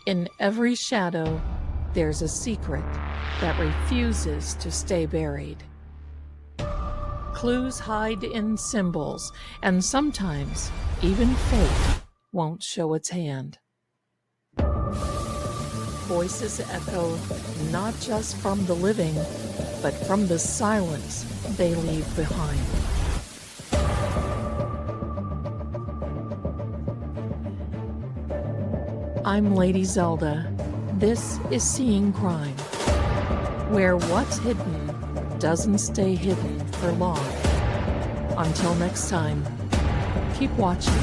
In every shadow, there's a secret that refuses to stay buried. Clues hide in symbols, and sometimes even fate won't show its hand. Voices echo not just from the living, but from the silence they leave behind. I'm Lady Zelda. This is Seeing Crime, where what's hidden doesn't stay hidden for long. Until next time, keep watching.